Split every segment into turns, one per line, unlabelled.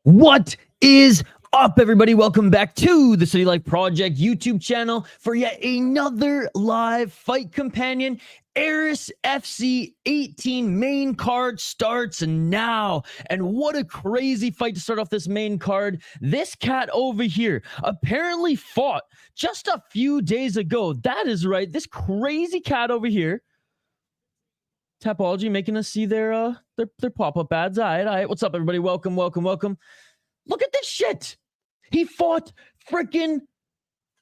What is up, everybody? Welcome back to the City Life Project YouTube channel for yet another live fight companion. Aris FC 18 main card starts now. And what a crazy fight to start off this main card. This cat over here apparently fought just a few days ago. That is right. This crazy cat over here. Tapology making us see their pop-up ads. All right. What's up, everybody? Welcome. Look at this shit. He fought freaking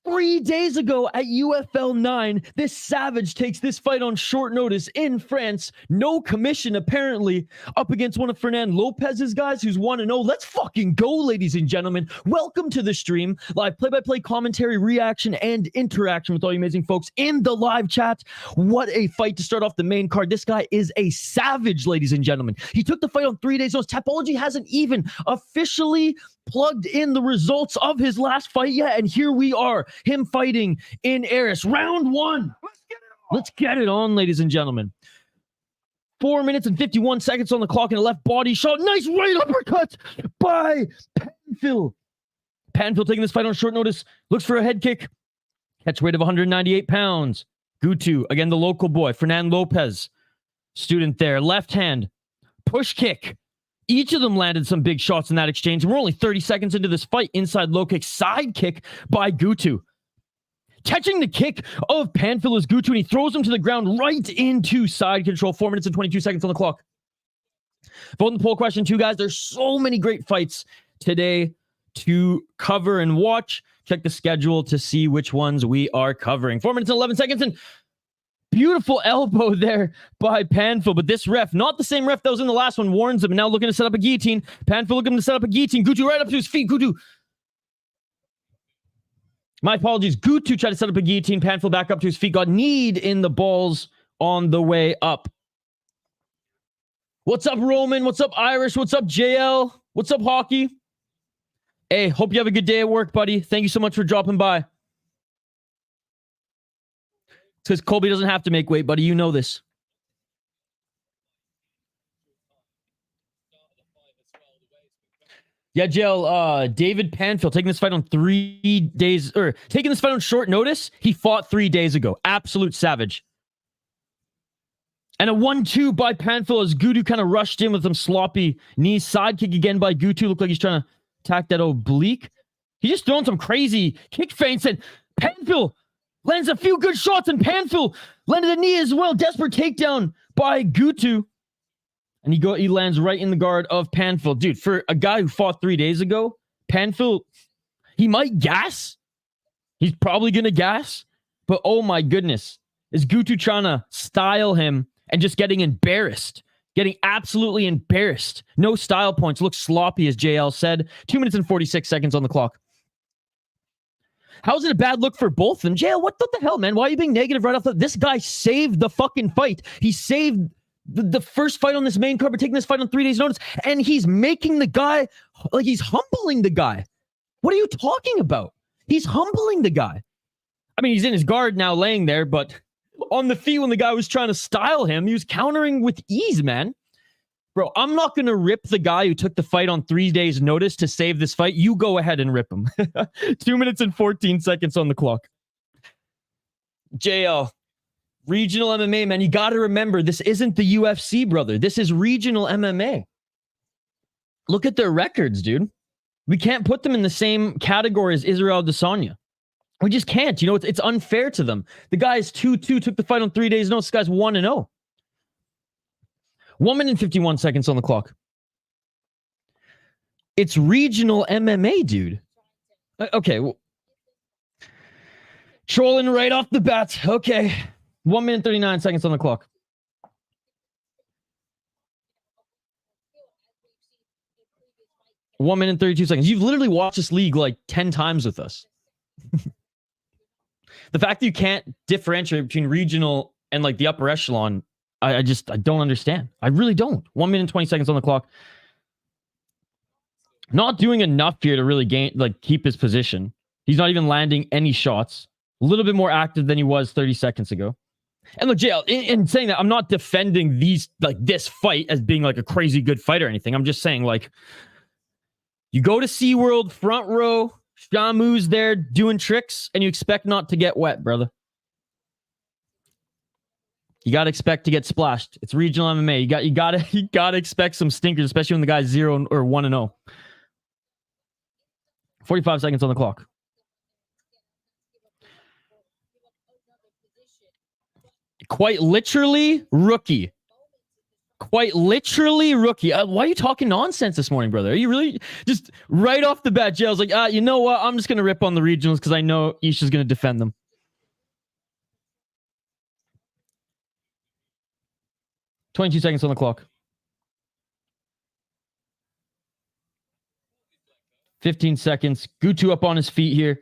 3 days ago at UFL 9. This savage takes this fight on short notice in France. No commission, apparently, up against one of Fernand Lopez's guys who's 1-0. Let's fucking go, ladies and gentlemen. Welcome to the stream. Live play-by-play commentary, reaction, and interaction with all you amazing folks in the live chat. What a fight to start off the main card. This guy is a savage, ladies and gentlemen. He took the fight on 3 days notice. Tapology hasn't even officially plugged in the results of his last fight yet, and here we are, him fighting in Aris. Round one. Let's get it on, ladies and gentlemen. 4 minutes and 51 seconds on the clock and a left body shot. Nice right uppercut by Panfil. Panfil taking this fight on short notice. Looks for a head kick. Catch weight of 198 pounds. Gutu, again, the local boy. Fernand Lopez, student there. Left hand. Push kick. Each of them landed some big shots in that exchange. We're only 30 seconds into this fight. Inside low kick, side kick by Gutu. Catching the kick of Panfil is Gutu, and he throws him to the ground right into side control. 4 minutes and 22 seconds on the clock. Vote in the poll question too, guys. There's so many great fights today to cover and watch. Check the schedule to see which ones we are covering. 4 minutes and 11 seconds, and beautiful elbow there by Panfil, but this ref, not the same ref that was in the last one, warns him, and now looking to set up a guillotine. Panfil looking to set up a guillotine. Gutu right up to his feet. Gutu. My apologies. Gutu tried to set up a guillotine. Panfil back up to his feet. Got kneed in the balls on the way up. What's up, Roman? What's up, Irish? What's up, JL? What's up, Hockey? Hey, hope you have a good day at work, buddy. Thank you so much for dropping by. Because Colby doesn't have to make weight, buddy. You know this. Yeah, Jill, David Panfil taking this fight on 3 days, or taking this fight on short notice. He fought 3 days ago. Absolute savage. And a 1-2 by Panfil as Gutu kind of rushed in with some sloppy knees. Side kick again by Gutu. Looked like he's trying to attack that oblique. He's just throwing some crazy kick feints, and Panfil lands a few good shots, and Panfil landed a knee as well. Desperate takedown by Gutu. And he lands right in the guard of Panfil. Dude, for a guy who fought 3 days ago, Panfil, he might gas. He's probably going to gas. But oh my goodness, is Gutu trying to style him and just getting embarrassed? Getting absolutely embarrassed. No style points. Looks sloppy, as JL said. 2 minutes and 46 seconds on the clock. How is it a bad look for both of them? JL, what the hell, man? Why are you being negative right off the... This guy saved the fucking fight. He saved the first fight on this main card by taking this fight on 3 days notice, and he's making the guy... Like, he's humbling the guy. What are you talking about? He's humbling the guy. I mean, he's in his guard now laying there, but on the feet when the guy was trying to style him, he was countering with ease, man. Bro, I'm not going to rip the guy who took the fight on 3 days notice to save this fight. You go ahead and rip him. 2 minutes and 14 seconds on the clock. JL, regional MMA, man. You got to remember, this isn't the UFC, brother. This is regional MMA. Look at their records, dude. We can't put them in the same category as Israel Adesanya. We just can't. You know, it's unfair to them. The guy is 2-2, took the fight on 3 days notice. This guy's 1-0. 1 minute and 51 seconds on the clock. It's regional MMA, dude. Okay. Well, trolling right off the bat. Okay. 1 minute 39 seconds on the clock. One minute and 32 seconds. You've literally watched this league like 10 times with us. The fact that you can't differentiate between regional and like the upper echelon, I don't understand. I really don't. 1 minute and 20 seconds on the clock. Not doing enough here to really keep his position. He's not even landing any shots. A little bit more active than he was 30 seconds ago. And look, JL, in saying that, I'm not defending this fight as being like a crazy good fight or anything. I'm just saying, like, You go to SeaWorld, front row, Shamu's there doing tricks, and you expect not to get wet, brother. You got to expect to get splashed. It's regional MMA. You got to expect some stinkers, especially when the guy's 0 or 1-0. 45 seconds on the clock. Quite literally rookie. Quite literally rookie. Why are you talking nonsense this morning, brother? Are you really just right off the bat? Jail's like, you know what? I'm just going to rip on the regionals because I know Isha's going to defend them. $22 seconds on the clock. 15 seconds. Gutu up on his feet here.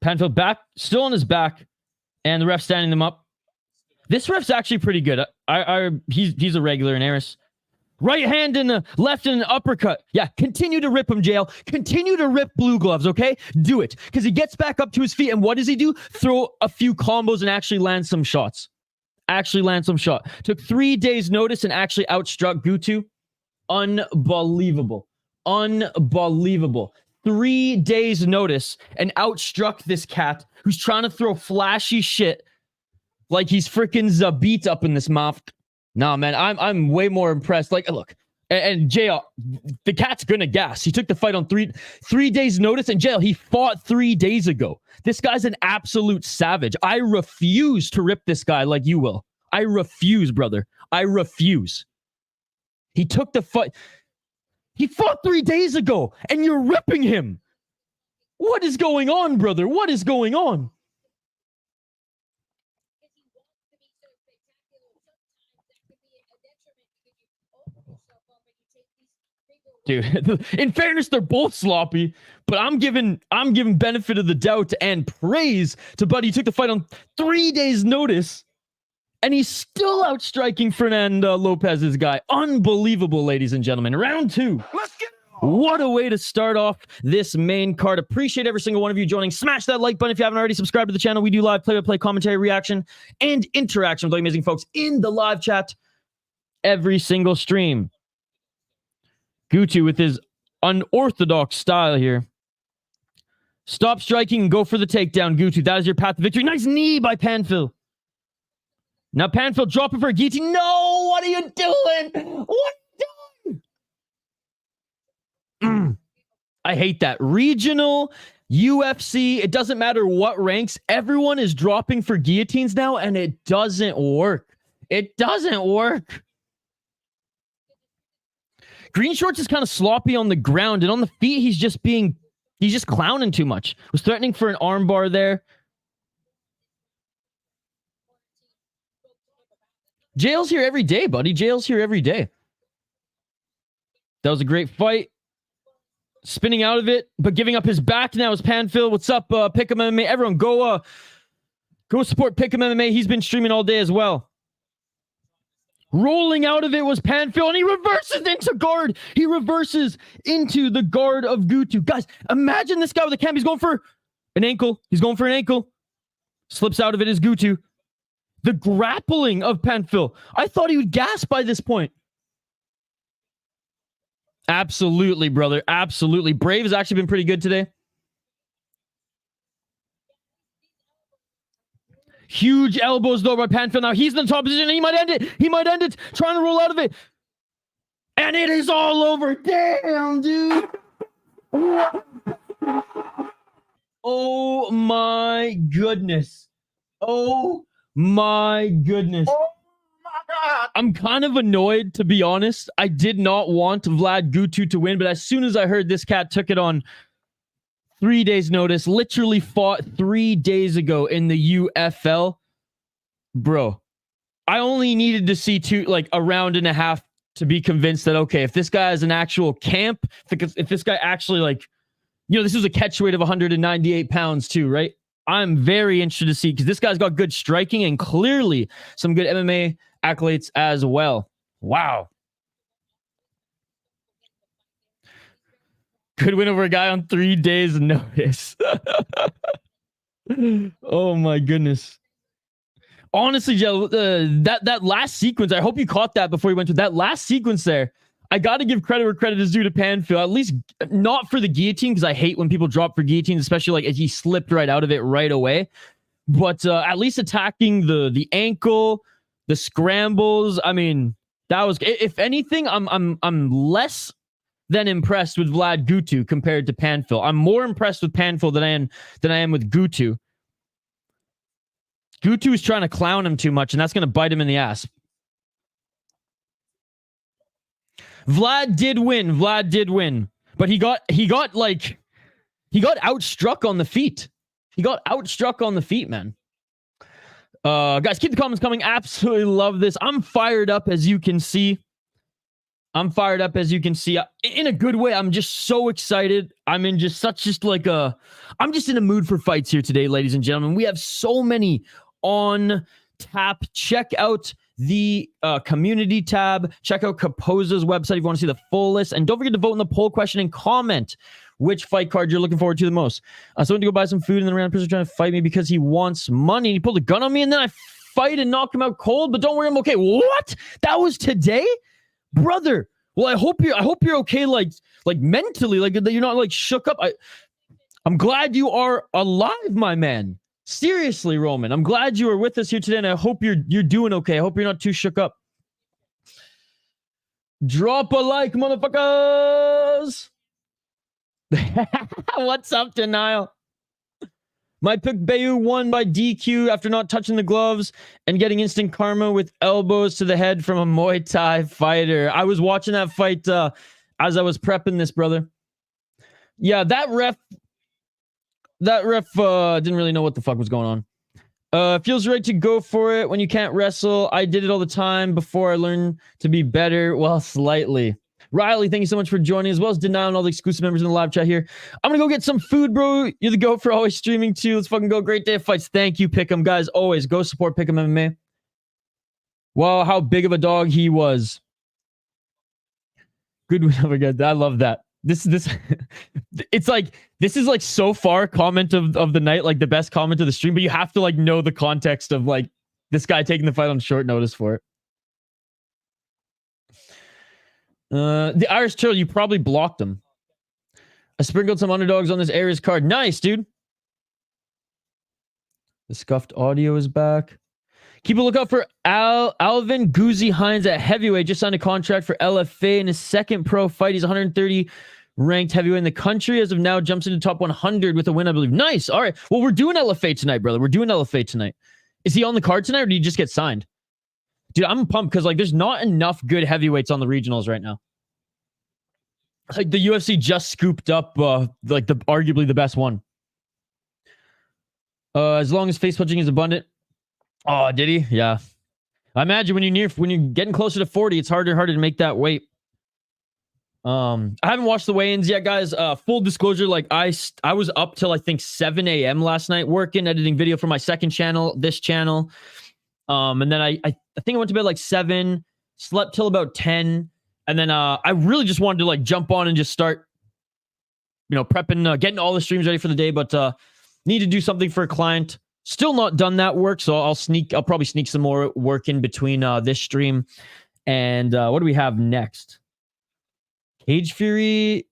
Panfil back, still on his back, and the ref standing them up. This ref's actually pretty good. He's a regular in Eris. Right hand and a left and an uppercut. Yeah, continue to rip him, Jail. Continue to rip blue gloves, okay? Do it. Because he gets back up to his feet, and what does he do? Throw a few combos and actually land some shots. Took 3 days notice and actually outstruck Gutu. Unbelievable. 3 days notice and outstruck this cat who's trying to throw flashy shit like he's freaking Zabit up in this mouth. Nah, man, I'm way more impressed. Like, look, and JL, the cat's gonna gas. He took the fight on three days notice, and JL, he fought 3 days ago. This guy's an absolute savage. I refuse to rip this guy like you will. I refuse, brother. I refuse. He took the fight. He fought 3 days ago, and you're ripping him. What is going on, brother? What is going on? Dude, in fairness, they're both sloppy, but I'm giving benefit of the doubt and praise to Buddy. He took the fight on 3 days notice, and he's still outstriking Fernando Lopez's guy. Unbelievable, ladies and gentlemen. Round 2. Let's get it. What a way to start off this main card. Appreciate every single one of you joining. Smash that like button if you haven't already. Subscribe to the channel. We do live play-by-play commentary, reaction, and interaction with all amazing folks in the live chat every single stream. Gutu with his unorthodox style here. Stop striking and go for the takedown, Gutu. That is your path to victory. Nice knee by Panfil. Now Panfil dropping for a guillotine. No, what are you doing? What are you doing? I hate that. Regional, UFC, it doesn't matter what ranks. Everyone is dropping for guillotines now, and it doesn't work. It doesn't work. Green Shorts is kind of sloppy on the ground, and on the feet, he's just clowning too much. Was threatening for an armbar there. Jail's here every day, buddy. Jail's here every day. That was a great fight. Spinning out of it, but giving up his back now is Panfil. What's up, Pick'em MMA? Everyone, go support Pick'em MMA. He's been streaming all day as well. Rolling out of it was Panfil, and he reverses into guard. He reverses into the guard of Gutu. Guys, imagine this guy with a cam. He's going for an ankle. Slips out of it is Gutu. The grappling of Panfil. I thought he would gas by this point. Absolutely, brother. Absolutely. Brave has actually been pretty good today. Huge elbows though by Panfil. Now he's in the top position. He might end it. Trying to roll out of it. And it is all over. Damn, dude. Oh my goodness. Oh my goodness. Oh my God. I'm kind of annoyed, to be honest. I did not want Vlad Gutu to win, but as soon as I heard this cat took it on 3 days notice, literally fought 3 days ago in the UFL. Bro, I only needed to see a round and a half to be convinced that, okay, if this guy has an actual camp, if this guy actually this is a catch weight of 198 pounds too, right? I'm very interested to see because this guy's got good striking and clearly some good MMA accolades as well. Wow. Could win over a guy on 3 days notice. Oh my goodness. Honestly, Joe, that last sequence, I hope you caught that before you went to that last sequence there. I got to give credit where credit is due to Panfil. At least not for the guillotine, because I hate when people drop for guillotines, especially like if he slipped right out of it right away. But at least attacking the ankle, the scrambles. I mean, that was. If anything, I'm less than impressed with Vlad Gutu compared to Panfil. I'm more impressed with Panfil than I am with Gutu. Gutu is trying to clown him too much, and that's going to bite him in the ass. Vlad did win. But he got outstruck on the feet. He got outstruck on the feet, man. Guys, keep the comments coming. Absolutely love this. I'm fired up, as you can see. In a good way. I'm just so excited. I'm in just I'm just in a mood for fights here today, ladies and gentlemen. We have so many on tap. Check out the community tab. Check out Capoza's website if you want to see the full list. And don't forget to vote in the poll question and comment which fight card you're looking forward to the most. So I went to go buy some food, and then ran a person trying to fight me because he wants money. He pulled a gun on me, and then I fight and knock him out cold. But don't worry, I'm okay. What? That was today, brother. Well, I hope you're okay, like mentally, like that you're not like shook up. I'm glad you are alive, my man. Seriously, Roman, I'm glad you are with us here today, and I hope you're doing okay. I hope you're not too shook up. Drop a like, motherfuckers. What's up, Denial? My pick Bayu won by DQ after not touching the gloves and getting instant karma with elbows to the head from a Muay Thai fighter. I was watching that fight as I was prepping this, brother. Yeah, that ref didn't really know what the fuck was going on. Feels right to go for it when you can't wrestle. I did it all the time before I learned to be better. Well, slightly. Riley, thank you so much for joining, as well as denying all the exclusive members in the live chat here. I'm going to go get some food, bro. You're the GOAT for always streaming too. Let's fucking go. Great day of fights. Thank you, Pick'em. Guys, always go support Pick'em MMA. Wow, how big of a dog he was. Good win. I love that. This it's like, this is like so far comment of the night, like the best comment of the stream, but you have to like know the context of like this guy taking the fight on short notice for it. The Irish Turtle, you probably blocked him. I sprinkled some underdogs on this Aries card. Nice, dude. The scuffed audio is back. Keep a lookout for Alvin Guzzi Hines at heavyweight. Just signed a contract for LFA in his second pro fight. He's 130 ranked heavyweight in the country. As of now, jumps into top 100 with a win, I believe. Nice. All right. Well, we're doing LFA tonight, brother. We're doing LFA tonight. Is he on the card tonight, or did he just get signed? Dude, I'm pumped because like there's not enough good heavyweights on the regionals right now. Like the UFC just scooped up like the arguably the best one. As long as face punching is abundant. Oh, did he? Yeah. I imagine when you're getting closer to 40, it's harder to make that weight. I haven't watched the weigh-ins yet, guys. Full disclosure, like I was up till I think 7 a.m. last night working, editing video for my second channel, this channel. And then I think I went to bed like 7, slept till about 10, and then I really just wanted to like jump on and just start, prepping, getting all the streams ready for the day, but need to do something for a client. Still not done that work, so I'll probably sneak some more work in between this stream. And what do we have next? Cage Fury.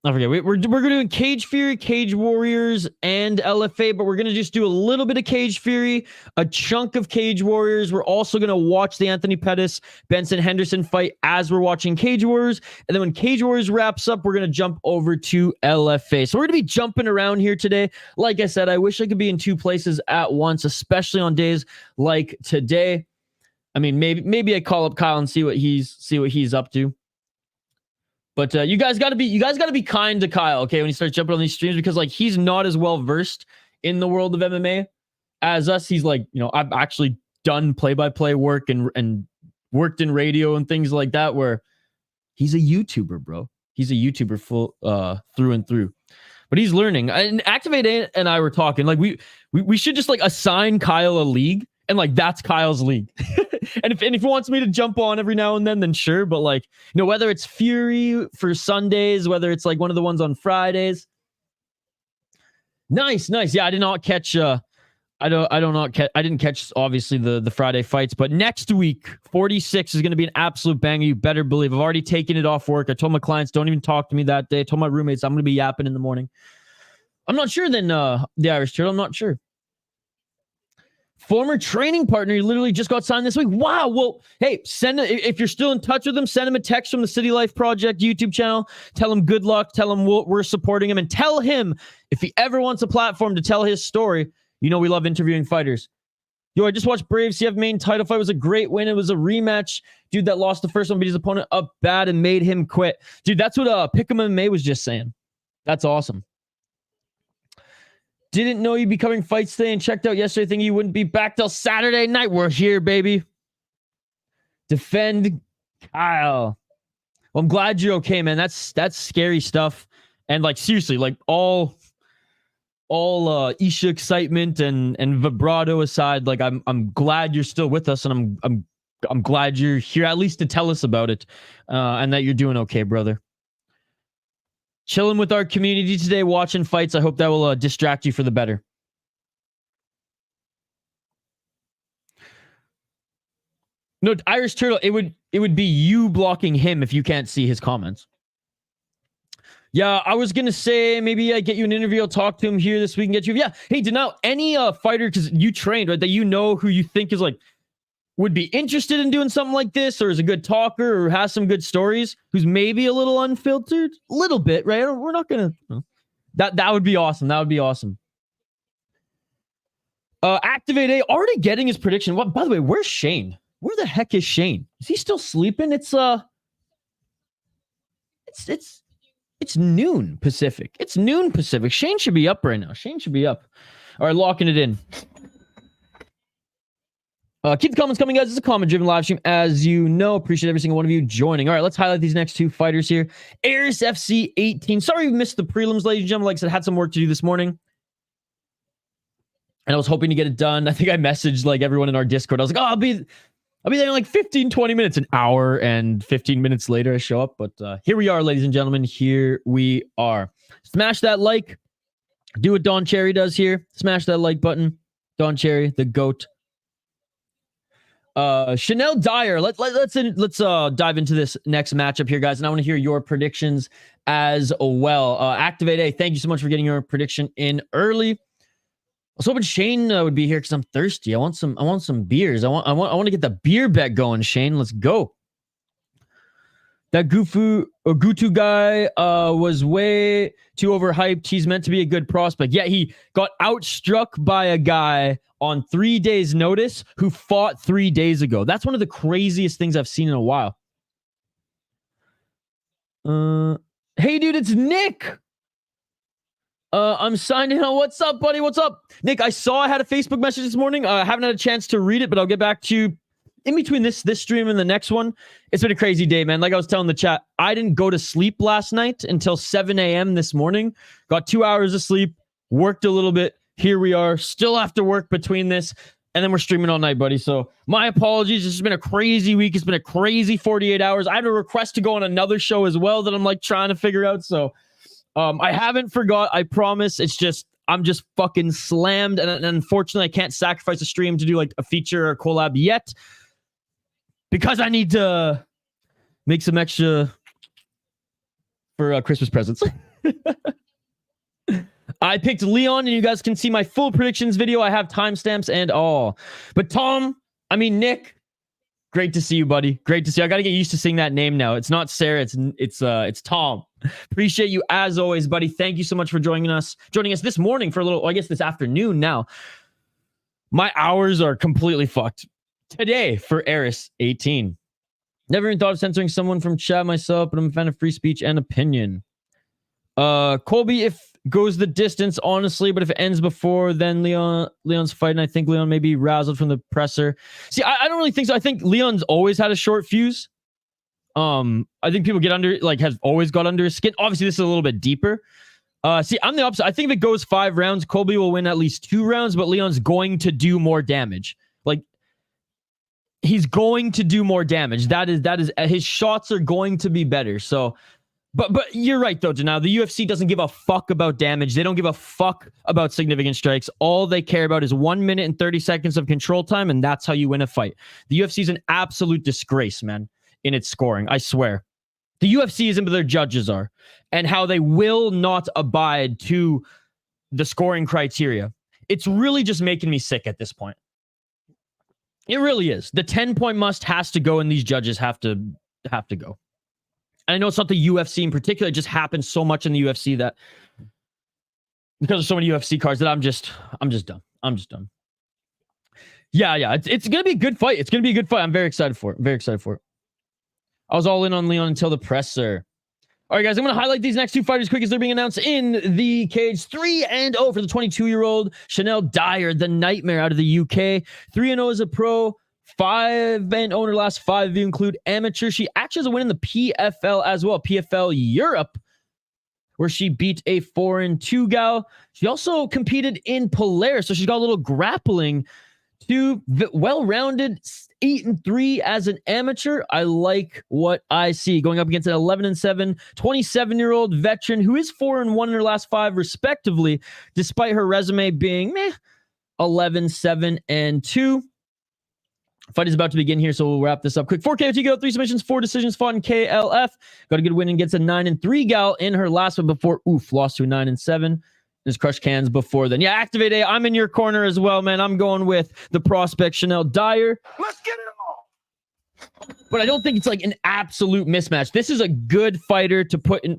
I forget. We're doing Cage Fury, Cage Warriors, and LFA, but we're going to just do a little bit of Cage Fury, a chunk of Cage Warriors. We're also going to watch the Anthony Pettis, Benson Henderson fight as we're watching Cage Warriors. And then when Cage Warriors wraps up, we're going to jump over to LFA. So we're going to be jumping around here today. Like I said, I wish I could be in 2 places at once, especially on days like today. I mean, maybe I call up Kyle and see what he's up to. But you guys got to be kind to Kyle, okay, when he starts jumping on these streams, because like he's not as well versed in the world of MMA as us. He's like, I've actually done play-by-play work and worked in radio and things like that, where he's a YouTuber, bro. He's a YouTuber full through and through. But he's learning. And Activate and I were talking, like we should just like assign Kyle a league, and like that's Kyle's league. And if he wants me to jump on every now and then sure. But like, whether it's Fury for Sundays, whether it's like one of the ones on Fridays. Nice. Yeah, I did not catch I didn't catch obviously the Friday fights, but next week 46 is going to be an absolute banger. You better believe. I've already taken it off work. I told my clients don't even talk to me that day. I told my roommates I'm going to be yapping in the morning. I'm not sure then the Irish Turtle. I'm not sure. Former training partner, you literally just got signed this week. Wow. Well, hey, if you're still in touch with him, send him a text from the City Life Project YouTube channel. Tell him good luck. Tell him we're supporting him, and tell him if he ever wants a platform to tell his story. You know we love interviewing fighters. Yo, I just watched Brave CF main title fight. It was a great win. It was a rematch. Dude that lost the first one, beat his opponent up bad and made him quit. Dude, that's what Pick'em MMA was just saying. That's awesome. Didn't know you'd be covering fights today and checked out yesterday thinking you wouldn't be back till Saturday night. We're here, baby. Defend Kyle. Well, I'm glad you're okay, man. That's scary stuff. And like seriously, like all Isha excitement and vibrato aside, like I'm glad you're still with us, and I'm glad you're here at least to tell us about it, and that you're doing okay, brother. Chilling with our community today, watching fights. I hope that will distract you for the better. No, Irish Turtle, it would be you blocking him if you can't see his comments. Yeah, I was going to say maybe I get you an interview. I'll talk to him here this week and get you. Yeah. Hey, Denal, any fighter, because you trained, right, that you know who you think is like, would be interested in doing something like this, or is a good talker, or has some good stories, who's maybe a little unfiltered, a little bit, right? We're not gonna. That would be awesome. That would be awesome. Activate A already getting his prediction. What? By the way, where's Shane? Where the heck is Shane? Is he still sleeping? It's noon Pacific. It's noon Pacific. Shane should be up right now. Shane should be up. All right, locking it in. Keep the comments coming, guys. It's a comment-driven live stream, as you know. Appreciate every single one of you joining. All right, let's highlight these next two fighters here. Aris FC 18. Sorry we missed the prelims, ladies and gentlemen. Like I said, had some work to do this morning, and I was hoping to get it done. I think I messaged like everyone in our Discord. I was like, oh, I'll be there in like 15, 20 minutes. An hour and 15 minutes later, I show up. But here we are, ladies and gentlemen. Here we are. Smash that like. Do what Don Cherry does here. Smash that like button. Don Cherry, the GOAT. Shanelle Dyer. Let's dive into this next matchup here, guys, and I want to hear your predictions as well. Activate A, thank you so much for getting your prediction in early. I was hoping Shane would be here because I'm thirsty. I want some beers. I want to get the beer bet going. Shane, let's go. That Gutu guy was way too overhyped. He's meant to be a good prospect. Yeah, he got outstruck by a guy on 3 days' notice who fought 3 days ago. That's one of the craziest things I've seen in a while. Hey, dude, it's Nick. I'm signing on. What's up, buddy? What's up? Nick, I saw I had a Facebook message this morning. I haven't had a chance to read it, but I'll get back to you in between this stream and the next one. It's been a crazy day, man. Like I was telling the chat, I didn't go to sleep last night until 7 a.m. this morning. Got 2 hours of sleep, worked a little bit. Here we are, still after work between this, and then we're streaming all night, buddy. So my apologies. It's been a crazy week. It's been a crazy 48 hours. I have a request to go on another show as well that I'm like trying to figure out. So I haven't forgot. I promise. It's just, I'm just fucking slammed. And unfortunately, I can't sacrifice a stream to do like a feature or a collab yet, because I need to make some extra for Christmas presents. I picked Leon, and you guys can see my full predictions video. I have timestamps and all. But Nick, great to see you, buddy. Great to see you. I got to get used to seeing that name now. It's not Sarah. It's Tom. Appreciate you as always, buddy. Thank you so much for joining us this morning for a little, I guess this afternoon now. My hours are completely fucked today for Aris 18. Never even thought of censoring someone from chat myself, but I'm a fan of free speech and opinion. Colby, if goes the distance, honestly, but if it ends before then Leon's fighting, I think Leon may be razzled from the presser. See, I don't really think so. I think Leon's always had a short fuse. I think people have always got under his skin. Obviously, this is a little bit deeper. See, I'm the opposite. I think if it goes 5 rounds, Colby will win at least 2 rounds, but Leon's going to do more damage. Like, he's going to do more damage. That is his shots are going to be better. So But you're right, though, Janelle. The UFC doesn't give a fuck about damage. They don't give a fuck about significant strikes. All they care about is 1 minute and 30 seconds of control time, and that's how you win a fight. The UFC is an absolute disgrace, man, in its scoring. I swear. The UFC isn't, but their judges are, and how they will not abide to the scoring criteria. It's really just making me sick at this point. It really is. The 10-point must has to go, and these judges have to go. I know it's not the UFC in particular. It just happens so much in the UFC that because of so many UFC cards that I'm just done. I'm just done. Yeah. It's going to be a good fight. It's going to be a good fight. I'm very excited for it. I was all in on Leon until the presser. All right, guys, I'm going to highlight these next two fighters quick as they're being announced in the cage. 3-0 for the 22-year-old Shanelle Dyer, the Nightmare out of the UK. 3-0 as a pro. 5-0 in her last 5 if you include amateur. She actually has a win in the PFL as well, PFL Europe, where she beat a 4-2 gal. She also competed in Palais, so she's got a little grappling to well-rounded 8-3 as an amateur. I like what I see. Going up against an 11-7, 27-year-old veteran who is 4-1 in her last 5 respectively, despite her resume being 11-7-2. Fight is about to begin here, so we'll wrap this up quick. 4 KOT go, 3 submissions, 4 decisions fought in KLF. Got a good win against a 9-3 gal in her last one before, lost to a 9-7. There's crushed cans before then. Yeah, Activate A, I'm in your corner as well, man. I'm going with the prospect, Shanelle Dyer. Let's get it on! But I don't think it's like an absolute mismatch. This is a good fighter to put in,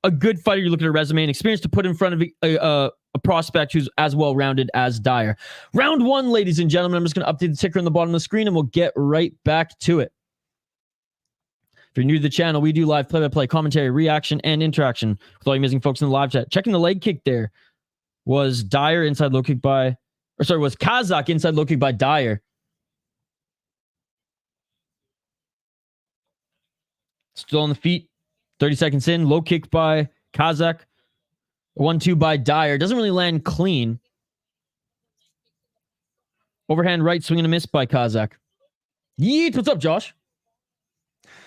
a good fighter, you look at her resume and experience to put in front of a prospect who's as well-rounded as Dyer. Round 1, ladies and gentlemen. I'm just going to update the ticker on the bottom of the screen, and we'll get right back to it. If you're new to the channel, we do live play-by-play commentary, reaction, and interaction with all you amazing folks in the live chat. Checking the leg kick there was Dyer inside low kick by... was Kazak inside low kick by Dyer. Still on the feet. 30 seconds in. Low kick by Kazak. 1-2 by Dyer. Doesn't really land clean. Overhand right, swing and a miss by Kazak. Yeet, what's up, Josh?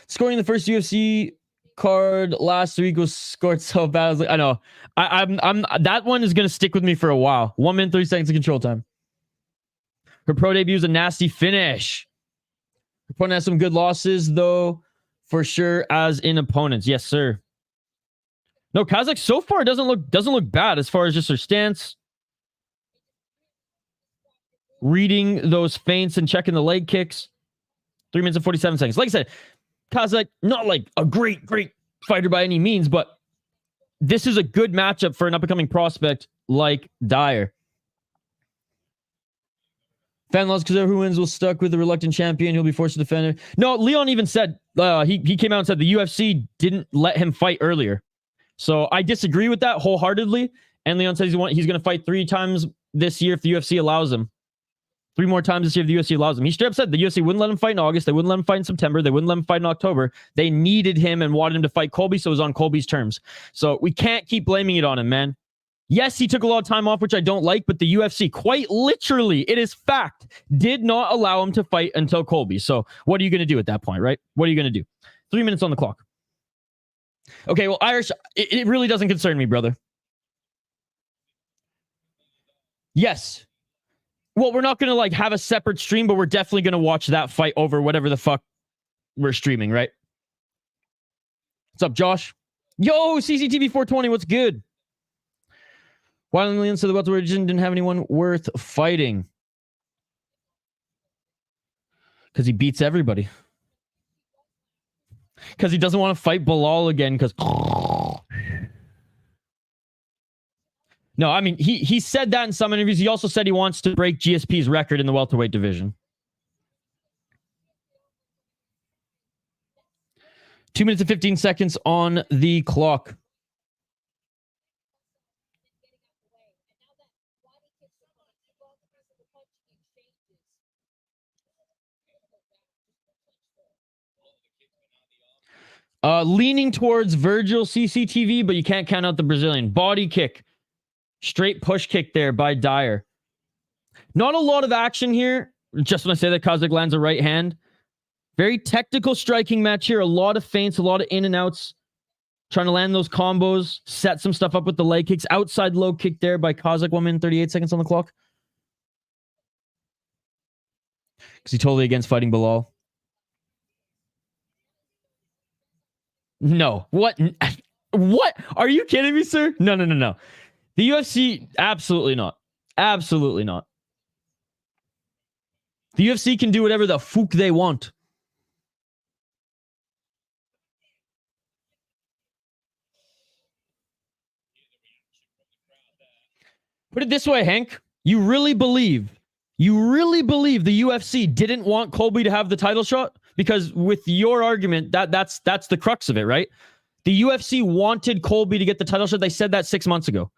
Scoring the first UFC card last week was scored so bad. I was like, I know. I'm that one is gonna stick with me for a while. 1 minute, 30 seconds of control time. Her pro debut is a nasty finish. Her opponent has some good losses, though, for sure, as in opponents. Yes, sir. No, Kazak so far doesn't look bad as far as just her stance. Reading those feints and checking the leg kicks. 3 minutes and 47 seconds. Like I said, Kazak, not like a great fighter by any means, but this is a good matchup for an up-and-coming prospect like Dyer. Fan loss because who wins will stuck with the reluctant champion. He'll be forced to defend it. No, Leon even said, he came out and said the UFC didn't let him fight earlier. So I disagree with that wholeheartedly. And Leon says he's going to fight 3 times this year if the UFC allows him. 3 more times this year if the UFC allows him. He straight up said the UFC wouldn't let him fight in August. They wouldn't let him fight in September. They wouldn't let him fight in October. They needed him and wanted him to fight Colby, so it was on Colby's terms. So we can't keep blaming it on him, man. Yes, he took a lot of time off, which I don't like, but the UFC, quite literally, it is fact, did not allow him to fight until Colby. So what are you going to do at that point, right? What are you going to do? 3 minutes on the clock. Okay, well, Irish, it really doesn't concern me, brother. Yes. Well, we're not going to have a separate stream, but we're definitely going to watch that fight over whatever the fuck we're streaming, right? What's up, Josh? Yo, CCTV 420, what's good? Why didn't Leon say the welterweight division didn't have anyone worth fighting? Because he beats everybody. Because he doesn't want to fight Bilal again, because... No, I mean, he said that in some interviews. He also said he wants to break GSP's record in the welterweight division. 2 minutes and 15 seconds on the clock. Leaning towards Virgil CCTV, but you can't count out the Brazilian. Body kick. Straight push kick there by Dyer. Not a lot of action here. Just when I say that, Kazak lands a right hand. Very technical striking match here. A lot of feints, a lot of in and outs. Trying to land those combos, set some stuff up with the leg kicks. Outside low kick there by Kazak, 1 minute 38 seconds on the clock. Because he totally against fighting Bilal. No. What? What? Are you kidding me, sir? No. The UFC, absolutely not. Absolutely not. The UFC can do whatever the fuck they want. Put it this way, Hank. You really believe the UFC didn't want Colby to have the title shot? Because with your argument, that's the crux of it, right? The UFC wanted Colby to get the title shot. They said that 6 months ago.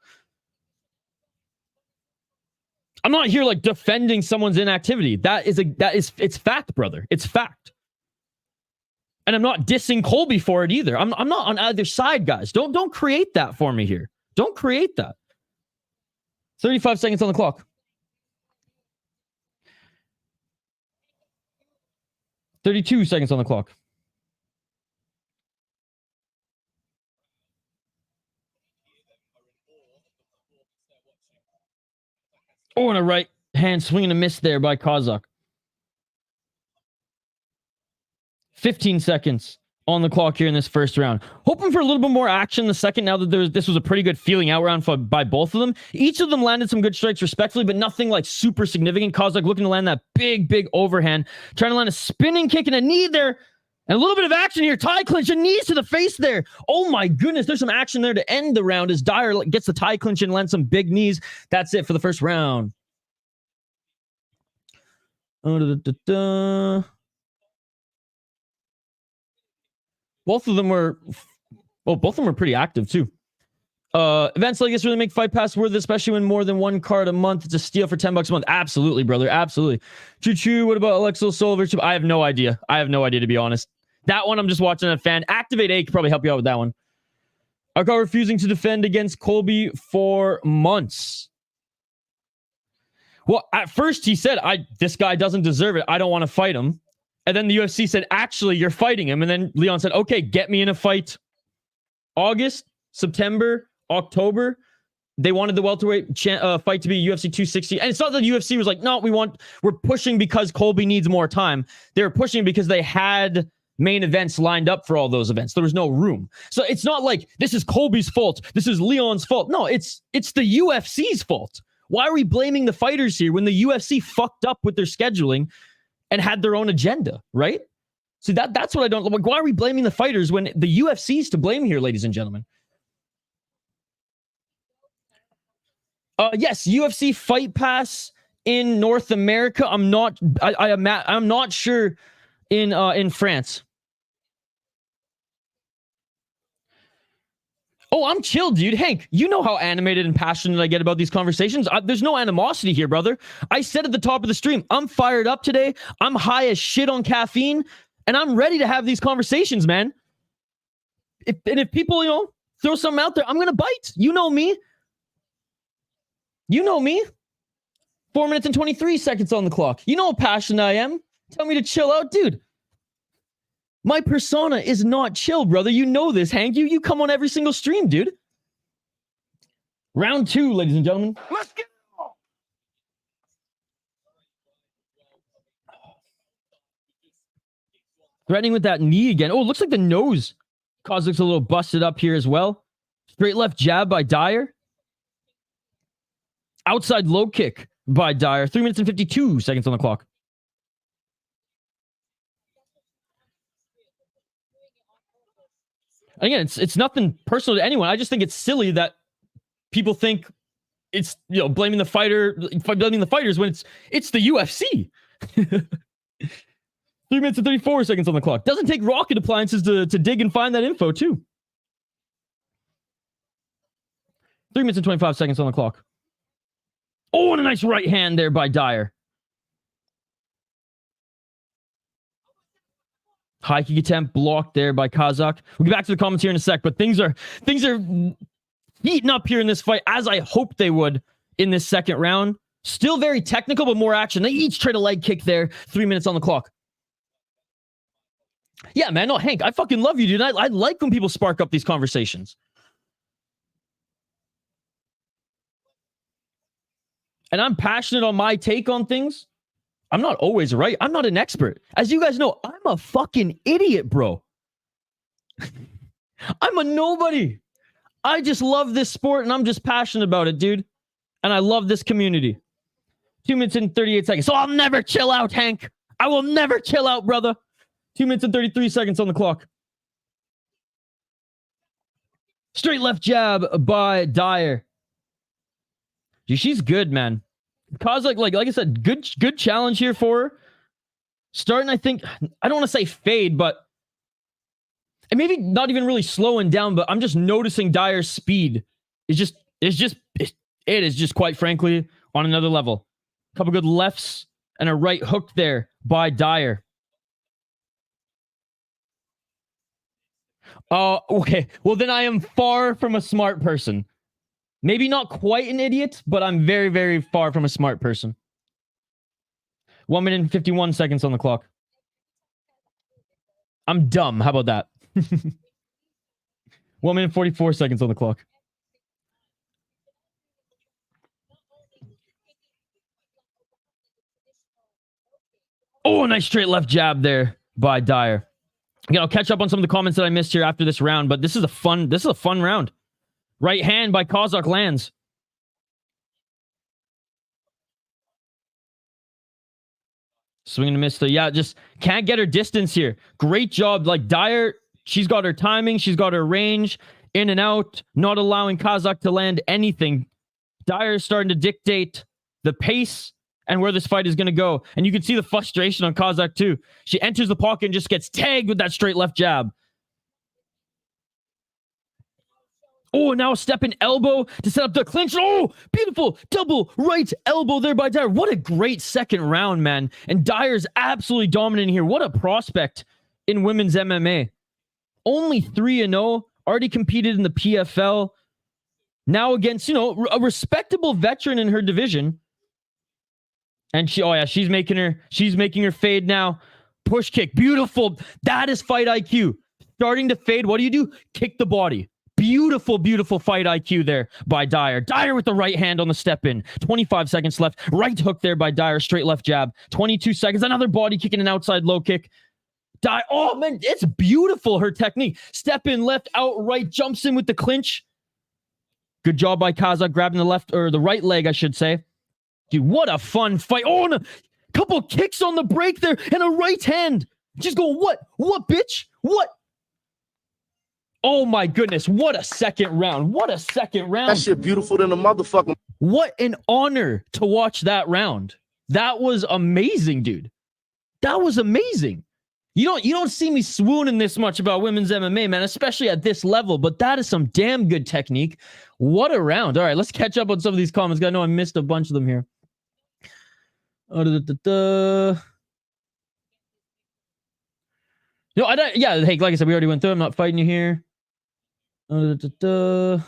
I'm not here like defending someone's inactivity. It's fact, brother. It's fact. And I'm not dissing Colby for it either. I'm not on either side, guys. Don't create that for me here. Don't create that. 35 seconds on the clock. 32 seconds on the clock. Oh, and a right hand swing and a miss there by Kazak. 15 seconds on the clock here in this first round. Hoping for a little bit more action in the second now that this was a pretty good feeling out round by both of them. Each of them landed some good strikes respectfully, but nothing like super significant. Kazak looking to land that big overhand. Trying to land a spinning kick and a knee there. And a little bit of action here. Tie clinch and knees to the face there. Oh my goodness. There's some action there to end the round as Dyer gets the tie clinch and lands some big knees. That's it for the first round. Both of them were pretty active too. Events like this really make Fight Pass worth it, especially when more than one card a month. It's a steal for $10 a month. Absolutely, brother. Absolutely. Choo-choo. What about Axel, Sola, Virgil? I have no idea. To be honest. That one I'm just watching a fan. Activate A could probably help you out with that one. Arcar refusing to defend against Colby for months. Well, at first he said, this guy doesn't deserve it. I don't want to fight him. And then the UFC said, actually, you're fighting him. And then Leon said, okay, get me in a fight. August, September, October. They wanted the welterweight fight to be UFC 260. And it's not that the UFC was like, no, we're pushing because Colby needs more time. They were pushing because they had main events lined up for all those events. There was no room. So it's not like this is Colby's fault. This is Leon's fault. No, it's the UFC's fault. Why are we blaming the fighters here when the UFC fucked up with their scheduling and had their own agenda, right? See, that's what I don't like. Why are we blaming the fighters when the UFC's to blame here, ladies and gentlemen? Yes, UFC Fight Pass in North America. I'm not sure in France. Oh, I'm chill, dude. Hank, you know how animated and passionate I get about these conversations. There's no animosity here, brother. I said at the top of the stream, I'm fired up today. I'm high as shit on caffeine, and I'm ready to have these conversations, man. If people, throw something out there, I'm going to bite. You know me. 4 minutes and 23 seconds on the clock. You know how passionate I am. Tell me to chill out, dude. My persona is not chill, brother. You know this, Hank. You come on every single stream, dude. Round 2, ladies and gentlemen. Let's get it. Threatening with that knee again. Oh, it looks like the nose. Kazak's a little busted up here as well. Straight left jab by Dyer. Outside low kick by Dyer. 3 minutes and 52 seconds on the clock. Again, it's nothing personal to anyone. I just think it's silly that people think it's blaming the fighters when it's the UFC. 3 minutes and 34 seconds on the clock. Doesn't take rocket appliances to dig and find that info too. 3 minutes and 25 seconds on the clock. Oh, and a nice right hand there by Dyer. High kick attempt blocked there by Kazak. We'll get back to the comments here in a sec, but things are heating up here in this fight, as I hoped they would in this second round. Still very technical, but more action. They each trade a leg kick there. 3 minutes on the clock. Yeah, man. No, Hank, I fucking love you, dude. I like when people spark up these conversations. And I'm passionate on my take on things. I'm not always right. I'm not an expert. As you guys know, I'm a fucking idiot, bro. I'm a nobody. I just love this sport and I'm just passionate about it, dude. And I love this community. 2 minutes and 38 seconds. So I'll never chill out, Hank. I will never chill out, brother. 2 minutes and 33 seconds on the clock. Straight left jab by Dyer. Dude, she's good, man. Kazak, like I said, good challenge here for her. Starting, I think, I don't want to say fade, but and maybe not even really slowing down, but I'm just noticing Dyer's speed. It is just quite frankly on another level. A couple good lefts and a right hook there by Dyer. Okay. Well, then I am far from a smart person. Maybe not quite an idiot, but I'm very, very far from a smart person. 1 minute and 51 seconds on the clock. I'm dumb. How about that? 1 minute 44 seconds on the clock. Oh, a nice straight left jab there by Dyer. Again, I'll catch up on some of the comments that I missed here after this round, but this is a fun round. Right hand by Kazak lands. Swing and a miss. So yeah, just can't get her distance here. Great job. Like Dyer, she's got her timing. She's got her range. In and out. Not allowing Kazak to land anything. Dyer is starting to dictate the pace and where this fight is going to go. And you can see the frustration on Kazak too. She enters the pocket and just gets tagged with that straight left jab. Oh, now a step in elbow to set up the clinch. Oh, beautiful double right elbow there by Dyer. What a great second round, man. And Dyer's absolutely dominating here. What a prospect in women's MMA. Only 3-0. Already competed in the PFL. Now against, a respectable veteran in her division. And she's making her fade now. Push kick. Beautiful. That is fight IQ. Starting to fade. What do? Kick the body. Beautiful, beautiful fight IQ there by Dyer. Dyer with the right hand on the step in. 25 seconds left. Right hook there by Dyer. Straight left jab. 22 seconds. Another body kick and an outside low kick. Dyer. Oh, man. It's beautiful, her technique. Step in left, out right. Jumps in with the clinch. Good job by Kazak grabbing the left, or the right leg, I should say. Dude, what a fun fight. Oh, and a couple kicks on the break there. And a right hand. Just going, what? What, bitch? What? Oh my goodness, what a second round. What a second round.
That shit beautiful than a motherfucker.
What an honor to watch that round. That was amazing, dude. That was amazing. You don't see me swooning this much about women's MMA, man, especially at this level, but that is some damn good technique. What a round. All right, let's catch up on some of these comments. I know I missed a bunch of them here. Hey, like I said, we already went through. I'm not fighting you here. The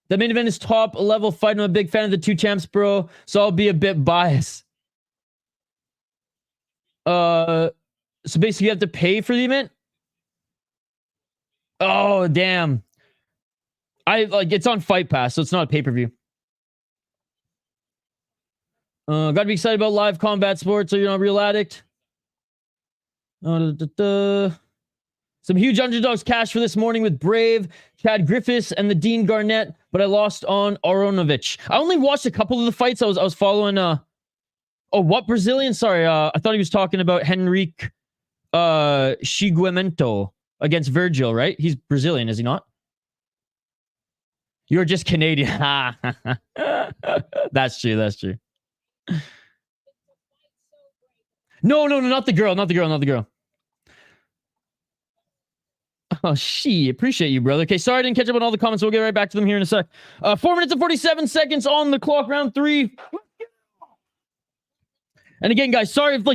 main event is top level fight. I'm a big fan of the two champs, bro, so I'll be a bit biased. So basically you have to pay for the event. Oh, damn. It's on Fight Pass, so it's not a pay-per-view. Gotta be excited about live combat sports, so you're not a real addict. Some huge underdogs cash for this morning with Brave, Chad Griffiths, and the Dean Garnett, but I lost on Aronovich. I only watched a couple of the fights. I was following what Brazilian? Sorry, I thought he was talking about Henrique Shiguemoto against Virgil, right? He's Brazilian, is he not? You're just Canadian. That's true. No, not the girl. Oh, appreciate you, brother. Okay, sorry I didn't catch up on all the comments. We'll get right back to them here in a sec. 4 minutes and 47 seconds on the clock, round 3. And again, guys, sorry if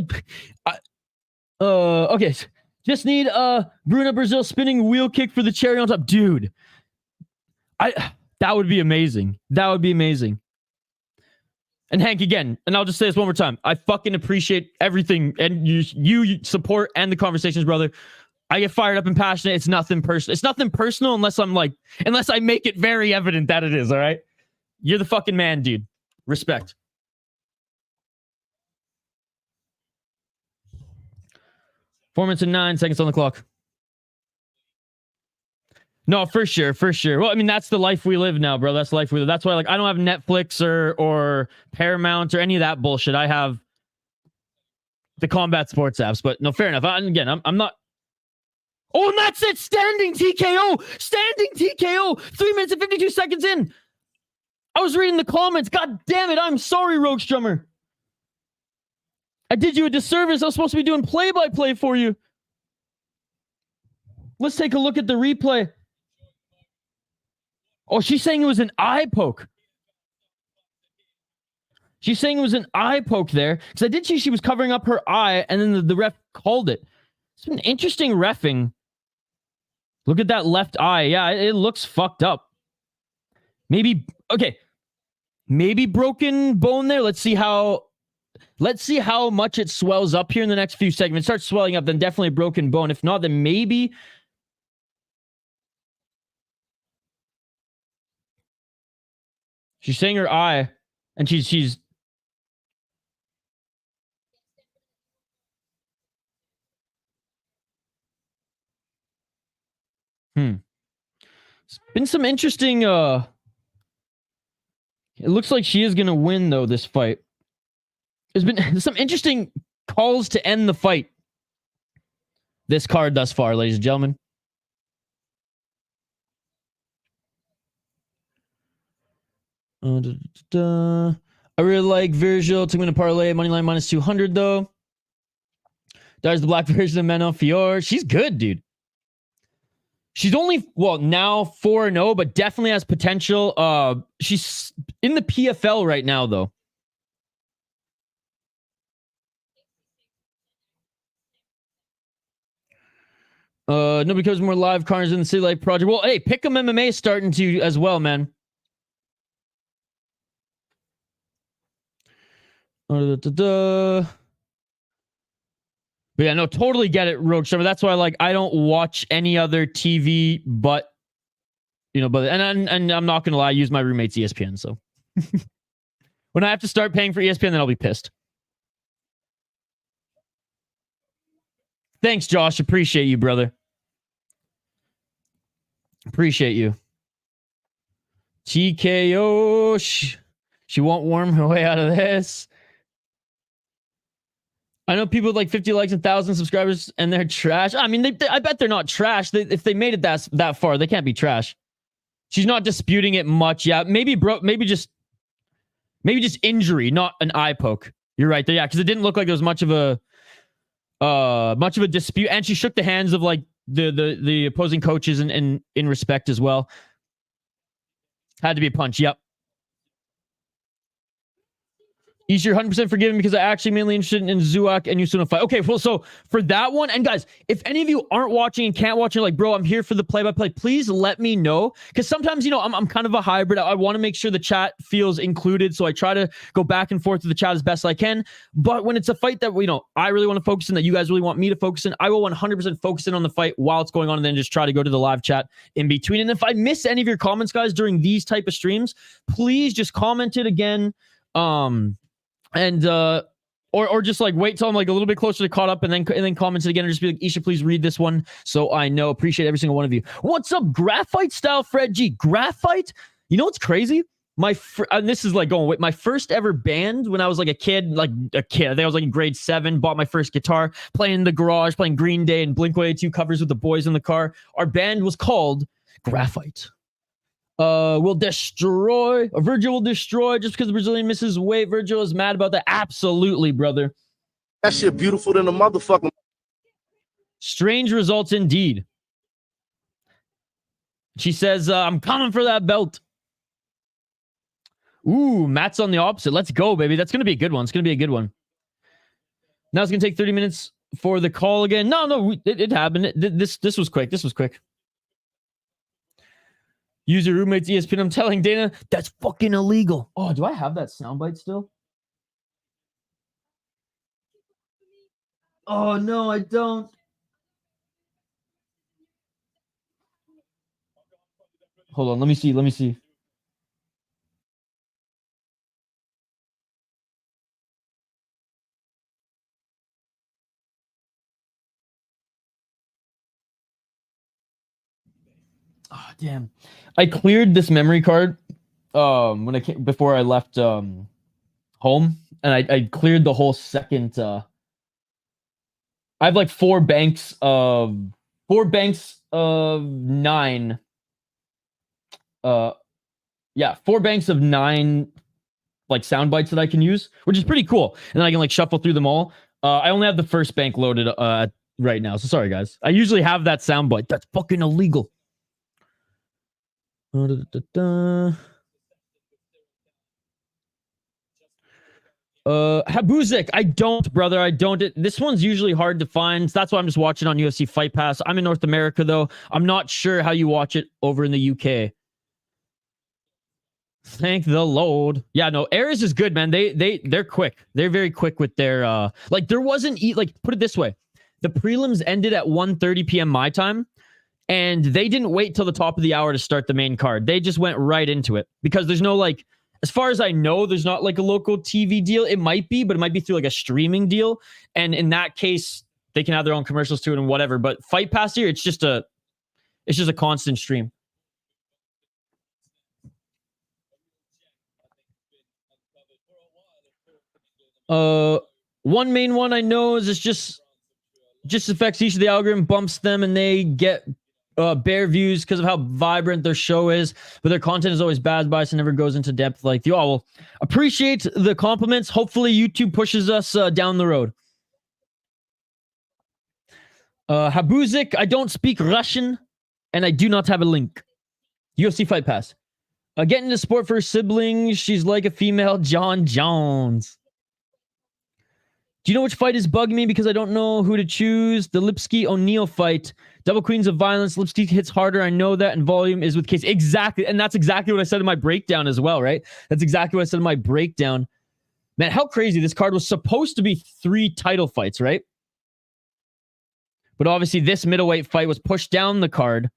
okay. Just need Bruna Brazil spinning wheel kick for the cherry on top. Dude, that would be amazing. And Hank, again, and I'll just say this one more time. I fucking appreciate everything and you support and the conversations, brother. I get fired up and passionate. It's nothing personal. It's nothing personal unless I make it very evident that it is, all right? You're the fucking man, dude. Respect. Four minutes and 9 seconds on the clock. No, for sure. Well, I mean, that's the life we live now, bro. That's the life we live. That's why, like, I don't have Netflix or Paramount or any of that bullshit. I have the combat sports apps. But no, fair enough. I'm not. Oh, and that's it. Standing TKO. 3 minutes and 52 seconds in. I was reading the comments. God damn it. I'm sorry, Rogue Strummer. I did you a disservice. I was supposed to be doing play-by-play for you. Let's take a look at the replay. Oh, she's saying it was an eye poke. She's saying it was an eye poke there. Because I did see she was covering up her eye, and then the ref called it. It's been interesting reffing. Look at that left eye. Yeah, it looks fucked up. Maybe broken bone there. Let's see how much it swells up here in the next few seconds. If it starts swelling up, then definitely a broken bone. If not, then maybe... She's saying her eye, and she's... It's been some interesting... It looks like she is going to win, though, this fight. There's been some interesting calls to end the fight. This card thus far, ladies and gentlemen. I really like Virgil. Took me to parlay. Moneyline minus 200, though. Dyer's the black version of Meno Fior. She's good, dude. She's only, now 4-0, but definitely has potential. She's in the PFL right now, though. Nobody covers more live cards in the City Light Project. Well, hey, Pick'em MMA is starting to as well, man. But yeah, no, totally get it, Rogue Strummer. That's why, I don't watch any other TV, but and I'm not gonna lie, I use my roommate's ESPN. So when I have to start paying for ESPN, then I'll be pissed. Thanks, Josh. Appreciate you, brother. Appreciate you. TKO. She won't warm her way out of this. I know people with 50 likes and 1,000 subscribers, and they're trash. I mean, I bet they're not trash. If they made it that far, they can't be trash. She's not disputing it much. Yeah, maybe just injury, not an eye poke. You're right there. Yeah, because it didn't look like there was much of a dispute, and she shook the hands of the opposing coaches in respect as well. Had to be a punch. Yep. You're 100% forgiven because I actually mainly interested in Zouak and Younousov fight. Okay, well, so for that one, and guys, if any of you aren't watching and can't watch, you're like, bro, I'm here for the play-by-play, please let me know. Because sometimes, I'm kind of a hybrid. I want to make sure the chat feels included, so I try to go back and forth with the chat as best I can. But when it's a fight that, I really want to focus in, that you guys really want me to focus in, I will 100% focus in on the fight while it's going on, and then just try to go to the live chat in between. And if I miss any of your comments, guys, during these type of streams, please just comment it again. Or just wait till I'm a little bit closer to caught up and then comment it again and just be like, Isha, please read this one so I know. Appreciate every single one of you. What's up, Graphite Style Fred G? Graphite? You know what's crazy? And this is going with my first ever band when I was a kid. I think I was in grade 7, bought my first guitar, playing in the garage, playing Green Day and Blink-182 covers with the boys in the car. Our band was called Graphite. Virgil will destroy just because the Brazilian misses weight. Virgil is mad about that. Absolutely, brother.
That shit beautiful than a motherfucker.
Strange results indeed. She says, I'm coming for that belt. Ooh, Matt's on the opposite. Let's go, baby. That's going to be a good one. It's going to be a good one. Now it's going to take 30 minutes for the call again. No, it happened. This was quick. This was quick. Use your roommate's ESPN. I'm telling Dana, that's fucking illegal. Oh, do I have that soundbite still? Oh, no, I don't. Hold on, let me see. Let me see. Oh, damn. I cleared this memory card when I came before I left home, and I cleared the whole second I have like four banks of 9 yeah, 4 banks of 9 like sound bites that I can use, which is pretty cool. And then I can like shuffle through them all. I only have the first bank loaded right now, so sorry guys. I usually have that sound bite. That's fucking illegal. Habuzik, I don't, brother. I don't. This one's usually hard to find. So that's why I'm just watching on UFC Fight Pass. I'm in North America though. I'm not sure how you watch it over in the UK. Thank the Lord. Yeah, no, Ares is good, man. They're quick. They're very quick with their like there wasn't like put it this way. The prelims ended at 1:30 p.m. my time, and they didn't wait till the top of the hour to start the main card. They just went right into it because there's no like, as far as I know, there's not like a local TV deal. It might be, but it might be through like a streaming deal. And in that case, they can have their own commercials to it and whatever. But Fight Pass here, it's just a constant stream. One main one I know is it's just affects each of the algorithm, bumps them, and they get bare views because of how vibrant their show is, but their content is always bad bias and never goes into depth like the all. Well, appreciate the compliments. Hopefully YouTube pushes us down the road. Habuzik, I don't speak Russian, and I do not have a link. UFC Fight Pass. Get into sport for her siblings. She's like a female John Jones. Do you know which fight is bugging me because I don't know who to choose? The Lipski-O'Neal fight. Double Queens of Violence. Lipski hits harder. I know that. And volume is with Case. Exactly. And that's exactly what I said in my breakdown as well, right? That's exactly what I said in my breakdown. Man, how crazy. This card was supposed to be 3 title fights, right? But obviously this middleweight fight was pushed down the card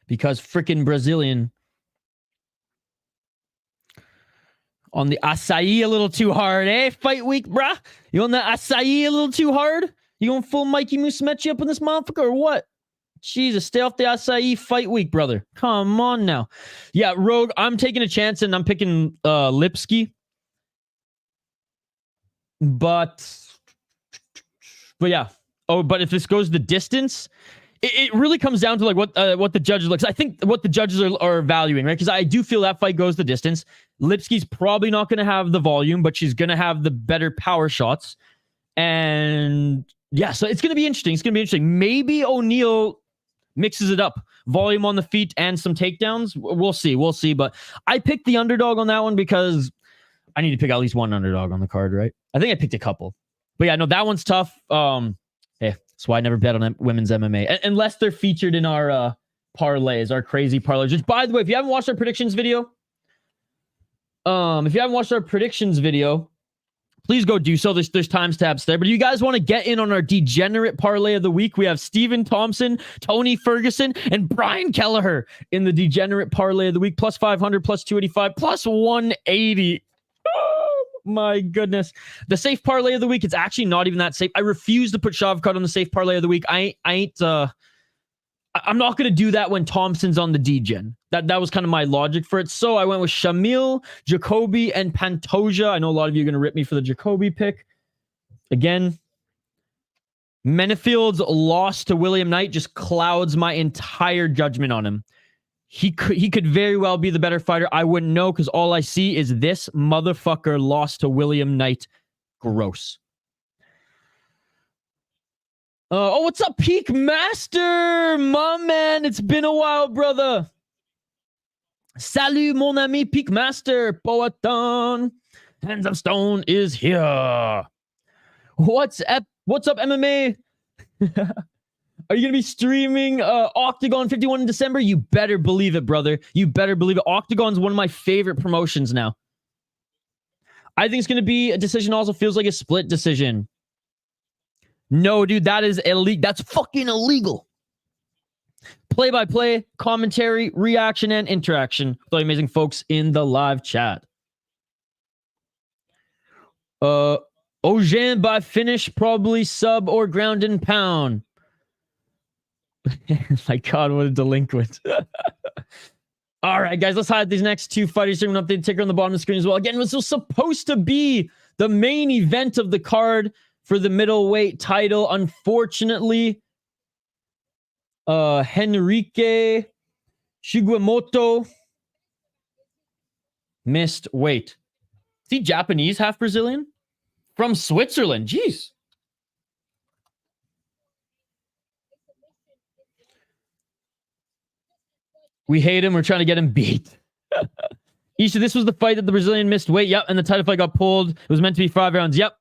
because freaking Brazilian on the acai a little too hard, eh? Fight week, bruh. You on the acai a little too hard? You going full Mikey Musumeci up in this motherfucker or what? Jesus, stay off the acai fight week, brother. Come on now. Yeah, Rogue, I'm taking a chance and I'm picking Lipski. But yeah. Oh, but if this goes the distance, it really comes down to like what the judges look. I think what the judges are valuing, right? Because I do feel that fight goes the distance. Lipski's probably not going to have the volume, but she's going to have the better power shots. And yeah, so it's going to be interesting. It's going to be interesting. Maybe O'Neal mixes it up. Volume on the feet and some takedowns. We'll see. We'll see. But I picked the underdog on that one because I need to pick at least one underdog on the card, right? I think I picked a couple. But yeah, no, that one's tough. Hey, that's why I never bet on women's MMA. Unless they're featured in our parlays, our crazy parlays. Which, by the way, if you haven't watched our predictions video, please go do so. There's timestamps there. But if you guys want to get in on our degenerate parlay of the week, we have Stephen Thompson, Tony Ferguson, and Brian Kelleher in the degenerate parlay of the week. Plus 500, plus 285, plus 180. Oh, my goodness. The safe parlay of the week, it's actually not even that safe. I refuse to put Shavkat on the safe parlay of the week. I'm not going to do that when Thompson's on the degen. That was kind of my logic for it. So I went with Shamil, Jacoby, and Pantoja. I know a lot of you are going to rip me for the Jacoby pick. Again, Menifield's loss to William Knight just clouds my entire judgment on him. He could very well be the better fighter. I wouldn't know because all I see is this motherfucker lost to William Knight. Gross. Oh, what's up, Peak Master? My man, it's been a while, brother. Salut, mon ami, Peak Master. Poeton. Hands of Stone is here. What's up, MMA? Are you going to be streaming Octagon 51 in December? You better believe it, brother. You better believe it. Octagon's one of my favorite promotions now. I think it's going to be a decision. Also feels like a split decision. No, dude, that is illegal. That's fucking illegal. play-by-play, commentary, reaction, and interaction with all the amazing folks in the live chat. Augen by finish, probably sub or ground and pound. My God, what a delinquent. All right, guys, let's highlight these next two fighters. We're going to update the ticker on the bottom of the screen as well. Again, this was supposed to be the main event of the card for the middleweight title. Unfortunately, Henrique Shiguemoto missed weight. Is he Japanese, half Brazilian? From Switzerland. Jeez. We hate him. We're trying to get him beat. Isha, this was the fight that the Brazilian missed weight. Yep. And the title fight got pulled. It was meant to be 5 rounds. Yep.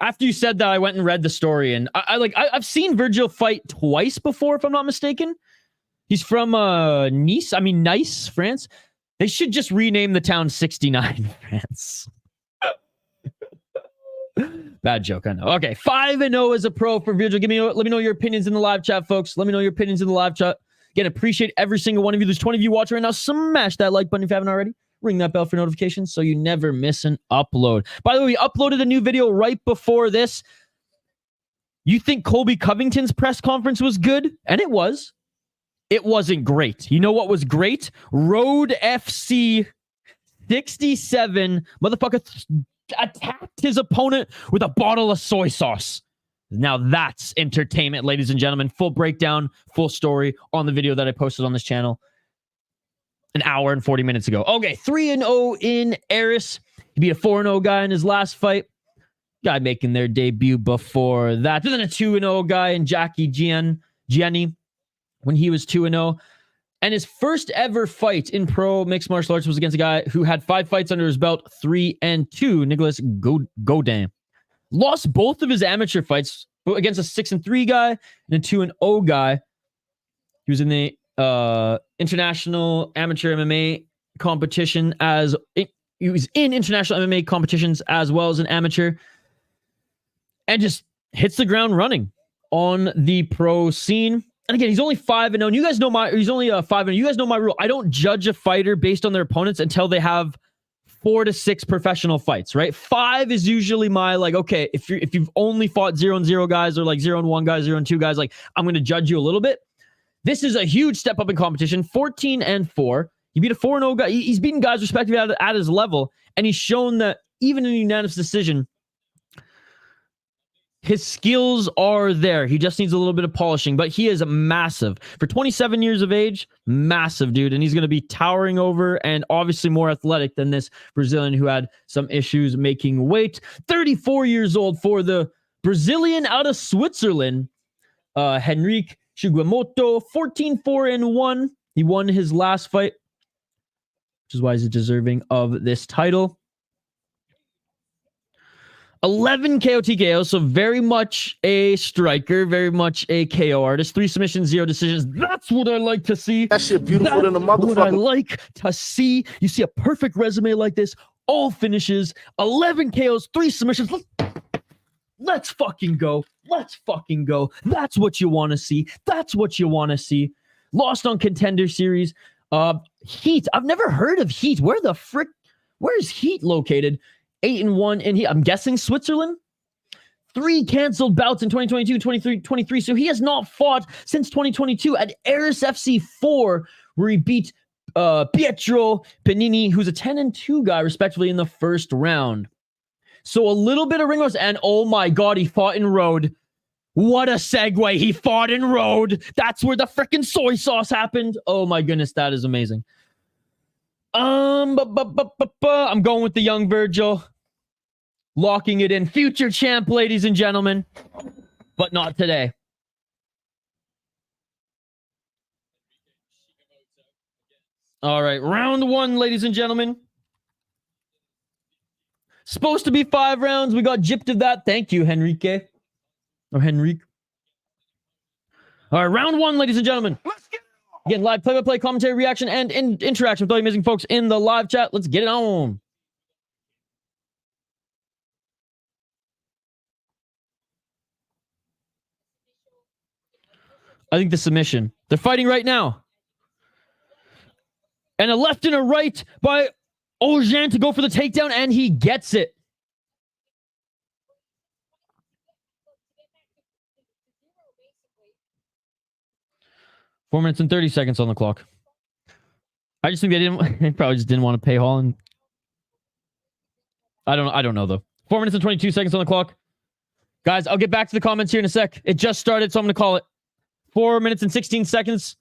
After you said that, I went and read the story. And I've seen Virgil fight twice before, if I'm not mistaken. He's from Nice, France. They should just rename the town 69, France. Bad joke, I know. Okay, 5-0 as a pro for Virgil. Let me know your opinions in the live chat, folks. Let me know your opinions in the live chat. Again, appreciate every single one of you. There's 20 of you watching right now. Smash that like button if you haven't already. Ring that bell for notifications so you never miss an upload. By the way, we uploaded a new video right before this. You think Colby Covington's press conference was good? And it was. It wasn't great. You know what was great? Road FC 67. Motherfucker attacked his opponent with a bottle of soy sauce. Now that's entertainment, ladies and gentlemen. Full breakdown, full story on the video that I posted on this channel an hour and 40 minutes ago. Okay, 3-0 in Eris. He beat a 4-0 guy in his last fight. Guy making their debut before that. Then a 2-0 guy in Jackie Gianni when he was 2-0. And his first ever fight in pro mixed martial arts was against a guy who had 5 fights under his belt, 3-2, Nicolas Godin. Lost both of his amateur fights against a 6-3 guy and a 2-0 guy. He was in the international amateur MMA competition he was in international MMA competitions as well as an amateur, and just hits the ground running on the pro scene. And again, he's only 5-0. And you guys know he's only 5-0. You guys know my rule. I don't judge a fighter based on their opponents until they have 4 to 6 professional fights, right? 5 is usually my, okay, if you've only fought 0-0 guys or 0-1 guys, 0-2 guys, I'm going to judge you a little bit. This is a huge step up in competition. 14-4. He beat a 4-0 guy. He's beaten guys respectively at his level, and he's shown that even in a unanimous decision, his skills are there. He just needs a little bit of polishing, but he is massive. For 27 years of age, massive, dude. And he's going to be towering over and obviously more athletic than this Brazilian who had some issues making weight. 34 years old for the Brazilian out of Switzerland, Henrique Shiguemoto, 14-4-1. He won his last fight, which is why he's deserving of this title. 11 KO TKO, so very much a striker, very much a KO artist. 3 submissions, 0 decisions. That's what I like to see.
That shit beautiful than a motherfucker.
What I like to see. You see a perfect resume like this, all finishes, 11 KOs, 3 submissions. Let's fucking go. Let's fucking go. That's what you want to see. That's what you want to see. Lost on Contender Series. Heat. I've never heard of Heat. Where is Heat located? 8-1 in here. I'm guessing Switzerland. 3 canceled bouts in 2022, 23. So he has not fought since 2022 at Eris FC 4, where he beat Pietro Panini, who's a 10-2 guy, respectively, in the first round. So a little bit of ring rust, and oh my God, he fought in Road. What a segue. He fought in Road. That's where the freaking soy sauce happened. Oh my goodness, that is amazing. I'm going with the young Virgil. Locking it in. Future champ, ladies and gentlemen. But not today. All right. Round 1, ladies and gentlemen. Supposed to be 5 rounds. We got gypped of that. Thank you, Henrique. Or Henrique. All right. Round 1, ladies and gentlemen. Let's get it on. Again, live play-by-play, commentary, reaction, and interaction with all you amazing folks in the live chat. Let's get it on. I think the submission. They're fighting right now. And a left and a right by Augen to go for the takedown, and he gets it. Four minutes and 30 seconds on the clock. I just think they probably just didn't want to pay Holland. I don't know though. 4 minutes and 22 seconds on the clock. Guys, I'll get back to the comments here in a sec. It just started, so I'm going to call it. 4 minutes and 16 seconds.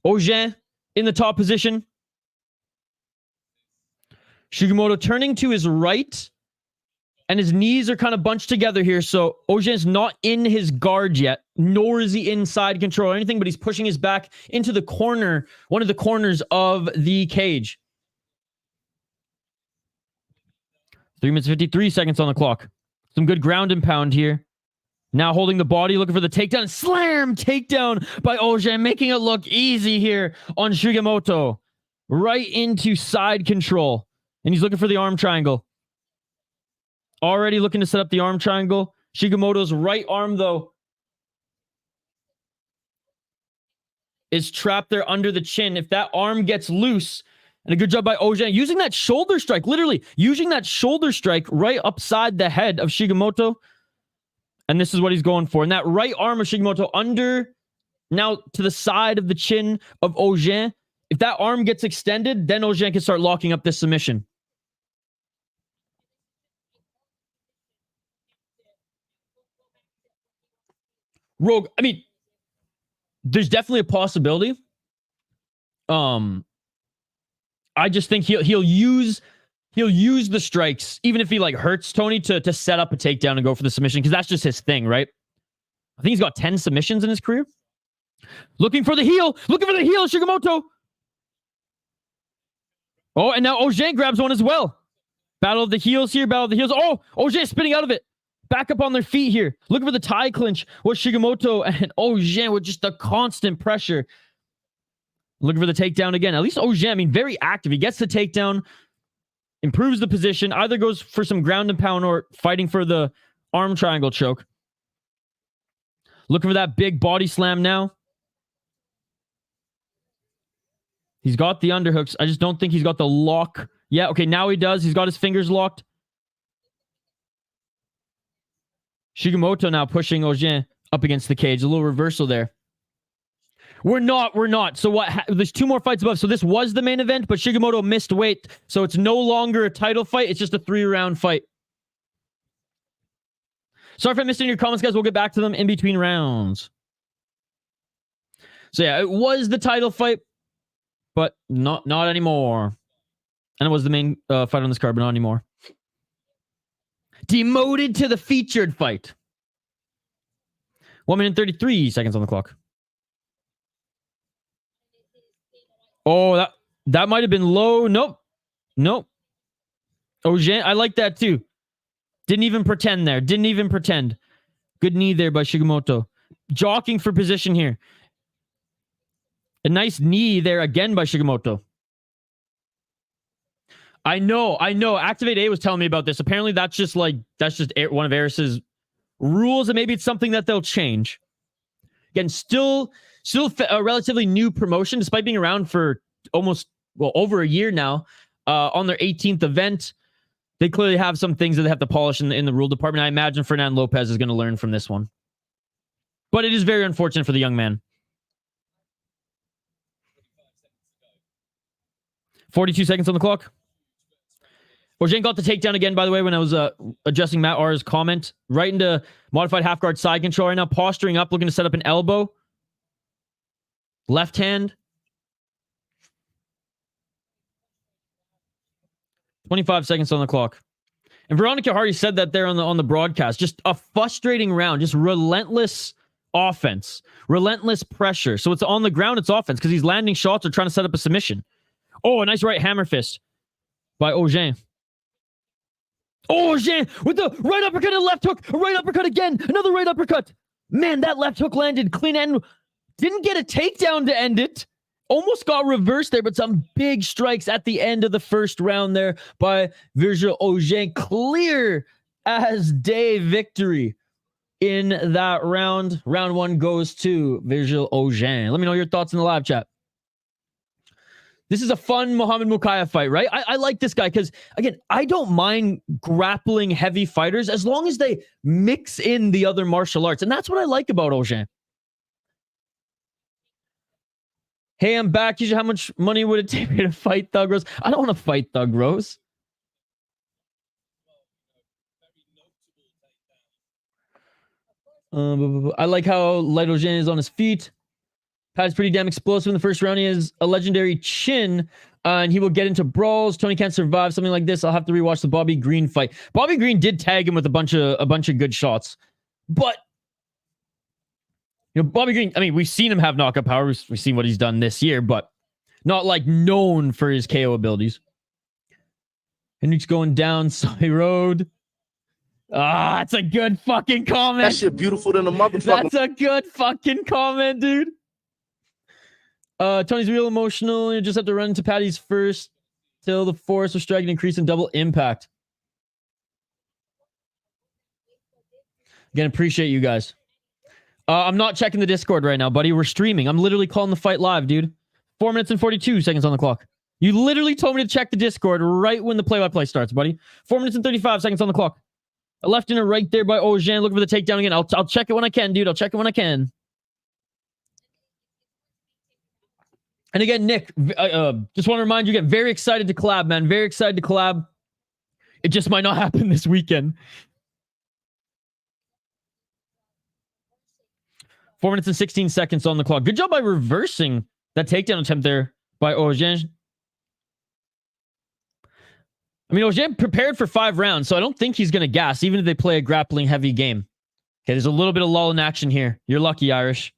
Augen in the top position. Shiguemoto turning to his right. And his knees are kind of bunched together here. So Augen is not in his guard yet. Nor is he inside control or anything. But he's pushing his back into the corner. One of the corners of the cage. 3 minutes 53 seconds on the clock. Some good ground and pound here. Now holding the body, looking for the takedown. Slam! Takedown by Augen, making it look easy here on Shiguemoto. Right into side control. And he's looking for the arm triangle. Already looking to set up the arm triangle. Shiguemoto's right arm, though, is trapped there under the chin. If that arm gets loose, and a good job by Augen, using that shoulder strike, literally using that shoulder strike right upside the head of Shiguemoto. And this is what he's going for. And that right arm of Shiguemoto under, now to the side of the chin of Augen. If that arm gets extended, then Augen can start locking up this submission. Rogue, I mean, there's definitely a possibility. I just think he'll use the strikes, even if he like hurts Tony to set up a takedown and go for the submission, because that's just his thing, right? I think he's got 10 submissions in his career. Looking for the heel, Shiguemoto. Oh, and now Augen grabs one as well. Battle of the heels here, battle of the heels. Oh, Augen spinning out of it. Back up on their feet here. Looking for the tie clinch with Shiguemoto and Augen with just the constant pressure. Looking for the takedown again. At least Augen, I mean, very active. He gets the takedown, improves the position, either goes for some ground and pound or fighting for the arm triangle choke. Looking for that big body slam now. He's got the underhooks. I just don't think he's got the lock. Yeah, okay, now he does. He's got his fingers locked. Shiguemoto now pushing Augen up against the cage. A little reversal there. We're not. So what? There's two more fights above. So this was the main event, but Shiguemoto missed weight. So it's no longer a title fight. It's just a 3-round fight. Sorry if I missed any of your comments, guys. We'll get back to them in between rounds. So yeah, it was the title fight, but not anymore. And it was the main fight on this card, but not anymore. Demoted to the featured fight. 1 minute 33 seconds on the clock. Oh, that might have been low. Nope. Augen, I like that too. Didn't even pretend there. Good knee there by Shiguemoto. Jockeying for position here. A nice knee there again by Shiguemoto. I know. Activate A was telling me about this. Apparently, that's just one of Eris's rules, and maybe it's something that they'll change. Again, still a relatively new promotion, despite being around for over a year now. On their 18th event, they clearly have some things that they have to polish in the rule department. I imagine Fernand Lopez is going to learn from this one, but it is very unfortunate for the young man. 42 seconds on the clock. Augen got the takedown again, by the way, when I was adjusting Matt R's comment. Right into modified half guard side control right now. Posturing up, looking to set up an elbow. Left hand. 25 seconds on the clock. And Veronica Hardy said that there on the broadcast. Just a frustrating round. Just relentless offense. Relentless pressure. So it's on the ground, it's offense, because he's landing shots or trying to set up a submission. Oh, a nice right hammer fist by Augen. Augen with the right uppercut and left hook. A right uppercut again. Another right uppercut. Man, that left hook landed clean and didn't get a takedown to end it. Almost got reversed there, but some big strikes at the end of the first round there by Virgil Augen. Clear as day victory in that round. Round 1 goes to Virgil Augen. Let me know your thoughts in the live chat. This is a fun Mohamad Mokaev fight, right? I like this guy because, again, I don't mind grappling heavy fighters as long as they mix in the other martial arts. And that's what I like about Augen. Hey, I'm back. Usually, how much money would it take me to fight Thug Rose? I don't want to fight Thug Rose. I like how light Augen is on his feet. Pat's pretty damn explosive in the first round. He has a legendary chin, and he will get into brawls. Tony can't survive something like this. I'll have to rewatch the Bobby Green fight. Bobby Green did tag him with a bunch of good shots, but Bobby Green. I mean, we've seen him have knockout power. We've seen what he's done this year, but not like known for his KO abilities. Henrik's going down side road. Ah, it's a good fucking comment.
That shit beautiful than a motherfucker.
That's a good fucking comment, dude. Tony's real emotional. You just have to run into Patty's first till the force of strike and increase in double impact. Again, appreciate you guys. I'm not checking the Discord right now, buddy. We're streaming. I'm literally calling the fight live, dude. 4 minutes and 42 seconds on the clock. You literally told me to check the Discord right when the play-by-play starts, buddy. 4 minutes and 35 seconds on the clock. A left and a right there by Augen. Looking for the takedown again. I'll check it when I can, dude. I'll check it when I can. And again, Nick, just want to remind you again, very excited to collab, man. Very excited to collab. It just might not happen this weekend. 4 minutes and 16 seconds on the clock. Good job by reversing that takedown attempt there by Augen. I mean, Augen prepared for 5 rounds, so I don't think he's going to gas, even if they play a grappling heavy game. Okay, there's a little bit of lull in action here. You're lucky, Irish.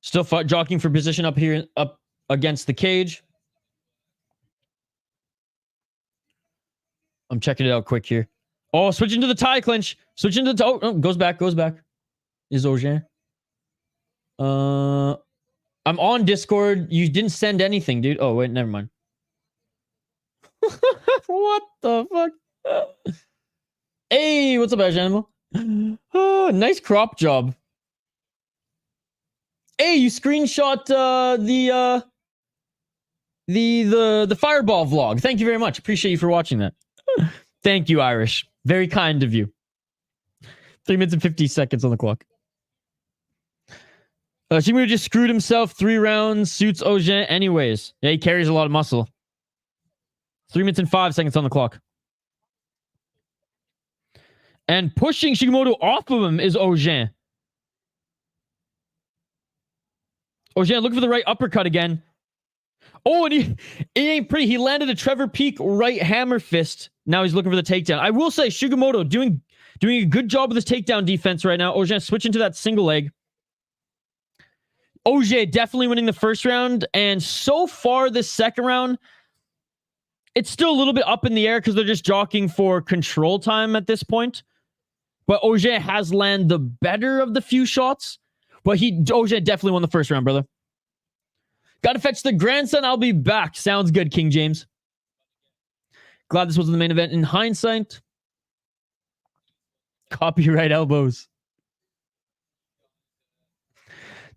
Still jockeying for position up here, up against the cage. I'm checking it out quick here. Oh, switching to the tie clinch. Switching to the toe. Oh, goes back. Is Augen. I'm on Discord. You didn't send anything, dude. Oh, wait, never mind. What the fuck? Hey, what's up, Ash Animal? Oh, nice crop job. Hey, you screenshot the fireball vlog. Thank you very much. Appreciate you for watching that. Thank you, Irish. Very kind of you. 3 minutes and 50 seconds on the clock. Shiguemoto just screwed himself. 3 rounds. Suits Augen anyways. Yeah, he carries a lot of muscle. 3 minutes and 5 seconds on the clock. And pushing Shiguemoto off of him is Augen. Augen looking for the right uppercut again. Oh, and it ain't pretty. He landed a Trevor Peak right hammer fist. Now he's looking for the takedown. I will say, Shiguemoto doing a good job with his takedown defense right now. Augen switching to that single leg. Augen definitely winning the first round. And so far, this second round, it's still a little bit up in the air because they're just jockeying for control time at this point. But Augen has landed the better of the few shots. But Augen definitely won the first round, brother. Gotta fetch the grandson. I'll be back. Sounds good, King James. Glad this wasn't the main event in hindsight. Copyright elbows.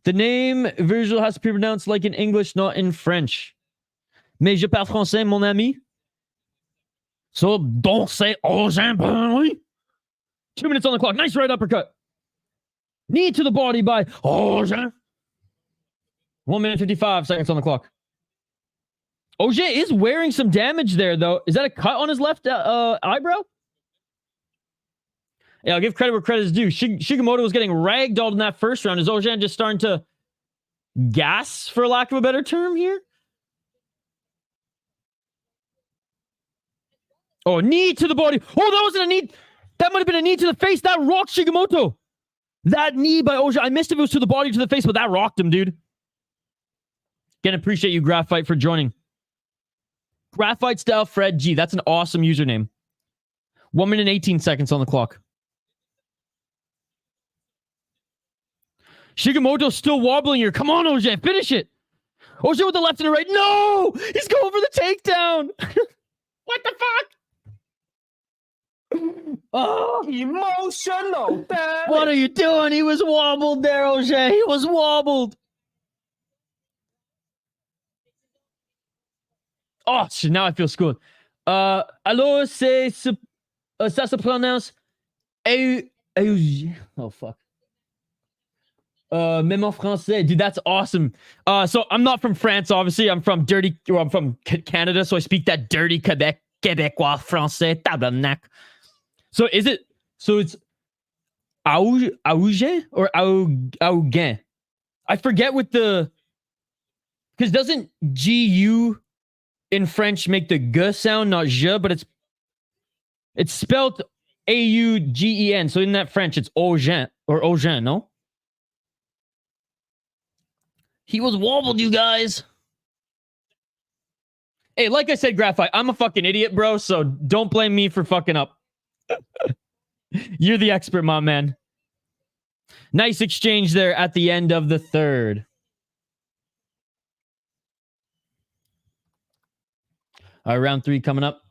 The name Virgil has to be pronounced like in English, not in French. Mais je parle français, mon ami. So don't say Augen. 2 minutes on the clock. Nice right uppercut. Knee to the body by Augen. 1 minute 55 seconds on the clock. Augen is wearing some damage there, though. Is that a cut on his left eyebrow? Yeah, I'll give credit where credit is due. Shiguemoto was getting ragdolled in that first round. Is Augen just starting to gas, for lack of a better term here? Oh, knee to the body. Oh, that wasn't a knee. That might have been a knee to the face. That rocked Shiguemoto. That knee by Augen. I missed if it was to the body or to the face, but that rocked him, dude. Again, appreciate you, Graphite, for joining. Graphite Style Fred G. That's an awesome username. 1 minute 18 seconds on the clock. Shiguemoto's still wobbling here. Come on, Augen. Finish it. Augen with the left and the right. No! He's going for the takedown. What the fuck? Oh,
Emotional, damn
what
it.
are you doing? He was wobbled there, Augen. He was wobbled. Oh, shit, now I feel schooled. Alors, ça se prononce oh, fuck. Même en français. Dude, that's awesome. So I'm not from France, obviously. I'm from Canada, so I speak that dirty Québécois français. Tabarnak. So it's Augen or Augen? I forget what because doesn't GU in French make the G sound, not je, but it's spelled AUGEN. So in that French, it's Augen or Augen, no? He was wobbled, you guys. Hey, like I said, Graphite, I'm a fucking idiot, bro, so don't blame me for fucking up. You're the expert, my man. Nice exchange there at the end of the third. All right, round 3 coming up.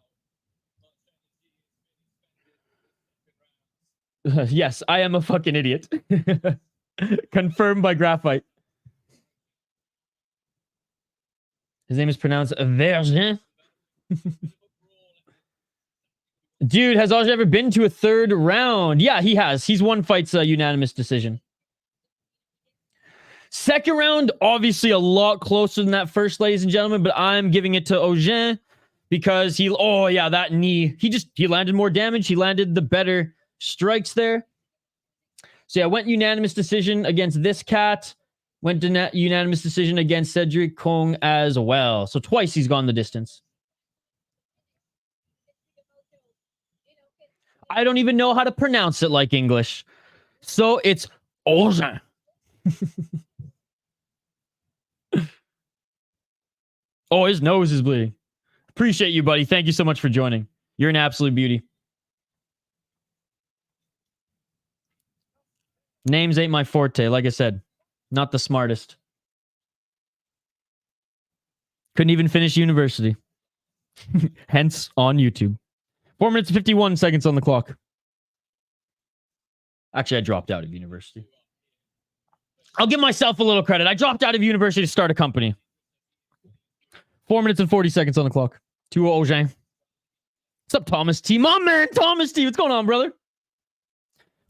Yes, I am a fucking idiot. Confirmed by Graphite. His name is pronounced Virgil. Dude, has Augen ever been to a third round? Yeah, he has. He's won fights unanimous decision. Second round, obviously a lot closer than that first, ladies and gentlemen, but I'm giving it to Augen because that knee. He landed more damage. He landed the better strikes there. So yeah, went unanimous decision against this cat. Went to unanimous decision against Cedric Kong as well. So twice he's gone the distance. I don't even know how to pronounce it like English. So it's Augen. Oh, his nose is bleeding. Appreciate you, buddy. Thank you so much for joining. You're an absolute beauty. Names ain't my forte, like I said. Not the smartest. Couldn't even finish university. Hence on YouTube. 4 minutes and 51 seconds on the clock. Actually, I dropped out of university. I'll give myself a little credit. I dropped out of university to start a company. 4 minutes and 40 seconds on the clock. 2-0 Augen. What's up, Thomas T? My man, Thomas T. What's going on, brother?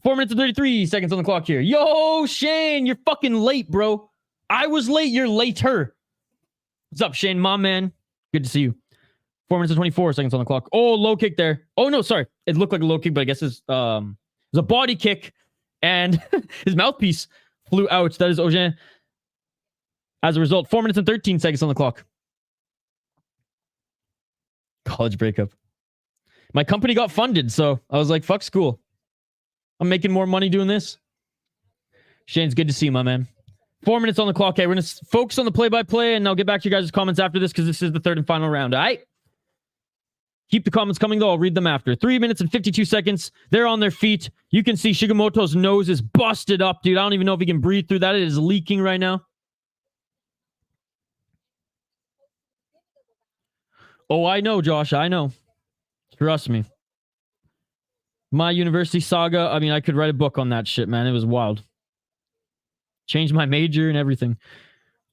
4 minutes and 33 seconds on the clock here. Yo, Shane, you're fucking late, bro. I was late. You're later. What's up, Shane? My man. Good to see you. 4 minutes and 24 seconds on the clock. Oh, low kick there. Oh, no, sorry. It looked like a low kick, but I guess it was a body kick, and his mouthpiece flew out. That is Augen. As a result, 4 minutes and 13 seconds on the clock. College breakup. My company got funded, so I was like, fuck school. I'm making more money doing this. Shane's good to see you, my man. 4 minutes on the clock. Okay, we're going to focus on the play-by-play, and I'll get back to you guys' comments after this because this is the third and final round. All right? Keep the comments coming, though. I'll read them after. 3 minutes and 52 seconds. They're on their feet. You can see Shiguemoto's nose is busted up, dude. I don't even know if he can breathe through that. It is leaking right now. Oh, I know, Josh. I know. Trust me. My university saga, I mean, I could write a book on that shit, man. It was wild. Changed my major and everything.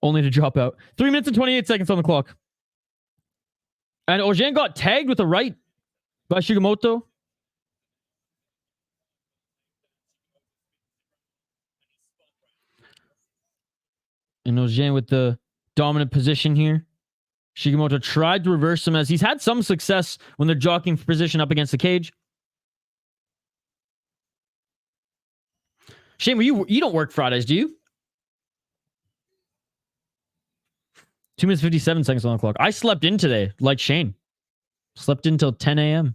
Only to drop out. 3 minutes and 28 seconds on the clock. And Augen got tagged with a right by Shiguemoto. And Augen with the dominant position here. Shiguemoto tried to reverse him as he's had some success when they're jockeying for position up against the cage. Shane, you don't work Fridays, do you? 2 minutes 57 seconds on the clock. I slept in today, like Shane. Slept in till 10 a.m.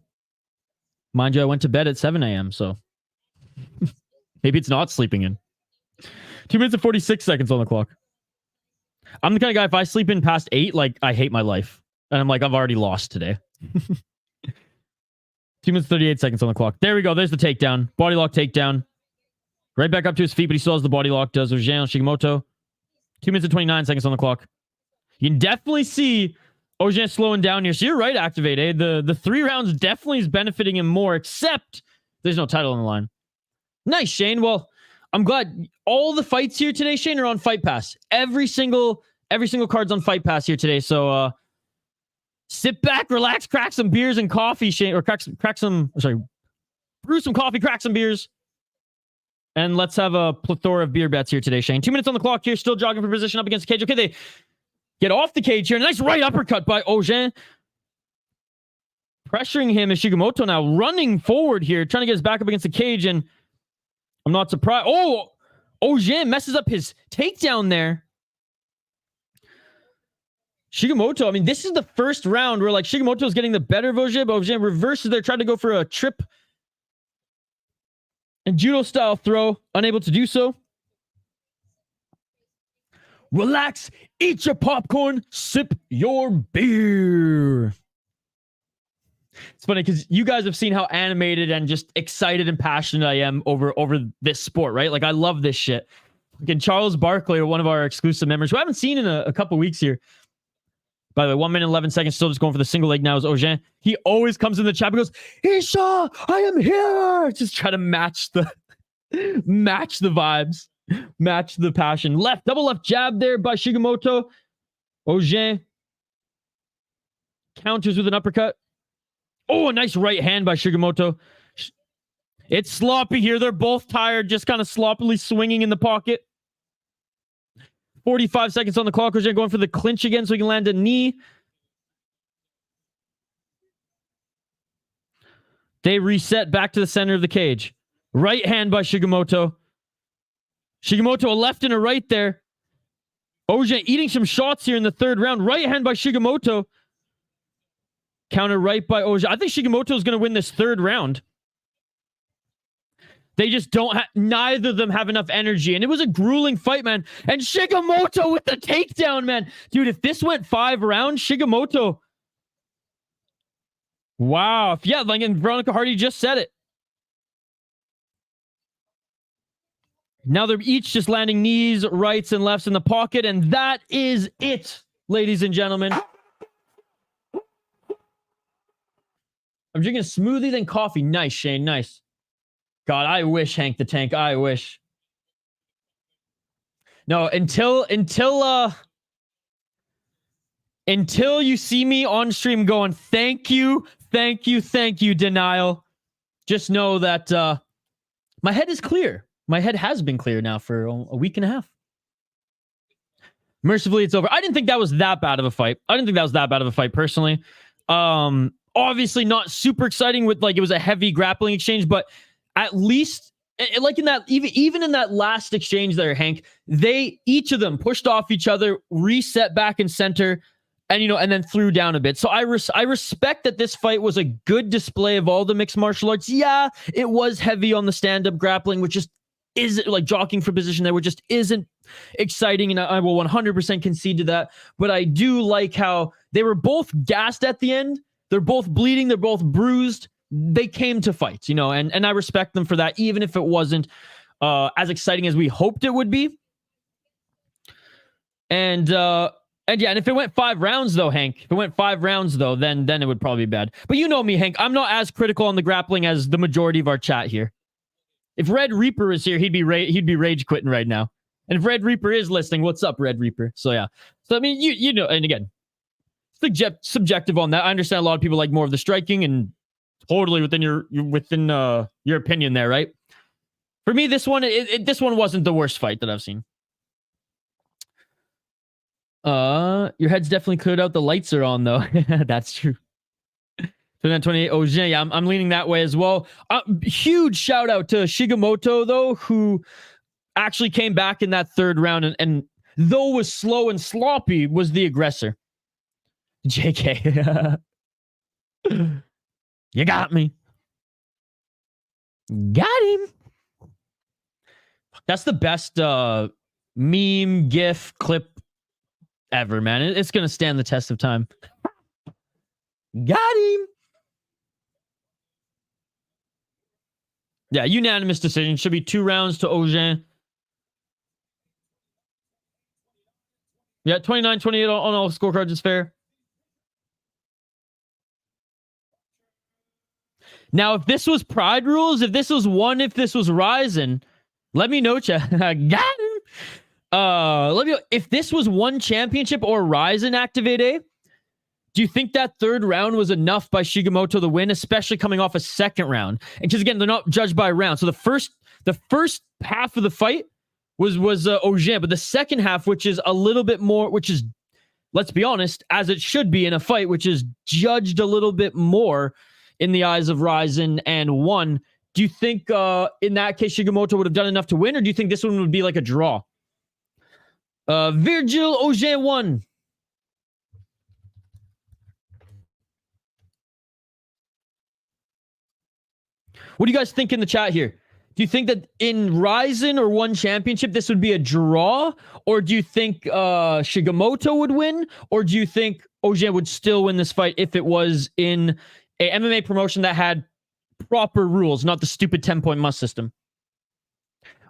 Mind you, I went to bed at 7 a.m., so maybe it's not sleeping in. 2 minutes and 46 seconds on the clock. I'm the kind of guy, if I sleep in past 8, like, I hate my life. And I'm like, I've already lost today. 2 minutes 38 seconds on the clock. There we go. There's the takedown. Body lock takedown. Right back up to his feet, but he still has the body lock. Does Augen on Shiguemoto. 2 minutes and 29 seconds on the clock. You can definitely see Augen slowing down here. So you're right, Activate, eh? The 3 rounds definitely is benefiting him more, except there's no title on the line. Nice, Shane. Well, I'm glad all the fights here today, Shane, are on Fight Pass. Every single card's on Fight Pass here today. So sit back, relax, crack some beers and coffee, Shane, or brew some coffee, crack some beers. And let's have a plethora of beer bets here today, Shane. 2 minutes on the clock here, still jogging for position up against the cage. Okay, they get off the cage here. Nice right uppercut by Augen. Pressuring him is Shiguemoto now, running forward here, trying to get his back up against the cage, and I'm not surprised. Oh, Augen messes up his takedown there. Shiguemoto, I mean, this is the first round where, like, Shiguemoto is getting the better of Augen, but Augen reverses there, trying to go for a trip and judo-style throw, unable to do so. Relax, eat your popcorn, sip your beer. It's funny because you guys have seen how animated and just excited and passionate I am over this sport, right? Like, I love this shit. Again, Charles Barkley, one of our exclusive members, who I haven't seen in a couple weeks here. By the way, 1 minute, 11 seconds, still just going for the single leg now is Augen. He always comes in the chat and goes, Isha, I am here. Just try to match the vibes, match the passion. Double left jab there by Shiguemoto. Augen counters with an uppercut. Oh, a nice right hand by Shiguemoto. It's sloppy here. They're both tired, just kind of sloppily swinging in the pocket. 45 seconds on the clock. Augen going for the clinch again so he can land a knee. They reset back to the center of the cage. Right hand by Shiguemoto. Shiguemoto, a left and a right there. Augen eating some shots here in the third round. Right hand by Shiguemoto. Counter right by Augen. I think Shiguemoto is going to win this third round. They just don't have, neither of them have enough energy. And it was a grueling fight, man. And Shiguemoto with the takedown, man. Dude, if this went 5 rounds, Shiguemoto. Wow. Yeah, like, and Veronica Hardy just said it. Now they're each just landing knees, rights, and lefts in the pocket. And that is it, ladies and gentlemen. I'm drinking a smoothie, then coffee. Nice, Shane. Nice. God, I wish, Hank the Tank. I wish. No, until you see me on stream going, thank you, Denial. Just know that my head is clear. My head has been clear now for a week and a half. Mercifully, it's over. I didn't think that was that bad of a fight. Personally. Obviously not super exciting with, like, it was a heavy grappling exchange, but at least, like, in that, even in that last exchange there, Hank, each of them pushed off each other, reset back in center, and, and then threw down a bit. So I respect that this fight was a good display of all the mixed martial arts. Yeah, it was heavy on the stand-up grappling, which just isn't, like, jockeying for position there, which just isn't exciting, and I will 100% concede to that. But I do like how they were both gassed at the end. They're both bleeding. They're both bruised. They came to fight, and I respect them for that, even if it wasn't as exciting as we hoped it would be. And yeah, and if it went 5 rounds though, Hank, then it would probably be bad. But you know me, Hank, I'm not as critical on the grappling as the majority of our chat here. If Red Reaper was here, he'd be rage quitting right now. And if Red Reaper is listening, what's up, Red Reaper? So yeah. So I mean, you know, and again, subjective on that. I understand a lot of people like more of the striking, and totally within your opinion there, right? For me, this one wasn't the worst fight that I've seen. Your head's definitely cleared out. The lights are on though. That's true. 28 Augen. Yeah, I'm leaning that way as well. Huge shout out to Shiguemoto though, who actually came back in that third round and though was slow and sloppy, was the aggressor. JK. You got me. Got him. That's the best meme, GIF, clip ever, man. It's going to stand the test of time. Got him. Yeah, unanimous decision. Should be 2 rounds to Augen. Yeah, 29-28 on all scorecards is fair. Now, if this was Pride rules, if this was Rizlen, let me know, chat. Got him. Let me know. If this was one championship or Rizlen activate, do you think that third round was enough by Shiguemoto to win, especially coming off a second round? And because again, they're not judged by round. So the first half of the fight was Augen, but the second half, which is a little bit more, which is, let's be honest, as it should be in a fight, which is judged a little bit more in the eyes of Rizlen and won. Do you think in that case Shiguemoto would have done enough to win, or do you think this one would be like a draw? Virgil, Augen won. What do you guys think in the chat here? Do you think that in Rizlen or one championship, this would be a draw? Or do you think Shiguemoto would win? Or do you think Augen would still win this fight if it was in a MMA promotion that had proper rules, not the stupid 10-point must system?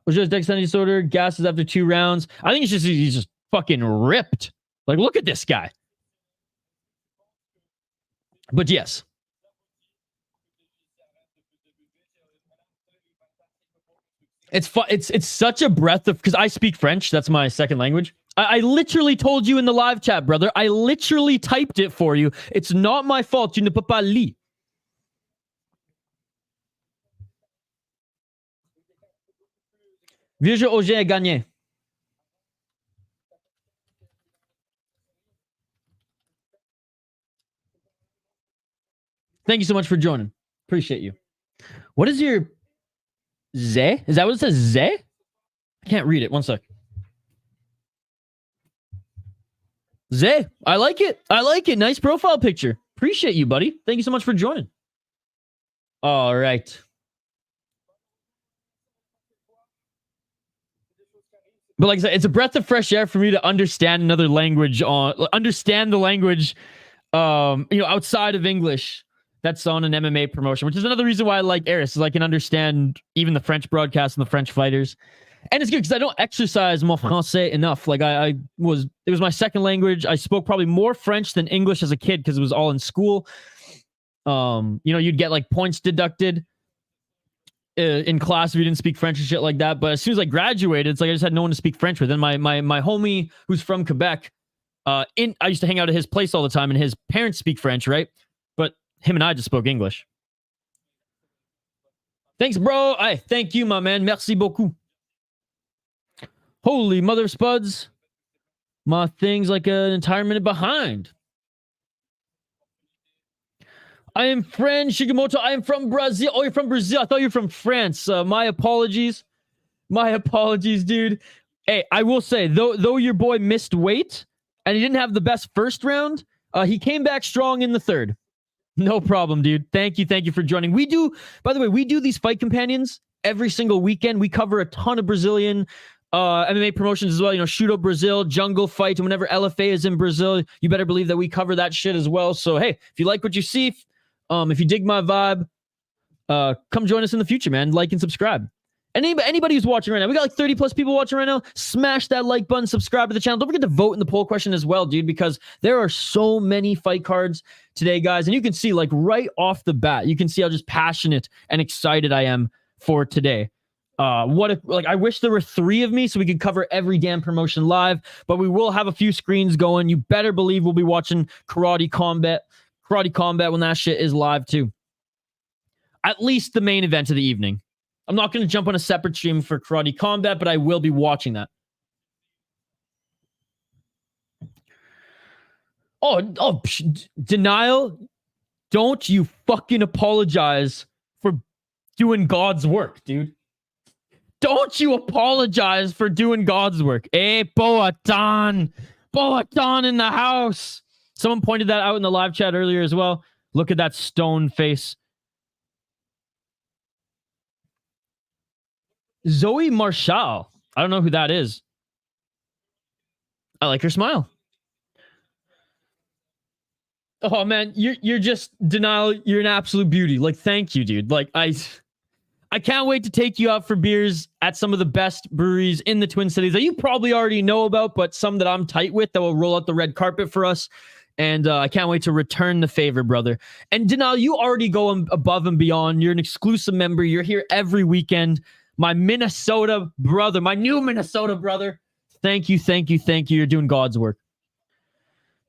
Augen's dexterity disorder, gasses after 2 rounds. I think he's just fucking ripped. Like, look at this guy. But yes. It's such a breath of, because I speak French. That's my second language. I literally told you in the live chat, brother. I literally typed it for you. It's not my fault. Tu ne peux pas lire. Virgil Augen a gagné. Thank you so much for joining. Appreciate you. What is your Zé? Is that what it says? Zé? I can't read it. One sec. Zé. I like it. I like it. Nice profile picture. Appreciate you, buddy. Thank you so much for joining. All right. But like I said, it's a breath of fresh air for me to understand another language understand the language, outside of English. That's on an MMA promotion, which is another reason why I like Eris, is I can understand even the French broadcast and the French fighters. And it's good because I don't exercise mon français enough. Like it was my second language. I spoke probably more French than English as a kid because it was all in school. You'd get like points deducted in class if you didn't speak French and shit like that. But as soon as I graduated, it's like I just had no one to speak French with. And my homie who's from Quebec, I used to hang out at his place all the time, and his parents speak French, right? But him and I just spoke English. Thanks, bro. Thank you, my man. Merci beaucoup. Holy mother of spuds. My thing's like an entire minute behind. I am French, Shiguemoto. I am from Brazil. Oh, you're from Brazil. I thought you were from France. My apologies. My apologies, dude. Hey, I will say, though your boy missed weight and he didn't have the best first round, he came back strong in the third. No problem, dude. Thank you for joining. By the way, we do these fight companions every single weekend. We cover a ton of Brazilian MMA promotions as well. Shoot Up Brazil, Jungle Fight, and whenever LFA is in Brazil, you better believe that we cover that shit as well. So, hey, if you like what you see, if you dig my vibe, come join us in the future, man. Like and subscribe. And anybody who's watching right now, we got like 30 plus people watching right now. Smash that like button, subscribe to the channel. Don't forget to vote in the poll question as well, dude, because there are so many fight cards today, guys. And you can see, like, right off the bat, you can see how just passionate and excited I am for today. I wish there were 3 of me so we could cover every damn promotion live, but we will have a few screens going. You better believe we'll be watching Karate Combat when that shit is live too. At least the main event of the evening. I'm not going to jump on a separate stream for Karate Combat, but I will be watching that. Denial. Don't you fucking apologize for doing God's work, dude. Don't you apologize for doing God's work. Hey, Boatan. Boatan in the house. Someone pointed that out in the live chat earlier as well. Look at that stone face. Zoe Marshall. I don't know who that is. I like her smile. Oh man, you're just Denial. You're an absolute beauty. Like, thank you, dude. Like, I can't wait to take you out for beers at some of the best breweries in the Twin Cities that you probably already know about, but some that I'm tight with that will roll out the red carpet for us And I can't wait to return the favor, brother. And Denal, you already go above and beyond. You're an exclusive member. You're here every weekend. My Minnesota brother, my new Minnesota brother. Thank you, thank you, thank you. You're doing God's work.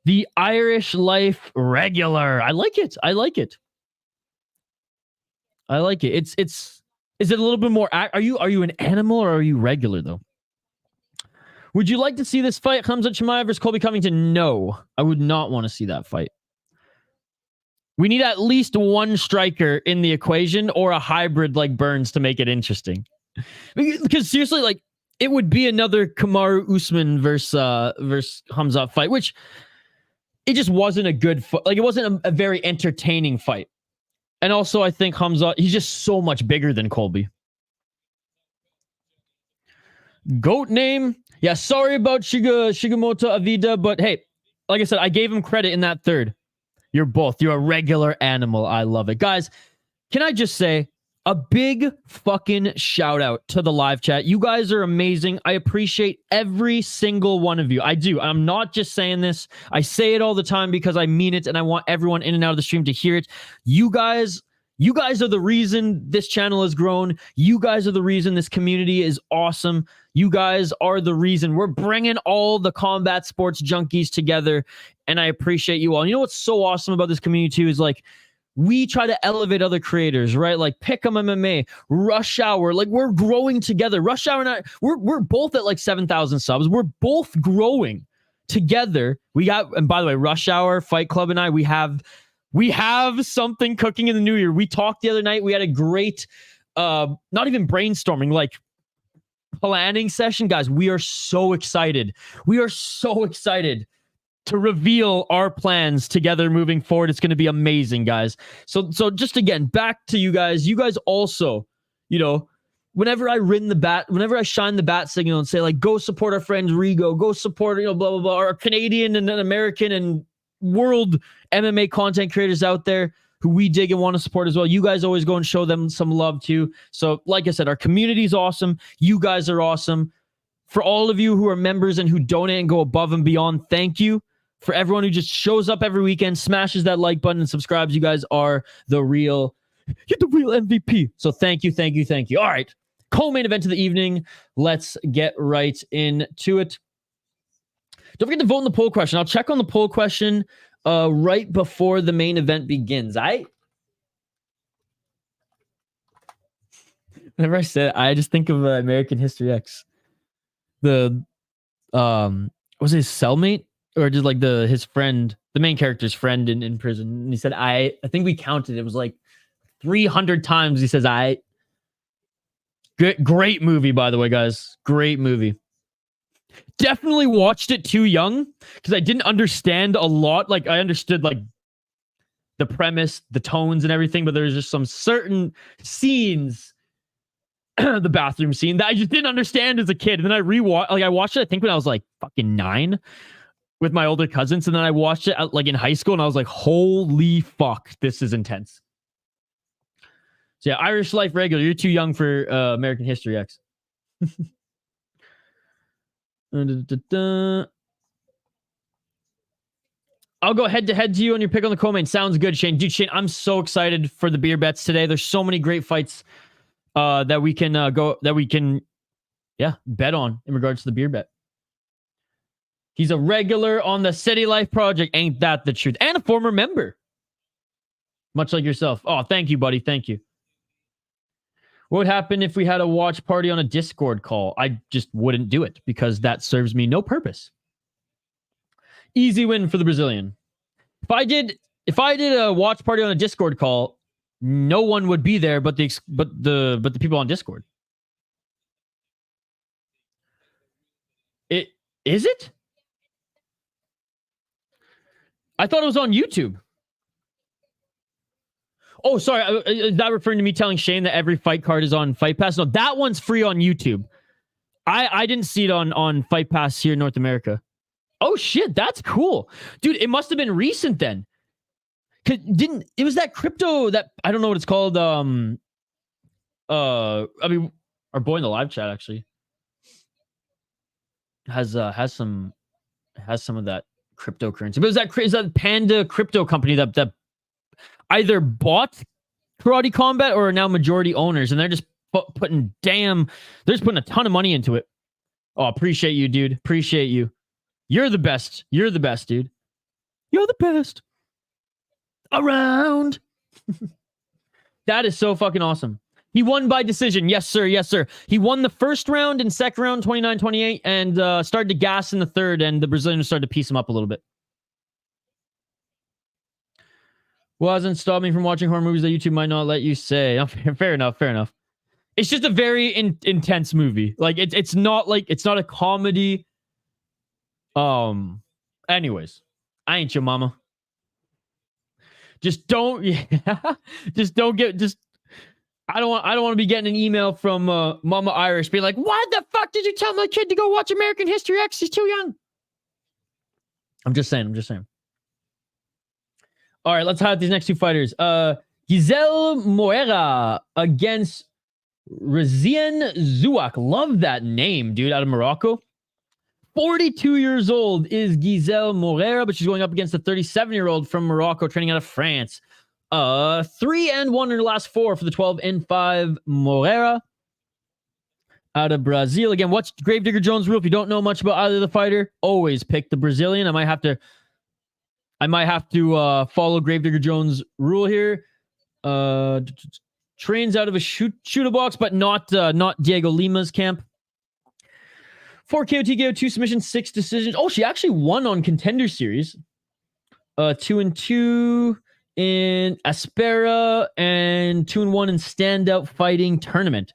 The Irish Life regular. I like it. I like it. I like it. Is it a little bit more? Are you an animal or are you regular though? Would you like to see this fight? Khamzat Chimaev versus Colby Covington? No, I would not want to see that fight. We need at least one striker in the equation or a hybrid like Burns to make it interesting. Because seriously, like it would be another Kamaru Usman versus Khamzat fight, which it just wasn't a good fight. Like it wasn't a very entertaining fight. And also, I think Khamzat, he's just so much bigger than Colby. GOAT name. Yeah, sorry about Shiguemoto Avida, but hey, like I said, I gave him credit in that third. You're a regular animal. I love it. Guys, can I just say a big fucking shout out to the live chat. You guys are amazing. I appreciate every single one of you. I do. I'm not just saying this. I say it all the time because I mean it and I want everyone in and out of the stream to hear it. You guys are the reason this channel has grown. You guys are the reason this community is awesome. You guys are the reason we're bringing all the combat sports junkies together, and I appreciate you all. And you know what's so awesome about this community too is like we try to elevate other creators, right? Like Pick'em MMA, Rush Hour. Like we're growing together. Rush Hour and I, we're both at like 7,000 subs. We're both growing together. We got, and by the way, Rush Hour, Fight Club, and I, we have something cooking in the new year. We talked the other night. We had a great, not even brainstorming, like planning session. Guys, we are so excited. We are so excited to reveal our plans together moving forward. It's going to be amazing, guys. So just again, back to you guys. You guys also, you know, whenever I shine the bat signal and say like, go support our friends Rigo, go support, you know, blah, blah, blah, our Canadian and American and world MMA content creators out there who we dig and want to support as well. You guys always go and show them some love too. So like I said, our community is awesome. You guys are awesome. For all of you who are members and who donate and go above and beyond, thank you. For everyone who just shows up every weekend, smashes that like button and subscribes, you guys are you're the real MVP. So thank you, thank you, thank you. All right, co-main event of the evening. Let's get right into it. Don't forget to vote in the poll question. I'll check on the poll question right before the main event begins. Whenever I say it, I just think of American History X. Was his cellmate or just like his friend, the main character's friend in prison? And he said, I think we counted. It was like 300 times. He says, Great movie, by the way, guys. Great movie. Definitely watched it too young because I didn't understand a lot. Like I understood like the premise, the tones and everything, but there's just some certain scenes, the bathroom scene that I just didn't understand as a kid. And then I watched it, I think when I was like fucking 9 with my older cousins. And then I watched it like in high school and I was like, holy fuck, this is intense. So yeah, Irish Life regular. You're too young for American History X. I'll go head to head to you on your pick on the co-main. Sounds good, Shane. Dude, Shane, I'm so excited for the beer bets today. There's so many great fights that we can bet on in regards to the beer bet. He's a regular on the City Life Project. Ain't that the truth? And a former member. Much like yourself. Oh, thank you, buddy. Thank you. What would happen if we had a watch party on a Discord call? I just wouldn't do it because that serves me no purpose. Easy win for the Brazilian. If I did a watch party on a Discord call, no one would be there but the people on Discord. Is it? I thought it was on YouTube. Oh, sorry. Is that referring to me telling Shane that every fight card is on Fight Pass? No, that one's free on YouTube. I didn't see it on Fight Pass here in North America. Oh, shit. That's cool. Dude, it must have been recent then. It was that crypto that, I don't know what it's called. I mean, our boy in the live chat actually has some of that cryptocurrency. But is that Panda crypto company that either bought Karate Combat or are now majority owners, and they're just putting a ton of money into it. Oh, appreciate you, dude. Appreciate you. You're the best. You're the best, dude. You're the best around. That is so fucking awesome. He won by decision. Yes, sir. Yes, sir. He won the first round and second round, 29-28, and started to gas in the third, and the Brazilians started to piece him up a little bit. Well, hasn't stopped me from watching horror movies that YouTube might not let you say. Oh, fair enough. Fair enough. It's just a very intense movie. Like, it's not a comedy. Anyways, I ain't your mama. Just don't. Yeah, I don't want to be getting an email from Mama Irish being like, why the fuck did you tell my kid to go watch American History X? He's too young. I'm just saying. All right, let's highlight these next two fighters. Gisele Moreira against Rizlen Zouak. Love that name, dude, out of Morocco. 42 years old is Gisele Moreira, but she's going up against a 37-year-old from Morocco, training out of France. 3-1 in her last 4 for the 12-5 Moreira out of Brazil. Again, what's Gravedigger Jones' rule? If you don't know much about either the fighter, always pick the Brazilian. I might have to follow Gravedigger Jones' rule here. Trains out of a shooter box, but not Diego Lima's camp. 4 KO, TKO, 2 submissions, 6 decisions. Oh, she actually won on Contender Series. 2-2 in Aspera and 2-1 in Standout Fighting Tournament.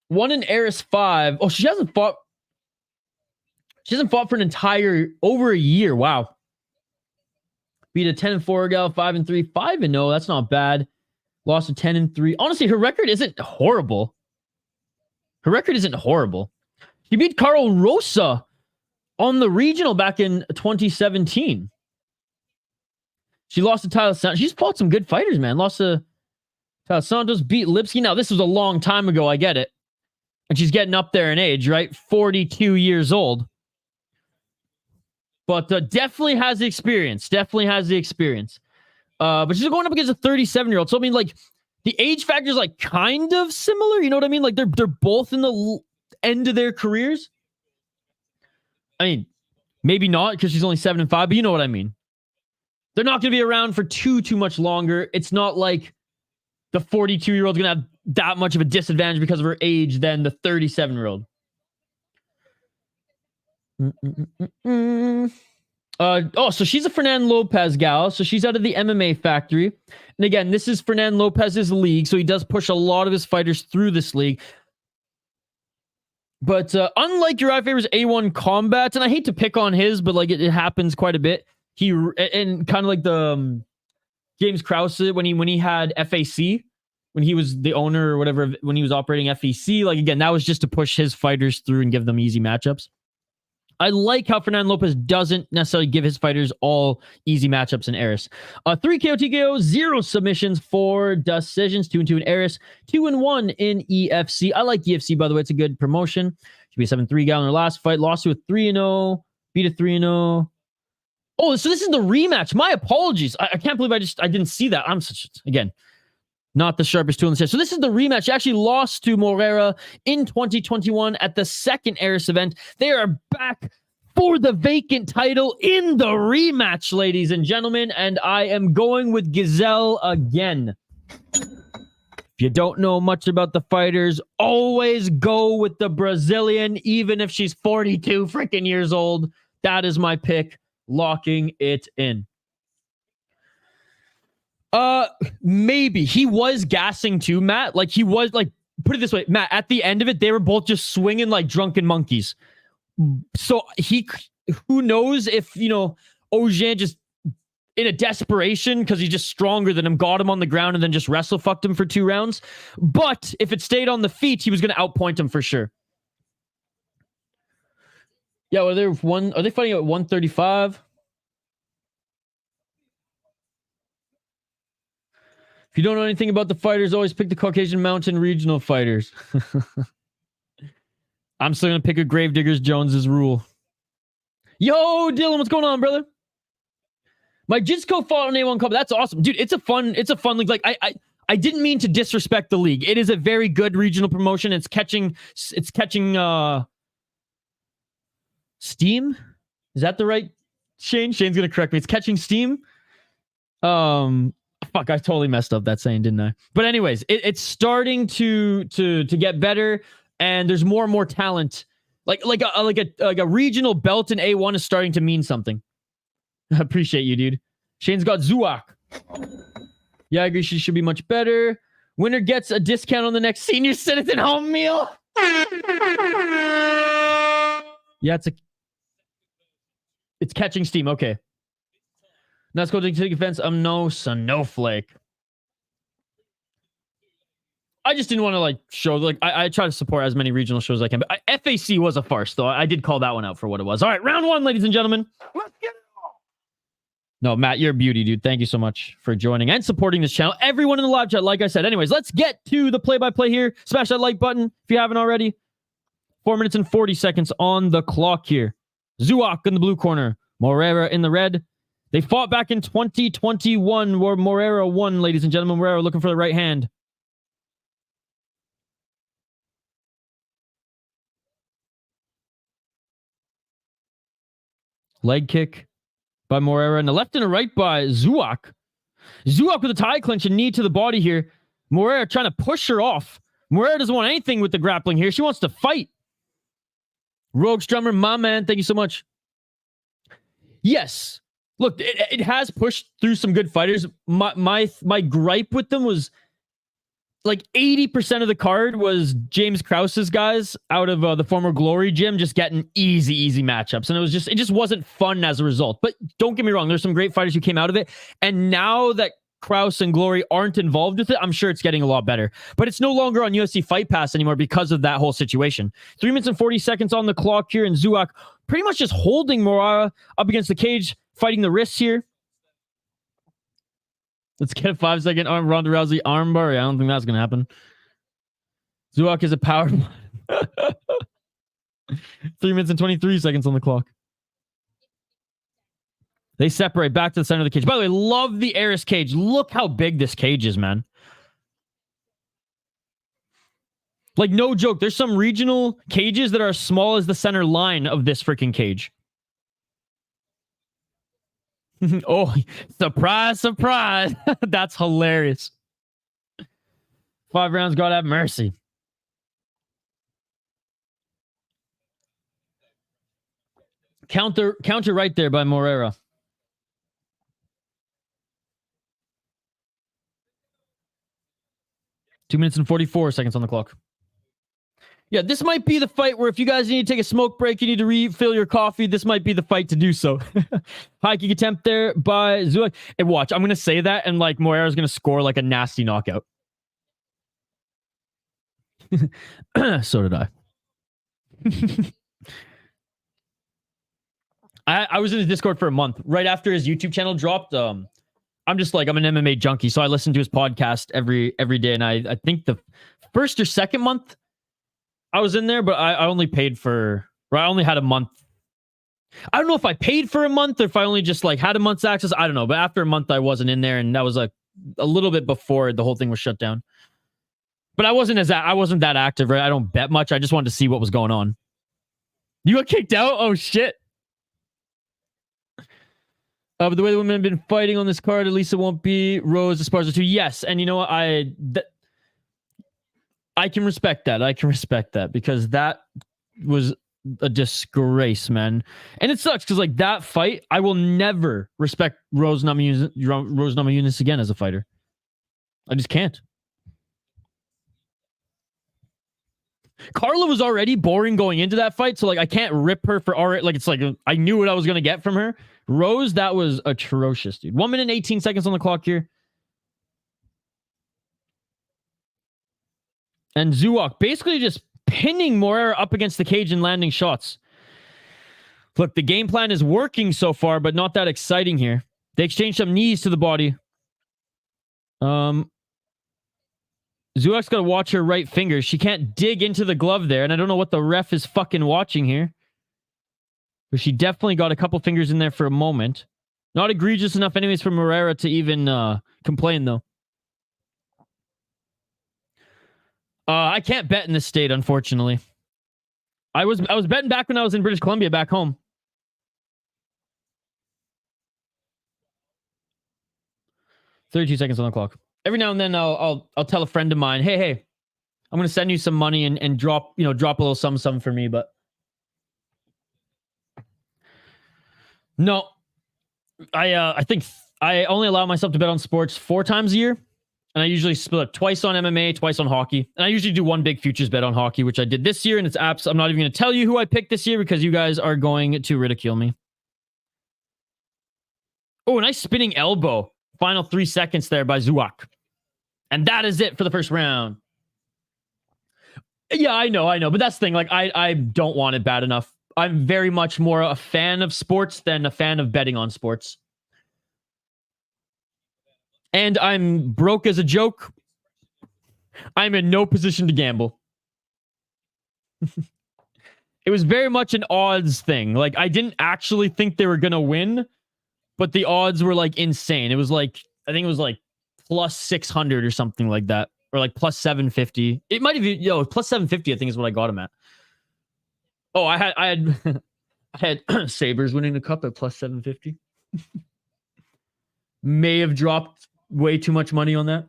1 in Eris 5. Oh, she hasn't fought for an entire over a year. Wow. Beat a 10-4 gal, 5-3, 5-0. That's not bad. Lost a 10-3. Honestly, her record isn't horrible. She beat Carl Rosa on the regional back in 2017. She lost to Tyler Santos. She's fought some good fighters, man. Lost to Tyler Santos, beat Lipsky. Now, this was a long time ago. I get it. And she's getting up there in age, right? 42 years old. But definitely has the experience. But she's going up against a 37-year-old. So, I mean, like, the age factor is, like, kind of similar. You know what I mean? Like, they're both in the end of their careers. I mean, maybe not because she's only 7-5, but you know what I mean. They're not going to be around for too much longer. It's not like the 42-year-old's going to have that much of a disadvantage because of her age than the 37-year-old. So she's a Fernand Lopez gal. So she's out of the MMA factory. And again, this is Fernand Lopez's league. So he does push a lot of his fighters through this league. But unlike Uriah Faber's A1 Combat, and I hate to pick on his, but like it happens quite a bit. And kind of like the James Krause when he had FAC, when he was the owner or whatever, when he was operating FEC, like again, that was just to push his fighters through and give them easy matchups. I like how Fernand Lopez doesn't necessarily give his fighters all easy matchups in Eris. 3 KO, TKO, 0 submissions, 4 decisions, 2-2 in Eris, 2-1 in EFC. I like EFC, by the way. It's a good promotion. Should be a 7-3 gal in her last fight. Lost to a 3-0, beat a 3-0. Oh, so this is the rematch. My apologies. I can't believe I didn't see that. I'm again, not the sharpest tool in the set. So this is the rematch. She actually lost to Moreira in 2021 at the second Eris event. They are back for the vacant title in the rematch, ladies and gentlemen. And I am going with Gisele again. If you don't know much about the fighters, always go with the Brazilian, even if she's 42 freaking years old. That is my pick. Locking it in. Maybe he was gassing too, Matt. Like he was like, put it this way, Matt, at the end of it, they were both just swinging like drunken monkeys. So who knows if, Augen just in a desperation because he's just stronger than him, got him on the ground and then just wrestle fucked him for 2 rounds. But if it stayed on the feet, he was going to outpoint him for sure. Yeah, are they fighting at 135? If you don't know anything about the fighters, always pick the Caucasian Mountain regional fighters. I'm still going to pick a Gravediggers Jones's rule. Yo, Dylan, what's going on, brother? My Jitsco fought on A1 Cup. That's awesome. Dude, it's a fun league. Like, I didn't mean to disrespect the league. It is a very good regional promotion. It's catching steam. Is that the right Shane? Shane's gonna correct me. It's catching steam. Fuck, I totally messed up that saying, didn't I? But anyways, it's starting to get better, and there's more and more talent. Like a regional belt in A1 is starting to mean something. I appreciate you, dude. Shane's got Zouak. Yeah, I agree. She should be much better. Winner gets a discount on the next senior citizen home meal. Yeah, it's catching steam. Okay. Let's go to take offense. I'm no snowflake. I just didn't want to show I try to support as many regional shows as I can. But FAC was a farce, though. I did call that one out for what it was. All right, round one, ladies and gentlemen. Let's get it on. No, Matt, you're a beauty, dude. Thank you so much for joining and supporting this channel. Everyone in the live chat, like I said. Anyways, let's get to the play-by-play here. Smash that like button if you haven't already. 4 minutes and 40 seconds on the clock here. Zouak in the blue corner. Moreira in the red. They fought back in 2021 where Moreira won, ladies and gentlemen. Moreira looking for the right hand. Leg kick by Moreira. And the left and a right by Zouak. Zouak with a tie clinch and knee to the body here. Moreira trying to push her off. Moreira doesn't want anything with the grappling here. She wants to fight. Rogue Strummer, my man, thank you so much. Yes. Look, it has pushed through some good fighters. My gripe with them was 80% of the card was James Krause's guys out of the former Glory gym just getting easy matchups. And it just wasn't fun as a result. But don't get me wrong, there's some great fighters who came out of it. And now that Krause and Glory aren't involved with it, I'm sure it's getting a lot better. But it's no longer on UFC Fight Pass anymore because of that whole situation. 3 minutes and 40 seconds on the clock here, and Zouak pretty much just holding Moreira up against the cage, fighting the wrists here. Let's get a 5-second Ronda Rousey armbar. Yeah, I don't think that's going to happen. Zouak is a power. 3 minutes and 23 seconds on the clock. They separate back to the center of the cage. By the way, love the Eris cage. Look how big this cage is, man. No joke. There's some regional cages that are as small as the center line of this freaking cage. Oh, surprise. That's hilarious. 5 rounds, God have mercy. Counter right there by Moreira. Two minutes and 44 seconds on the clock. Yeah, this might be the fight where if you guys need to take a smoke break, you need to refill your coffee, this might be the fight to do so. High kick attempt there by Zouak. And watch, I'm going to say that, and Moreira's going to score a nasty knockout. So did I. I was in his Discord for a month. Right after his YouTube channel dropped, I'm an MMA junkie, so I listen to his podcast every day, and I think the first or second month I was in there, but I only paid for, I only had a month. I don't know if I paid for a month or if I only just had a month's access. I don't know, but after a month I wasn't in there, and that was a little bit before the whole thing was shut down. But I wasn't that active, right? I don't bet much. I just wanted to see what was going on. You got kicked out? Oh shit. But the way the women have been fighting on this card, at least it won't be Rose Esparza 2. Yes, and you know what? I can respect that. I can respect that because that was a disgrace, man. And it sucks because that fight, I will never respect Rose Namajunas again as a fighter. I just can't. Carla was already boring going into that fight, so I can't rip her for already. I knew what I was gonna get from her. Rose, that was atrocious, dude. 1 minute and 18 seconds on the clock here. And Zouak basically just pinning Moreira up against the cage and landing shots. Look, the game plan is working so far, but not that exciting here. They exchange some knees to the body. Zouak's got to watch her right finger. She can't dig into the glove there, and I don't know what the ref is fucking watching here. But she definitely got a couple fingers in there for a moment. Not egregious enough anyways for Moreira to even complain, though. I can't bet in this state, unfortunately. I was betting back when I was in British Columbia back home. "32 seconds on the clock. Every now and then I'll tell a friend of mine, hey, I'm gonna send you some money and drop a little something for me, but no. I think I only allow myself to bet on sports 4 times a year. And I usually split up twice on MMA, twice on hockey. And I usually do one big futures bet on hockey, which I did this year. And it's I'm not even going to tell you who I picked this year because you guys are going to ridicule me. Oh, nice spinning elbow. Final 3 seconds there by Zouak. And that is it for the first round. Yeah, I know. But that's the thing. Like, I don't want it bad enough. I'm very much more a fan of sports than a fan of betting on sports. And I'm broke as a joke. I'm in no position to gamble. It was very much an odds thing. Like, I didn't actually think they were going to win, but the odds were like insane. It was like, I think it was like plus 600 or something like that. Or like plus 750. It might have been, plus 750, I think is what I got him at. Oh, I had I had Sabres winning the cup at plus 750. May have dropped way too much money on that.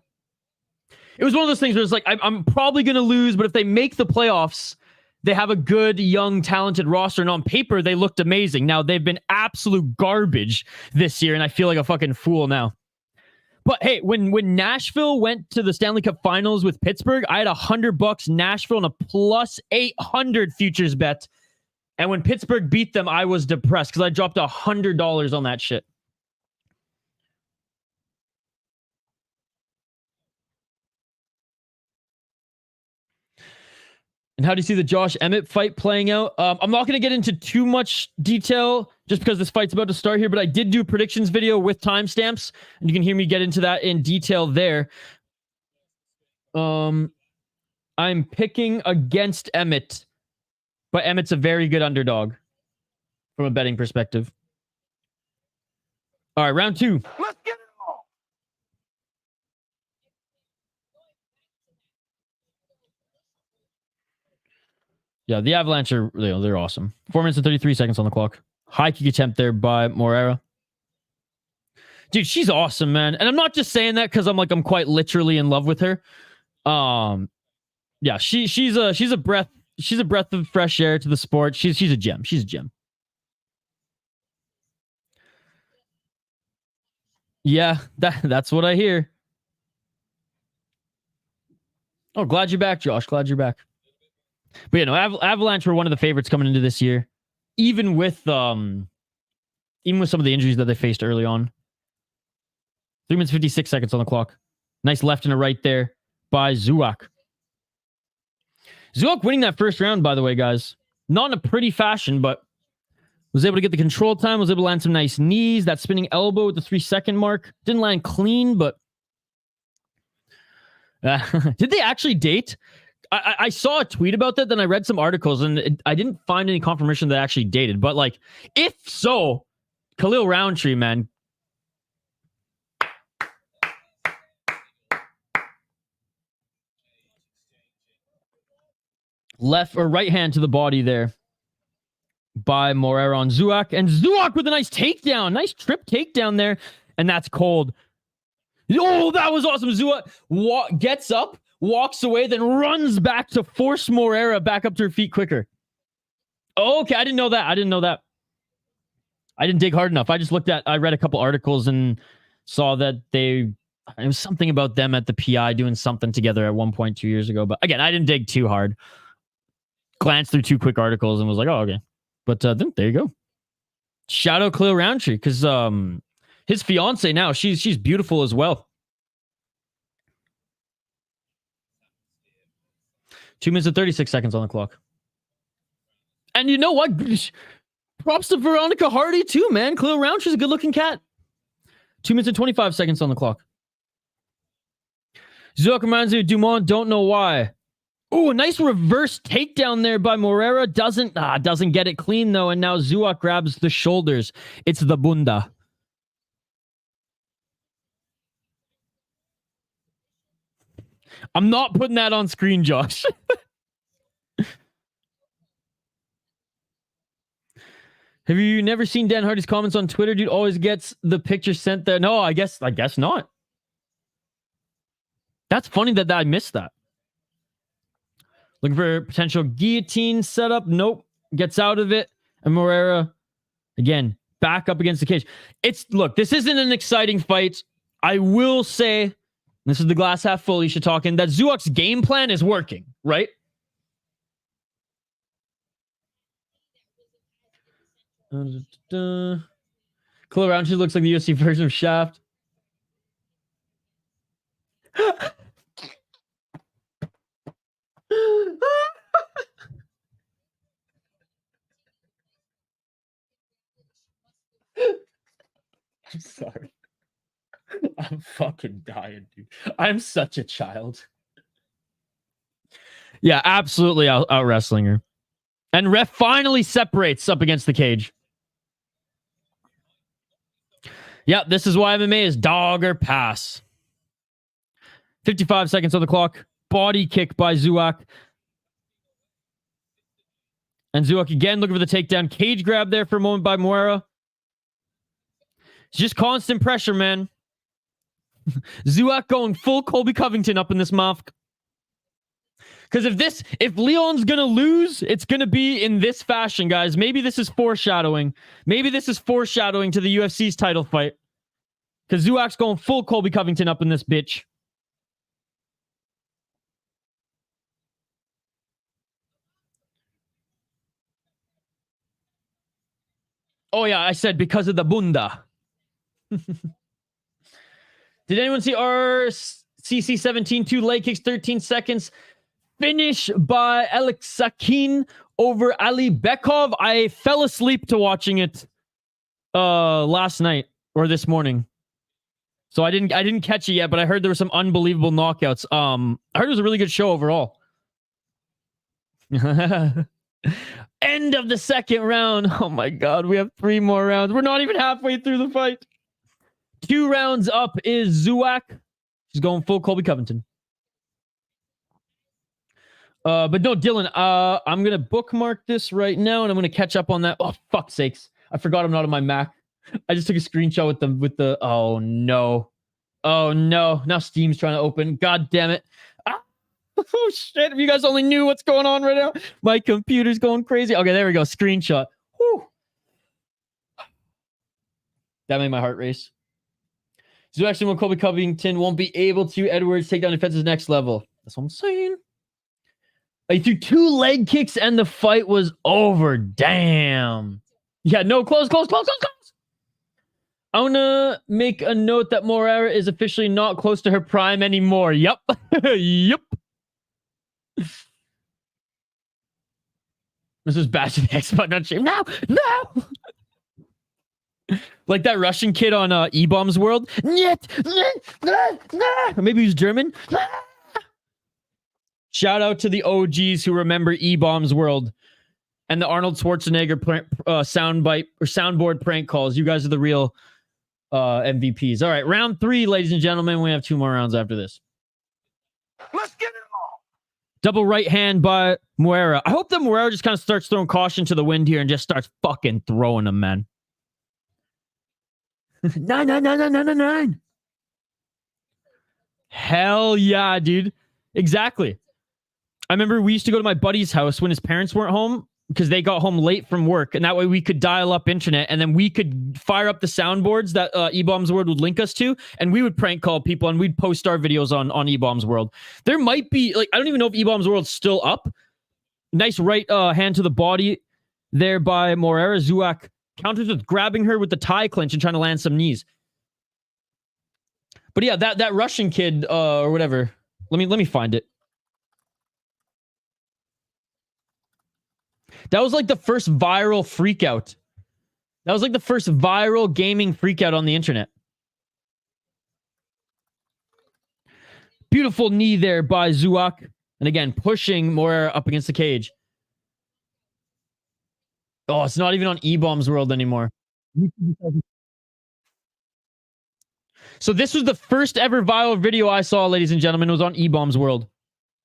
It was one of those things where it's like, I'm probably going to lose, but if they make the playoffs, they have a good, young, talented roster, and on paper, they looked amazing. Now, they've been absolute garbage this year, and I feel like a fucking fool now. But hey, when Nashville went to the Stanley Cup Finals with Pittsburgh, I had $100 Nashville and a plus 800 futures bet. And when Pittsburgh beat them, I was depressed because I dropped $100 on that shit. And how do you see the Josh Emmett fight playing out? I'm not going to get into too much detail just because this fight's about to start here, but I did do a predictions video with timestamps, and you can hear me get into that in detail there. I'm picking against Emmett, but Emmett's a very good underdog from a betting perspective. All right, round 2.
Let's get it on.
Yeah, the Avalanche are they're awesome. 4 minutes and 33 seconds on the clock. High kick attempt there by Moreira. Dude, she's awesome, man. And I'm not just saying that because I'm quite literally in love with her. Yeah, she's a breath of fresh air to the sport. She's a gem. She's a gem. Yeah, that's what I hear. Oh, glad you're back, Josh. Glad you're back. But Avalanche were one of the favorites coming into this year, even with some of the injuries that they faced early on. 3 minutes 56 seconds on the clock. Nice left and a right there by Zouak. Zouak winning that first round, by the way, guys. Not in a pretty fashion, but was able to get the control time, was able to land some nice knees. That spinning elbow at the 3-second mark. Didn't land clean, but did they actually date? I saw a tweet about that, then I read some articles, and I didn't find any confirmation that they actually dated. But, if so, Khalil Roundtree, man. Left or right hand to the body there by Moreira on Zouak. And Zouak with a nice takedown. Nice trip takedown there. And that's cold. Oh, that was awesome. Zouak gets up, walks away, then runs back to force Moreira back up to her feet quicker. Okay, I didn't know that. I didn't dig hard enough. I read a couple articles and saw that it was something about them at the PI doing something together at one point 2 years ago. But again, I didn't dig too hard. Glanced through 2 quick articles and was like, oh, okay. But then there you go. Shout out Khalil Roundtree because his fiance now, she's beautiful as well. 2 minutes and 36 seconds on the clock. And you know what? Props to Veronica Hardy too, man. Khalil Roundtree's a good-looking cat. 2 minutes and 25 seconds on the clock. Zouak reminds me of Dumont, don't know why. Oh, a nice reverse takedown there by Moreira. Doesn't get it clean, though. And now Zouak grabs the shoulders. It's the bunda. I'm not putting that on screen, Josh. Have you never seen Dan Hardy's comments on Twitter? Dude always gets the picture sent there. No, I guess not. That's funny that I missed that. Looking for potential guillotine setup. Nope. Gets out of it. And Moreira, again, back up against the cage. Look, this isn't an exciting fight. I will say, this is the glass half full, Isha talking, that Zouak's game plan is working, right? Cool around. She looks like the UFC version of Shaft. I'm sorry. I'm fucking dying, dude. I'm such a child. Yeah, absolutely out wrestling her. And ref finally separates up against the cage. Yeah, this is why MMA is dog or pass. 55 seconds on the clock. Body kick by Zouak. And Zouak again looking for the takedown. Cage grab there for a moment by Moreira. It's just constant pressure, man. Zouak going full Colby Covington up in this mouth. Because if Leon's going to lose, it's going to be in this fashion, guys. Maybe this is foreshadowing. Maybe this is foreshadowing to the UFC's title fight. Because Zouak's going full Colby Covington up in this bitch. Oh, yeah, I said because of the bunda. Did anyone see RCC 17? 2 leg kicks, 13 seconds. Finish by Alex Sakin over Ali Bekov. I fell asleep to watching it last night or this morning. So I didn't catch it yet, but I heard there were some unbelievable knockouts. I heard it was a really good show overall. End of the second round. Oh my God, we have 3 more rounds. We're not even halfway through the fight. 2 rounds up is Zouak. She's going full Colby Covington. But no, Dylan, I'm going to bookmark this right now, and I'm going to catch up on that. Oh, fuck's sakes. I forgot I'm not on my Mac. I just took a screenshot with the, oh, no. Oh, no. Now Steam's trying to open. God damn it. Ah. Oh, shit. If you guys only knew what's going on right now. My computer's going crazy. Okay, there we go. Screenshot. Whew. That made my heart race. So actually, when Colby Covington won't be able to, Edwards take down defense's next level. That's what I'm saying. He threw 2 leg kicks and the fight was over. Damn. Yeah, no, close. I want to make a note that Moreira is officially not close to her prime anymore. Yep. Yep. This is back to the X button on stream. No. Like that Russian kid on E-Bomb's World. Maybe he's German. Shout out to the OGs who remember E-Bomb's World and the Arnold Schwarzenegger soundbite or soundboard prank calls. You guys are the real MVPs. All right, round 3, ladies and gentlemen. We have 2 more rounds after this.
Let's get it on.
Double right hand by Moreira. I hope that Moreira just kind of starts throwing caution to the wind here and just starts fucking throwing them, man. 9. Hell yeah, dude. Exactly. I remember we used to go to my buddy's house when his parents weren't home because they got home late from work, and that way we could dial up internet, and then we could fire up the soundboards that E-Bomb's World would link us to, and we would prank call people, and we'd post our videos on E-Bomb's World. There might be, like, I don't even know if E-Bomb's World's still up. Nice right hand to the body there by Moreira. Zouak counters with grabbing her with the tie clinch and trying to land some knees. But yeah, that Russian kid or whatever. Let me find it. That was like the first viral freakout. That was like the first viral gaming freakout on the internet. Beautiful knee there by Zouak. And again, pushing Moreira up against the cage. Oh, it's not even on E-Bomb's World anymore. So this was the first ever viral video I saw, ladies and gentlemen. It was on E-Bomb's World.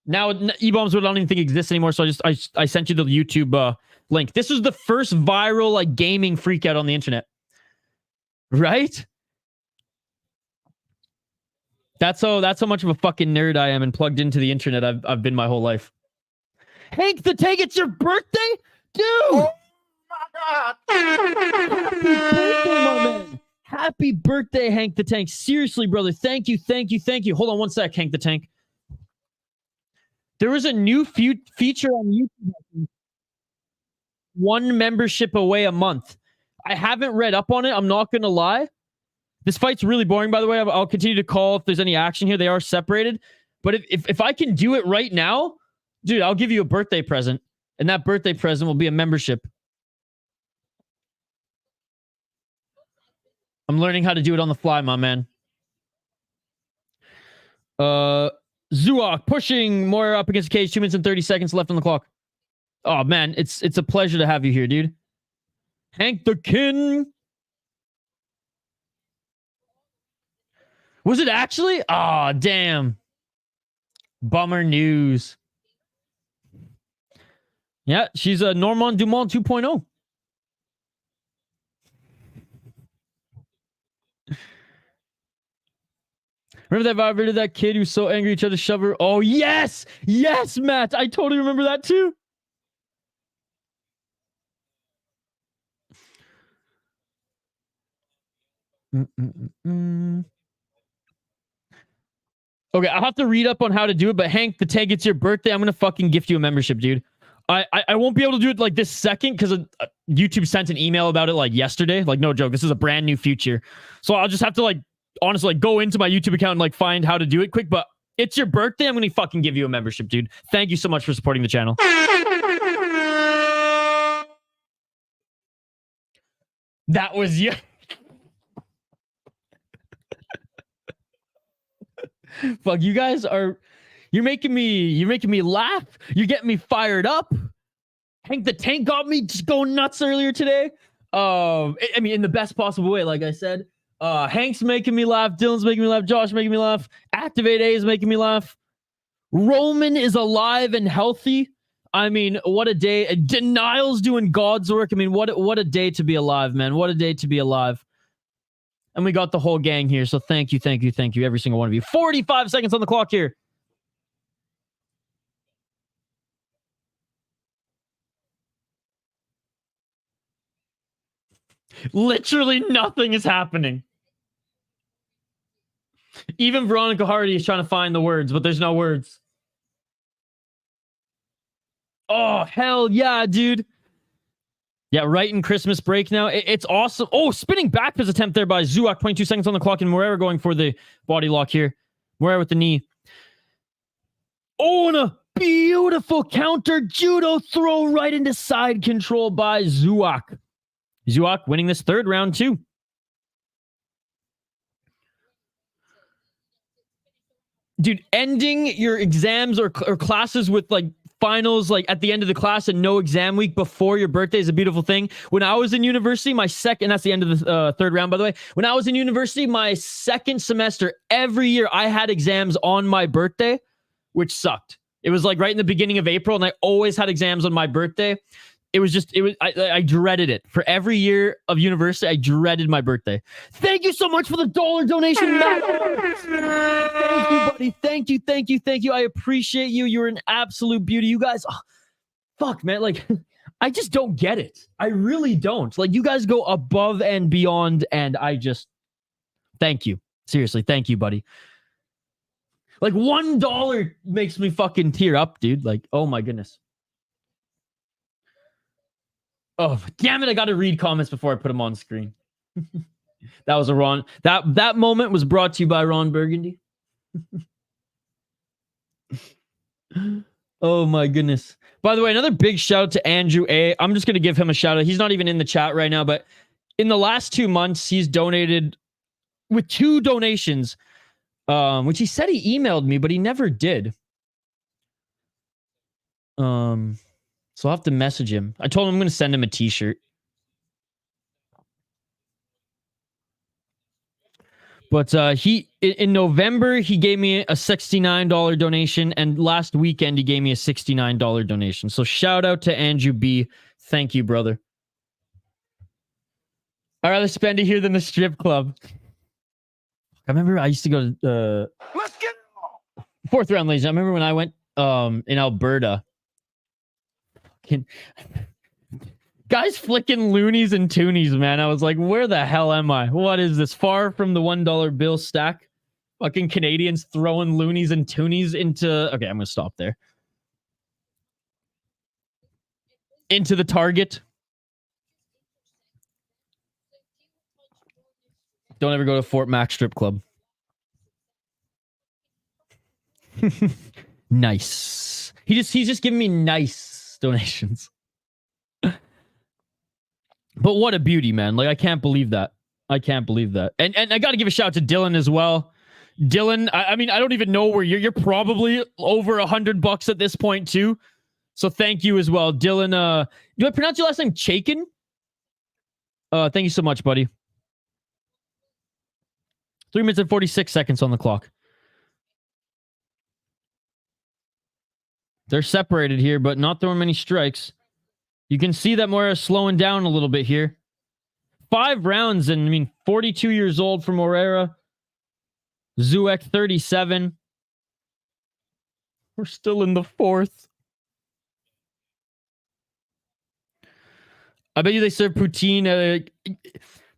Now E-Bomb's World I don't even think exists anymore, so I sent you the YouTube link. This was the first viral like gaming freakout on the internet. Right? That's how much of a fucking nerd I am and plugged into the internet I've been my whole life. Hank the Tank, it's your birthday? Dude! Oh my God! Happy birthday, my man! Happy birthday, Hank the Tank. Seriously, brother. Thank you. Hold on one sec, Hank the Tank. There was a new feature on YouTube. 1 membership away a month. I haven't read up on it. I'm not going to lie. This fight's really boring, by the way. I'll continue to call if there's any action here. They are separated. But if I can do it right now, dude, I'll give you a birthday present. And that birthday present will be a membership. I'm learning how to do it on the fly, my man. Zouak pushing Moreira up against the cage. 2 minutes and 30 seconds left on the clock. Oh, man. It's a pleasure to have you here, dude. Hank the King. Was it actually? Oh, damn. Bummer news. Yeah, she's a Normand Dumont 2.0. Remember that vibe of that kid who's so angry each other shove her? Oh, yes! Yes, Matt! I totally remember that too. Okay, I'll have to read up on how to do it, but Hank the Tank, it's your birthday. I'm going to fucking gift you a membership, dude. I won't be able to do it like this second because YouTube sent an email about it like yesterday. Like, no joke. This is a brand new feature. So I'll just have to like, honestly, like go into my YouTube account and like find how to do it quick. But it's your birthday. I'm going to fucking give you a membership, dude. Thank you so much for supporting the channel. That was you. Fuck, you guys are... You're making me laugh. You're getting me fired up. Hank the Tank got me just going nuts earlier today. I mean, in the best possible way, like I said. Hank's making me laugh. Dylan's making me laugh. Josh making me laugh. Activate A is making me laugh. Roman is alive and healthy. I mean, what a day. Denial's doing God's work. I mean, what a day to be alive, man. What a day to be alive. And we got the whole gang here. So thank you, every single one of you. 45 seconds on the clock here. Literally nothing is happening. Even Veronica Hardy is trying to find the words, but there's no words. Oh, hell yeah, dude. Yeah, right in Christmas break now. It's awesome. Oh, spinning back fist attempt there by Zouak. 22 seconds on the clock, and Moreira going for the body lock here. Moreira with the knee. Oh, and a beautiful counter judo throw right into side control by Zouak. Zouak winning this third round too. Dude, ending your exams or classes with like finals like at the end of the class and no exam week before your birthday is a beautiful thing. When I was in university, that's the end of the third round, by the way. When I was in university, my second semester, every year I had exams on my birthday, which sucked. It was like right in the beginning of April, and I always had exams on my birthday. I dreaded it. For every year of university, I dreaded my birthday. Thank you so much for the $1 donation, Matt. Thank you, buddy. Thank you. I appreciate you. You're an absolute beauty. You guys, fuck, man. Like, I just don't get it. I really don't. Like, you guys go above and beyond, and I just, thank you. Seriously, thank you, buddy. Like, $1 makes me fucking tear up, dude. Like, oh my goodness. Oh, damn it. I got to read comments before I put them on screen. That was a Ron. That moment was brought to you by Ron Burgundy. Oh, my goodness. By the way, another big shout out to Andrew A. I'm just going to give him a shout out. He's not even in the chat right now, but in the last 2 months, he's donated with 2 donations, which he said he emailed me, but he never did. So I'll have to message him. I told him I'm going to send him a t-shirt. But he in November he gave me a $69 donation, and last weekend he gave me a $69 donation. So shout out to Andrew B. Thank you, brother. I'd rather spend it here than the strip club. I remember I used to go to
Let's get it on.
fourth round, ladies. I remember when I went in Alberta. Guys flicking loonies and toonies, man. I was like, where the hell am I? What is this? Far from the $1 bill stack? Fucking Canadians throwing loonies and toonies into... Okay, I'm going to stop there. Into the Target. Don't ever go to Fort Mac Strip Club. Nice. He's just giving me nice donations. But what a beauty, man. Like, I can't believe that. I can't believe that. And I got to give a shout out to Dylan as well. Dylan, I mean, I don't even know where you're probably over $100 at this point too. So thank you as well. Dylan, do I pronounce your last name Chaikin? Thank you so much, buddy. 3 minutes and 46 seconds on the clock. They're separated here, but not throwing many strikes. You can see that Moreira is slowing down a little bit here. 5 rounds, and I mean, 42 years old for Moreira. Zouak, 37. We're still in the 4th. I bet you they serve poutine.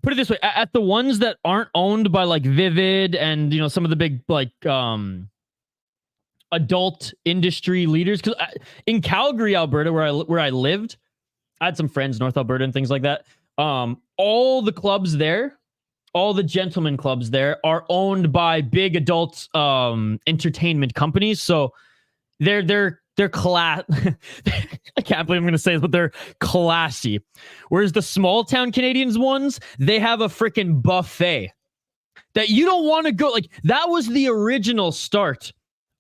Put it this way, at the ones that aren't owned by like Vivid and, you know, some of the big like adult industry leaders, because in Calgary, Alberta, where I lived, I had some friends, North Alberta and things like that. All the clubs there, all the gentlemen clubs there are owned by big adult entertainment companies. So they're class. I can't believe I'm going to say this, but they're classy. Whereas the small town Canadians ones, they have a freaking buffet that you don't want to go. Like, that was the original start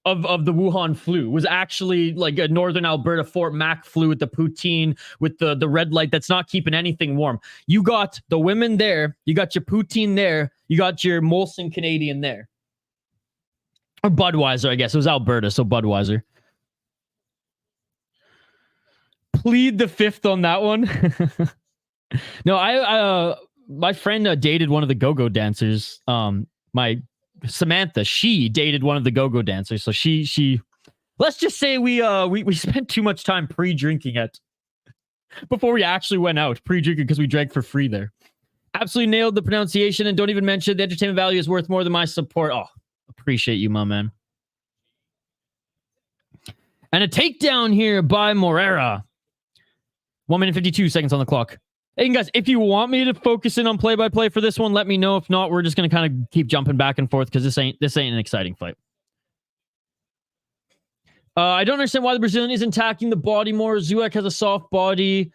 of the Wuhan flu, was actually like a northern Alberta Fort Mac flu with the poutine, with the red light that's not keeping anything warm. You got the women there, you got your poutine there, you got your Molson Canadian there. Or Budweiser, I guess. It was Alberta, so Budweiser. Plead the 5th on that one. No, my friend dated one of the go-go dancers. My Samantha, she dated one of the go-go dancers. So she let's just say we spent too much time pre-drinking it before we actually went out, pre-drinking, because we drank for free there. Absolutely nailed the pronunciation, and don't even mention the entertainment value is worth more than my support. Oh, appreciate you, my man. And a takedown here by Moreira. 1 minute 52 seconds on the clock. Hey, guys, if you want me to focus in on play-by-play for this one, let me know. If not, we're just going to kind of keep jumping back and forth because this ain't an exciting fight. I don't understand why the Brazilian isn't attacking the body more. Zouak has a soft body,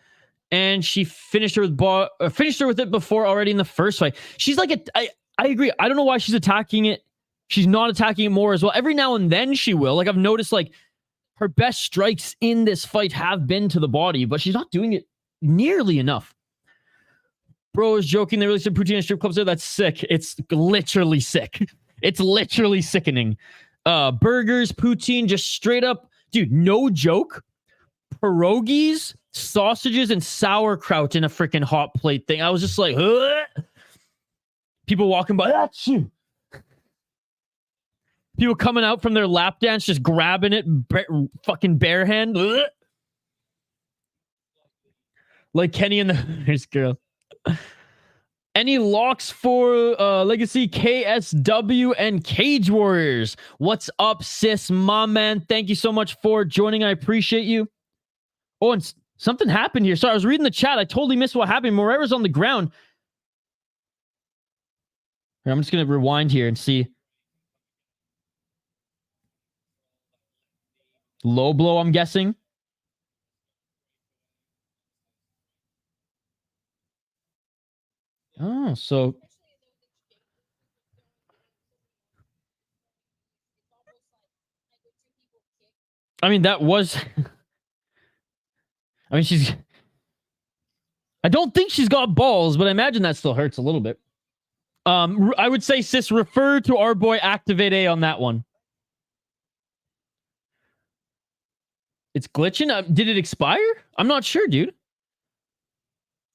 and she finished her with it before already in the first fight. She's like I agree. I don't know why she's attacking it. She's not attacking it more as well. Every now and then she will. Like, I've noticed, like, her best strikes in this fight have been to the body, but she's not doing it nearly enough. Bro is joking. They released a poutine and strip clubs there. That's sick. It's literally sick. It's literally sickening. Burgers, poutine, just straight up. Dude, no joke. Pierogies, sausages, and sauerkraut in a freaking hot plate thing. I was just like, ugh. People walking by. Achoo. People coming out from their lap dance, just grabbing it, fucking bare hand. Ugh. Like Kenny and the Here's girl. Any locks for Legacy, KSW, and Cage Warriors? What's up, sis, my man? Thank you so much for joining. I appreciate you. Oh, and something happened here. Sorry, I was reading the chat. I totally missed what happened. Moreira's on the ground. Here, I'm just going to rewind here and see. Low blow, I'm guessing. Oh, so... I mean, that was... I mean, I don't think she's got balls, but I imagine that still hurts a little bit. I would say, sis, refer to our boy Activate A on that one. It's glitching. Did it expire? I'm not sure, dude.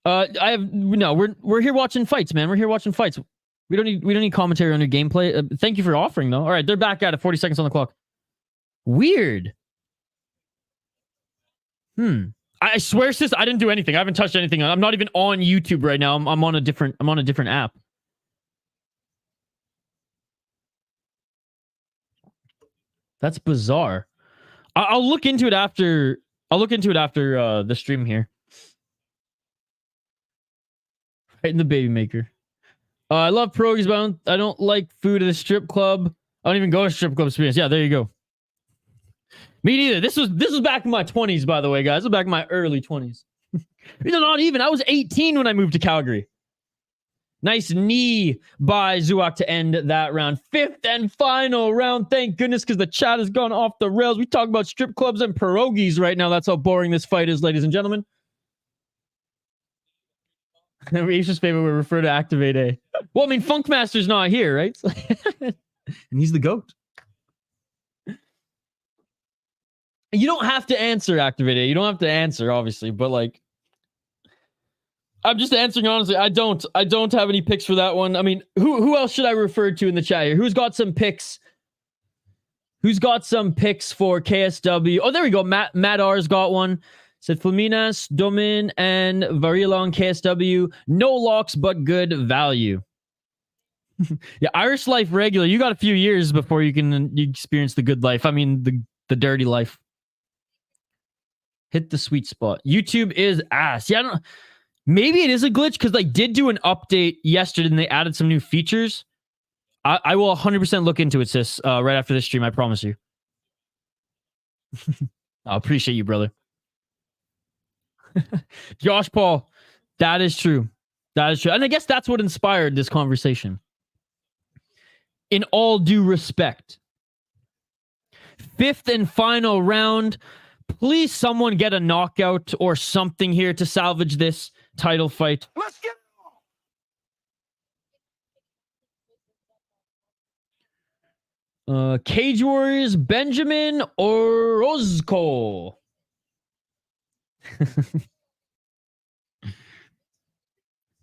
We're here watching fights, man. We're here watching fights. We don't need commentary on your gameplay. Thank you for offering, though. All right, they're back at it. 40 seconds on the clock. Weird. I swear, sis, I didn't do anything. I haven't touched anything. I'm not even on YouTube right now. I'm on a different app. That's bizarre. I'll look into it after. I'll look into it after the stream here. Right in the baby maker. I love pierogies, but I don't like food at a strip club. I don't even go to strip club experience. Yeah, there you go. Me neither. This was back in my 20s, by the way, guys. This was back in my early 20s. Not even. I was 18 when I moved to Calgary. Nice knee by Zouak to end that round. Fifth and final round. Thank goodness, because the chat has gone off the rails. We talk about strip clubs and pierogies right now. That's how boring this fight is, ladies and gentlemen. Aisha's favorite would refer to Activate A. Well, I mean, Funkmaster's not here, right? And he's the GOAT. You don't have to answer, Activate A. You don't have to answer, obviously, but like, I'm just answering honestly. I don't have any picks for that one. I mean, who else should I refer to in the chat here? Who's got some picks? Who's got some picks for KSW? Oh, there we go. Matt R's got one. Said Flaminas, Domin, and Virgil on KSW. No locks, but good value. Yeah, Irish life regular. You got a few years before you experience the good life. I mean, the dirty life. Hit the sweet spot. YouTube is ass. Yeah, I don't. Maybe it is a glitch because they did do an update yesterday and they added some new features. I will 100% look into it, sis, right after this stream. I promise you. I appreciate you, brother. Josh Paul, that is true. That is true. And I guess that's what inspired this conversation. In all due respect. Fifth and final round. Please, someone get a knockout or something here to salvage this title fight.
Let's get
Cage Warriors, Benjamin Orozco.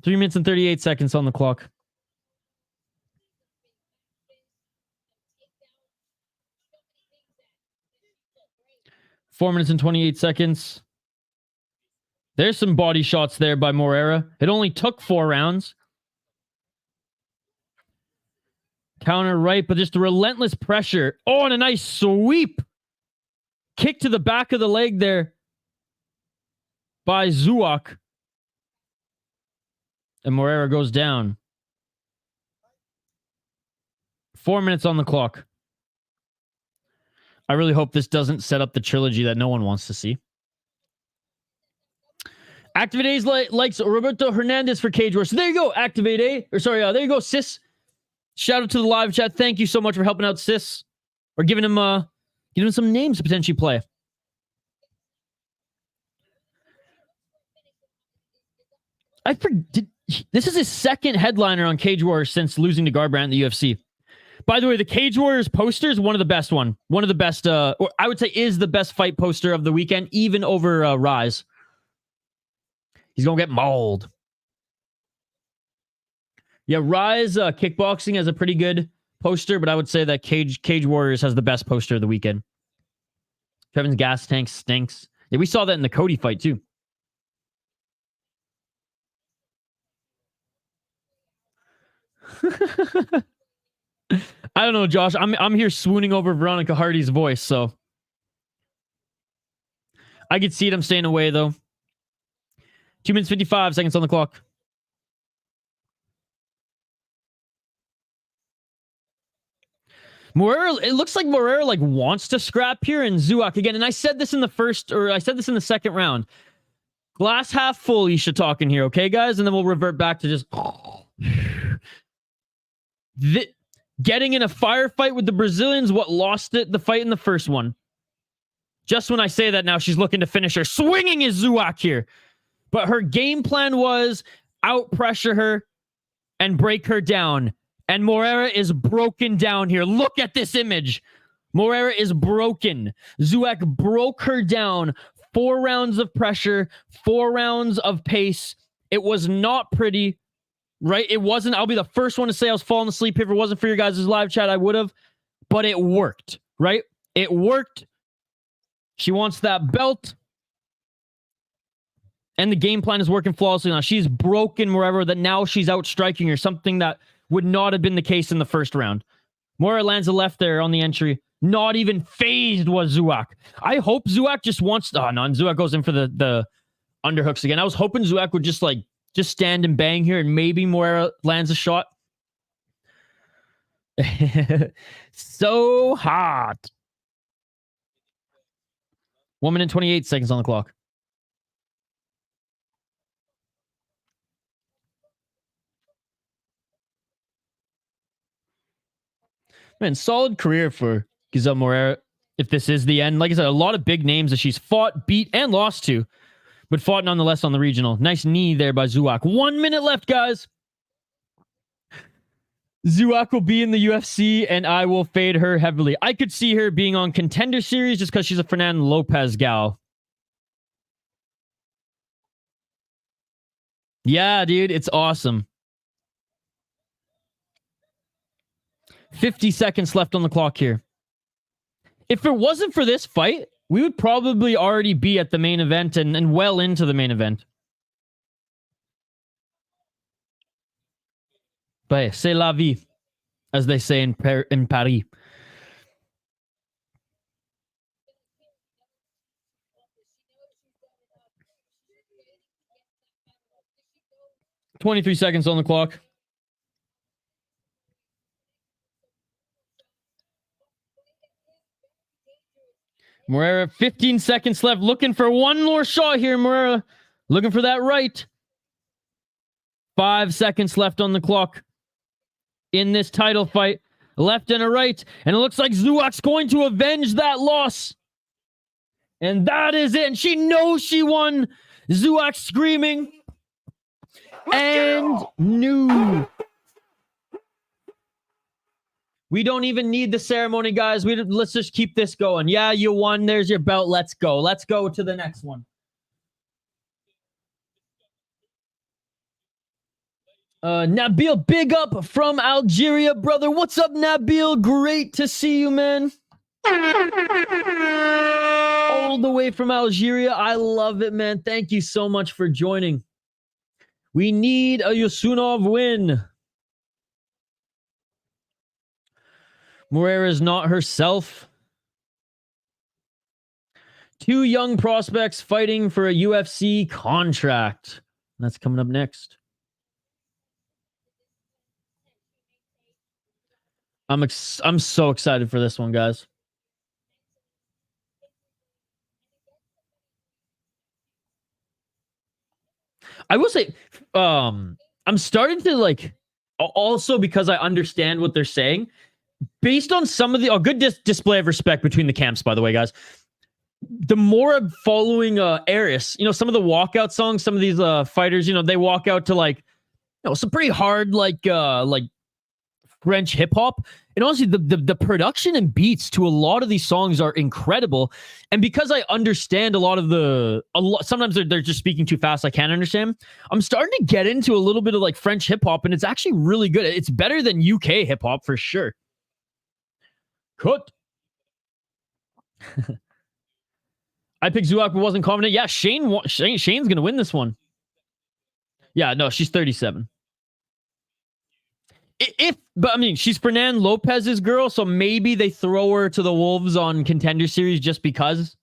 3 minutes and 38 seconds on the clock. Four minutes and 28 seconds. There's some body shots there by Moreira. It only took 4 rounds. Counter right, but just the relentless pressure. Oh, and a nice sweep. Kick to the back of the leg there by Zouak. And Moreira goes down. 4 minutes on the clock. I really hope this doesn't set up the trilogy that no one wants to see. Activate A's likes Roberto Hernandez for Cage Wars. So there you go, Activate A. Or sorry, there you go, sis. Shout out to the live chat. Thank you so much for helping out, sis. Or giving him some names to potentially play. I forget. This is his second headliner on Cage Warriors since losing to Garbrandt in the UFC. By the way, the Cage Warriors poster is one of the best one. One of the best, or I would say is the best fight poster of the weekend, even over Rise. He's going to get mauled. Yeah, Rise Kickboxing has a pretty good poster, but I would say that Cage Warriors has the best poster of the weekend. Trevin's gas tank stinks. Yeah, we saw that in the Cody fight, too. I don't know, Josh. I'm here swooning over Veronica Hardy's voice, so I could see it. I'm staying away though. 2 minutes 55 seconds on the clock. Moreira, it looks like Moreira like wants to scrap here, and Zouak again. And I said this in the second round. Glass half full, you should talk in here, okay, guys? And then we'll revert back to just getting in a firefight with the Brazilians, what lost the fight in the first one. Just when I say that now, she's looking to finish her. Swinging is Zouak here. But her game plan was out-pressure her and break her down. And Moreira is broken down here. Look at this image. Moreira is broken. Zouak broke her down. 4 rounds of pressure, 4 rounds of pace. It was not pretty, right? It wasn't. I'll be the first one to say I was falling asleep. If it wasn't for your guys' live chat, I would have. But it worked, right? It worked. She wants that belt. And the game plan is working flawlessly now. She's broken Moreira, that now she's out striking her, something that would not have been the case in the first round. Moreira lands a left there on the entry. Not even phased was Zouak. I hope Zouak just wants... Oh, no, and Zouak goes in for the underhooks again. I was hoping Zouak would just stand and bang here, and maybe Moreira lands a shot. So hot. 1 minute, 28 seconds on the clock. Man, solid career for Gisele Moreira, if this is the end. Like I said, a lot of big names that she's fought, beat, and lost to, but fought nonetheless on the regional. Nice knee there by Zouak. 1 minute left, guys. Zouak will be in the UFC, and I will fade her heavily. I could see her being on Contender Series just because she's a Fernando Lopez gal. Yeah, dude, it's awesome. 50 seconds left on the clock here. If it wasn't for this fight, we would probably already be at the main event and well into the main event. But c'est la vie, as they say in Paris. $23 seconds on the clock. Moreira, 15 seconds left. Looking for one more shot here, Moreira. Looking for that right. 5 seconds left on the clock in this title fight. Left and a right. And it looks like Zouak's going to avenge that loss. And that is it. And she knows she won. Zouak screaming. And new. We don't even need the ceremony, guys. Let's just keep this going. Yeah, you won. There's your belt. Let's go. Let's go to the next one. Nabil, big up from Algeria, brother. What's up, Nabil? Great to see you, man. All the way from Algeria. I love it, man. Thank you so much for joining. We need a Younousov win. Moreira is not herself. 2 young prospects fighting for a UFC contract. That's coming up next. I'm so excited for this one, guys. I will say, I'm starting to also because I understand what they're saying. Based on some of the good display of respect between the camps, by the way, guys. The more I'm following Eris, some of the walkout songs, some of these fighters, they walk out to some pretty hard French hip hop. And honestly, the production and beats to a lot of these songs are incredible. And because I understand sometimes they're just speaking too fast, I can't understand. I'm starting to get into a little bit of French hip hop, and it's actually really good. It's better than UK hip hop for sure. Cut. I picked Zouak but wasn't confident. Yeah, Shane's gonna win this one. Yeah, no, she's 37. But I mean, she's Fernando Lopez's girl, so maybe they throw her to the Wolves on Contender Series just because.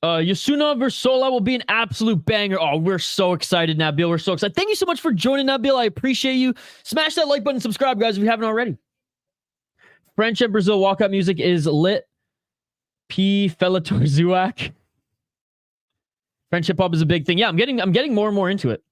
Younousov versus Sola will be an absolute banger. Oh, we're so excited, Nabil. We're so excited. Thank you so much for joining, Nabil. I appreciate you. Smash that like button, subscribe, guys, if you haven't already. French and Brazil walkout music is lit. P. Fellator Zouak. French hip hop is a big thing. Yeah, I'm getting more and more into it.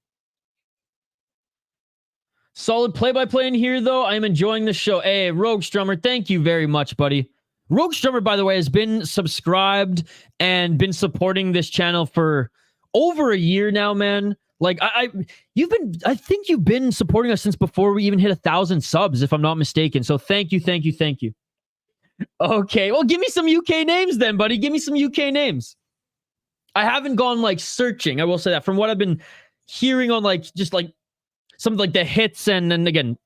Solid play-by-play in here, though. I'm enjoying the show. Hey, Rogue Strummer, thank you very much, buddy. Rogue Strummer, by the way, has been subscribed and been supporting this channel for over a year now, man. Like, I think you've been supporting us since before we even hit 1,000 subs, if I'm not mistaken. So thank you. Okay, well, give me some UK names then, buddy. Give me some UK names. I haven't gone, like, searching. I will say that. From what I've been hearing on, like, just, like, some of, like, the hits and then, again,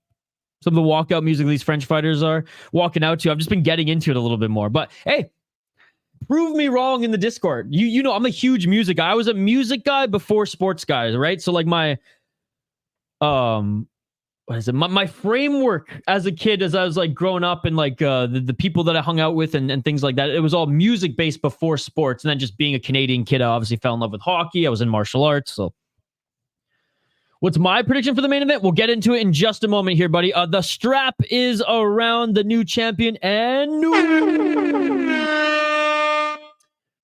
some of the walkout music these French fighters are walking out to. I've just been getting into it a little bit more. But, hey, prove me wrong in the Discord. You know, I'm a huge music guy. I was a music guy before sports guys, right? So, like, my... what is it? My framework as a kid, as I was like growing up and like the people that I hung out with and things like that, it was all music based before sports. And then just being a Canadian kid, I obviously fell in love with hockey. I was in martial arts. So what's my prediction for the main event? We'll get into it in just a moment here, buddy. The strap is around the new champion and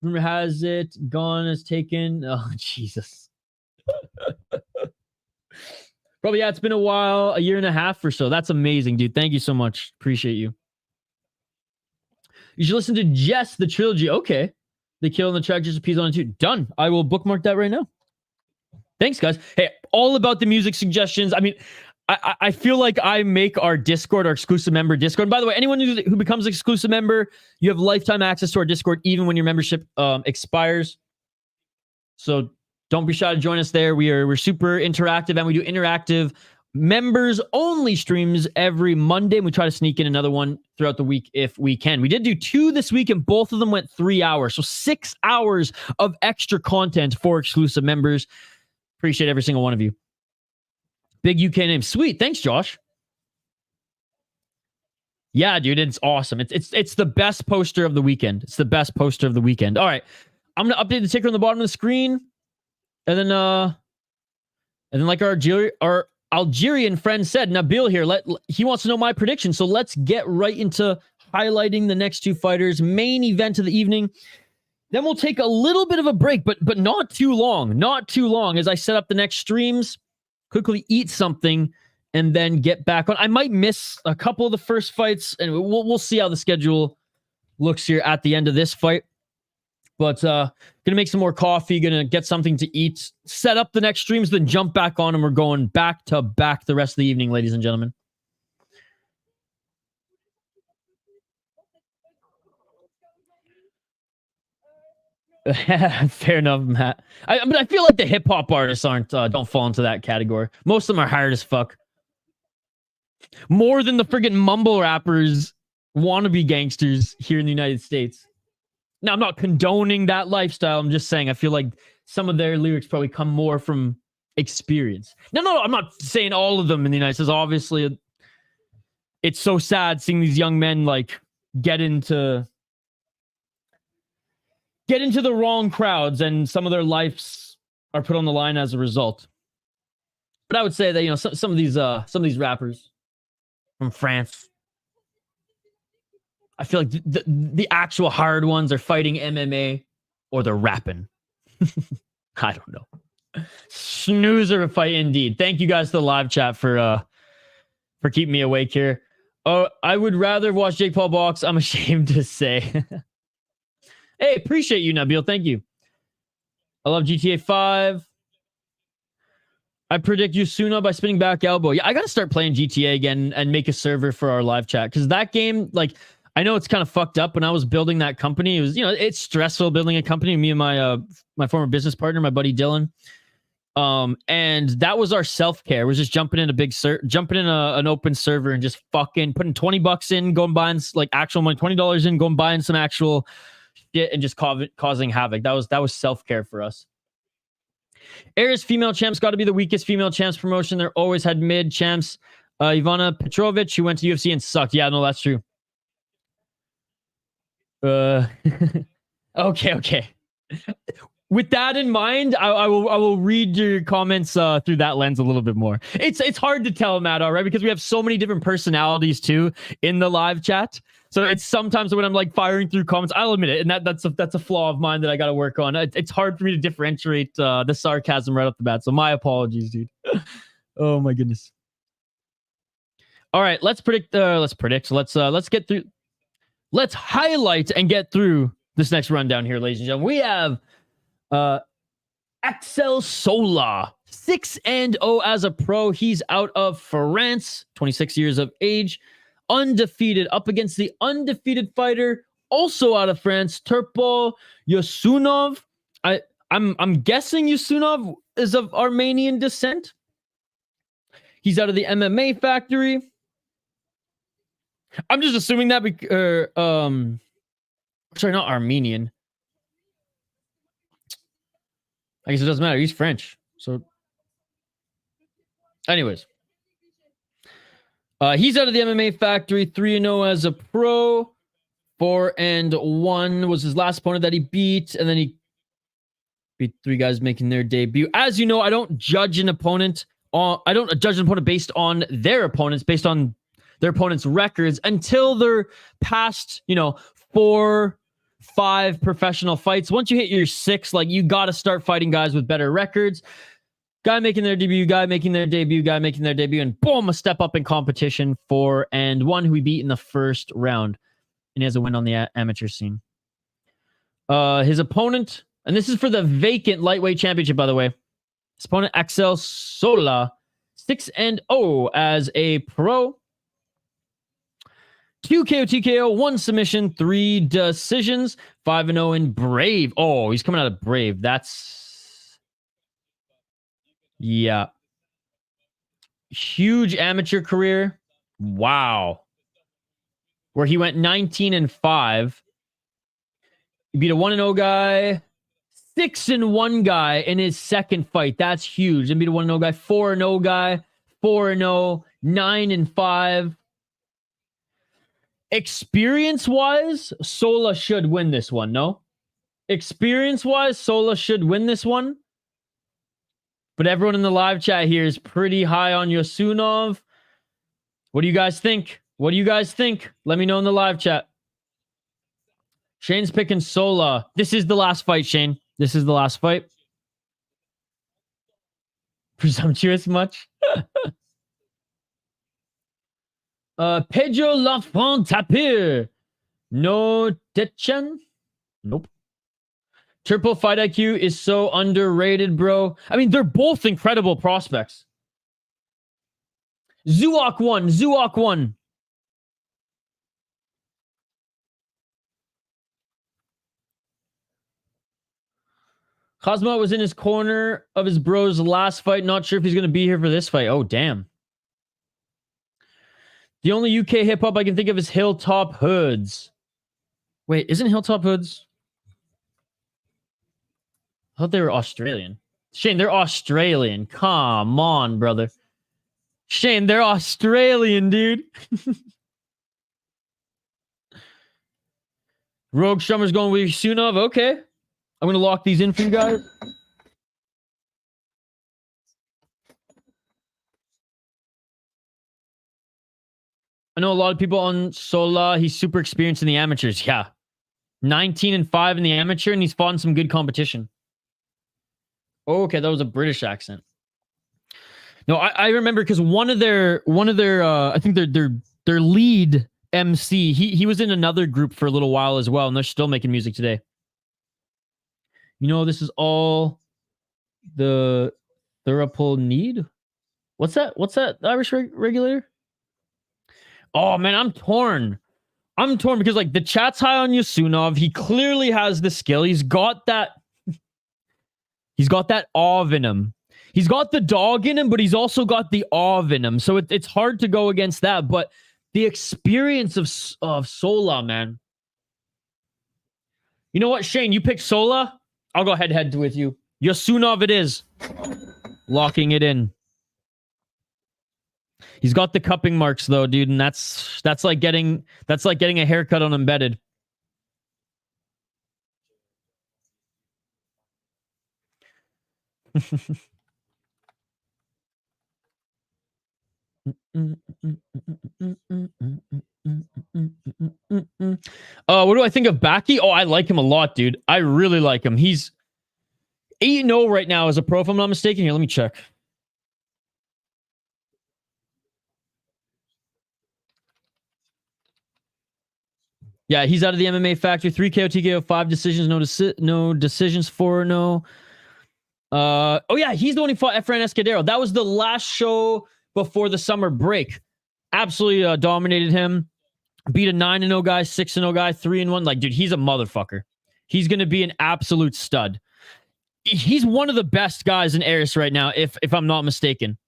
rumor has it gone as taken. Oh, Jesus. Probably, yeah, it's been a while, a year and a half or so. That's amazing, dude. Thank you so much. Appreciate you. You should listen to Jess, the trilogy. Okay. The Kill and the Track, just a piece on it too. Done. I will bookmark that right now. Thanks, guys. Hey, all about the music suggestions. I mean, I feel like I make our Discord, our exclusive member Discord. And by the way, anyone who becomes an exclusive member, you have lifetime access to our Discord, even when your membership expires. So don't be shy to join us there. We're super interactive, and we do interactive members only streams every Monday. And we try to sneak in another one throughout the week if we can. We did do 2 this week, and both of them went 3 hours. So 6 hours of extra content for exclusive members. Appreciate every single one of you. Big UK name. Sweet. Thanks, Josh. Yeah, dude, it's awesome. It's the best poster of the weekend. It's the best poster of the weekend. All right. I'm going to update the ticker on the bottom of the screen. And then like our Algerian friend said, Nabil here, he wants to know my prediction. So let's get right into highlighting the next 2 fighters. Main event of the evening. Then we'll take a little bit of a break, but not too long. Not too long as I set up the next streams, quickly eat something, and then get back on. I might miss a couple of the first fights, and we'll see how the schedule looks here at the end of this fight. But gonna make some more coffee, gonna get something to eat, set up the next streams, then jump back on, and we're going back to back the rest of the evening, ladies and gentlemen. Fair enough, Matt. But I feel like the hip hop artists don't fall into that category. Most of them are hired as fuck. More than the friggin' mumble rappers, wannabe gangsters here in the United States. Now, I'm not condoning that lifestyle. I'm just saying I feel like some of their lyrics probably come more from experience. No, I'm not saying all of them in the United States. Obviously, it's so sad seeing these young men like get into the wrong crowds, and some of their lives are put on the line as a result. But I would say that, you know, some of these rappers from France, I feel like the actual hard ones are fighting MMA or they're rapping. I don't know. Snoozer of a fight indeed. Thank you guys to the live chat for keeping me awake here. Oh, I would rather watch Jake Paul box. I'm ashamed to say. Hey, appreciate you, Nabil. Thank you. I love GTA 5. I predict Yusuna by spinning back elbow. Yeah, I got to start playing GTA again and make a server for our live chat. Because that game, like, I know it's kind of fucked up. When I was building that company, it was, you know, it's stressful building a company. Me and my former business partner, my buddy Dylan. And that was our self-care. It was just jumping in an open server and just fucking putting $20 in, going buying like actual money, $20 in, going buying some actual shit and just causing havoc. That was self-care for us. Aries female champs got to be the weakest female champs promotion. They're always had mid champs. Ivana Petrovic, who went to UFC and sucked. Yeah, no, that's true. Okay. With that in mind, I will read your comments through that lens a little bit more. It's hard to tell, Matt, all right, because we have so many different personalities too in the live chat. So it's sometimes when I'm like firing through comments, I'll admit it, and that's a flaw of mine that I got to work on. It's hard for me to differentiate the sarcasm right off the bat. So my apologies, dude. Oh my goodness. All right, let's predict. Let's get through. Let's highlight and get through this next rundown here, ladies and gentlemen. We have Axel Sola, 6-0 as a pro. He's out of France, 26 years of age, undefeated, up against the undefeated fighter, also out of France, Turpal Younousov. I'm guessing Younousov is of Armenian descent. He's out of the MMA factory. I'm just assuming that sorry, not Armenian. I guess it doesn't matter. He's French. So anyways, he's out of the MMA factory, 3-0 as a pro. 4-1 was his last opponent that he beat, and then he beat 3 guys making their debut. As you know, I don't judge an opponent based on their opponents, based on their opponents' records until they're past, 4, 5 professional fights. Once you hit your 6, like, you got to start fighting guys with better records. Guy making their debut, and boom, a step up in competition. 4-1, who he beat in the first round, and he has a win on the amateur scene. His opponent, and this is for the vacant lightweight championship, by the way. His opponent, Axel Sola, 6-0 as a pro. 2 KO, TKO, 1 submission, 3 decisions, 5-0 in Brave. Oh, he's coming out of Brave. Yeah. Huge amateur career. Wow. Where he went 19-5. He beat a 1-0 guy, 6-1 guy in his second fight. That's huge. And beat a 1-0 guy, 4-0 guy, 4-0, 9-5. Experience-wise, Sola should win this one, no? Experience-wise, Sola should win this one. But everyone in the live chat here is pretty high on Younousov. What do you guys think? Let me know in the live chat. Shane's picking Sola. This is the last fight, Shane. This is the last fight. Presumptuous much? Pedro Lafont Tapir. No Tetchen? Nope. Turpal fight IQ is so underrated, bro. I mean, they're both incredible prospects. Zouak won. Cosmo was in his corner of his bro's last fight. Not sure if he's going to be here for this fight. Oh, damn. The only UK hip-hop I can think of is Hilltop Hoods. Wait, isn't Hilltop Hoods? I thought they were Australian. Shane, they're Australian. Come on, brother. Shane, they're Australian, dude. Rogue Strummer's going with Younousov. Okay. I'm going to lock these in for you guys. I know a lot of people on Sola. He's super experienced in the amateurs. Yeah. 19-5 in the amateur, and he's fought in some good competition. Okay, that was a British accent. No, I remember because one of their I think their lead MC, he was in another group for a little while as well, and they're still making music today. This is all the Turpal need. What's that Irish regulator? Oh man, I'm torn because like the chat's high on Younousov. He clearly has the skill. He's got that awe in him. He's got the dog in him, but he's also got the awe in him. So it's hard to go against that. But the experience of Sola, man. You know what, Shane? You pick Sola. I'll go head-to-head with you. Younousov it is. Locking it in. He's got the cupping marks though, dude, and that's like getting a haircut on Embedded. What do I think of Baki? Oh, I like him a lot, dude. I really like him. He's 8-0 right now as a pro, if I'm not mistaken. Here, let me check. Yeah, he's out of the MMA factory. 3 KO, TKO, 5 decisions, no decisions, 4 no. Oh yeah, he's the one who fought Efrain Escudero. That was the last show before the summer break. Absolutely dominated him. Beat a 9-0 guy, 6-0 guy, 3-1. Like, dude, he's a motherfucker. He's going to be an absolute stud. He's one of the best guys in Aris right now, if I'm not mistaken.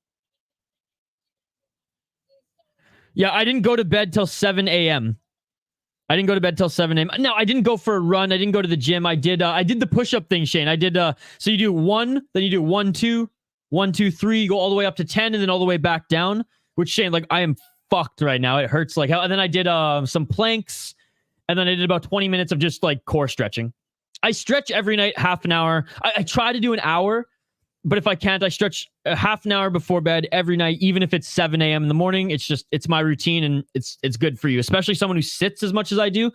Yeah, I didn't go to bed till 7 a.m. I didn't go to bed till 7 a.m. No, I didn't go for a run. I didn't go to the gym. I did the push-up thing, Shane. I did so you do 1, then you do 1, 2, 1, 2, 3, you go all the way up to 10 and then all the way back down, which, Shane, like, I am fucked right now. It hurts like hell. And then I did some planks, and then I did about 20 minutes of just like core stretching. I stretch every night half an hour. I try to do an hour, but if I can't, I stretch a half an hour before bed every night, even if it's 7 a.m. in the morning. It's my routine, and it's good for you, especially someone who sits as much as I do.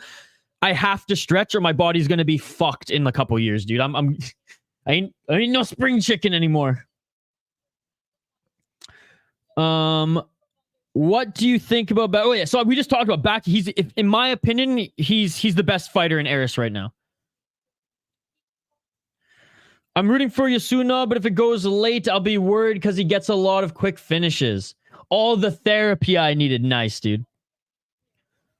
I have to stretch or my body's going to be fucked in a couple years, dude. I ain't no spring chicken anymore. What do you think about Oh yeah, so we just talked about Back. In my opinion, he's the best fighter in Aris right now. I'm rooting for Yasuna, but if it goes late, I'll be worried because he gets a lot of quick finishes. All the therapy I needed. Nice, dude.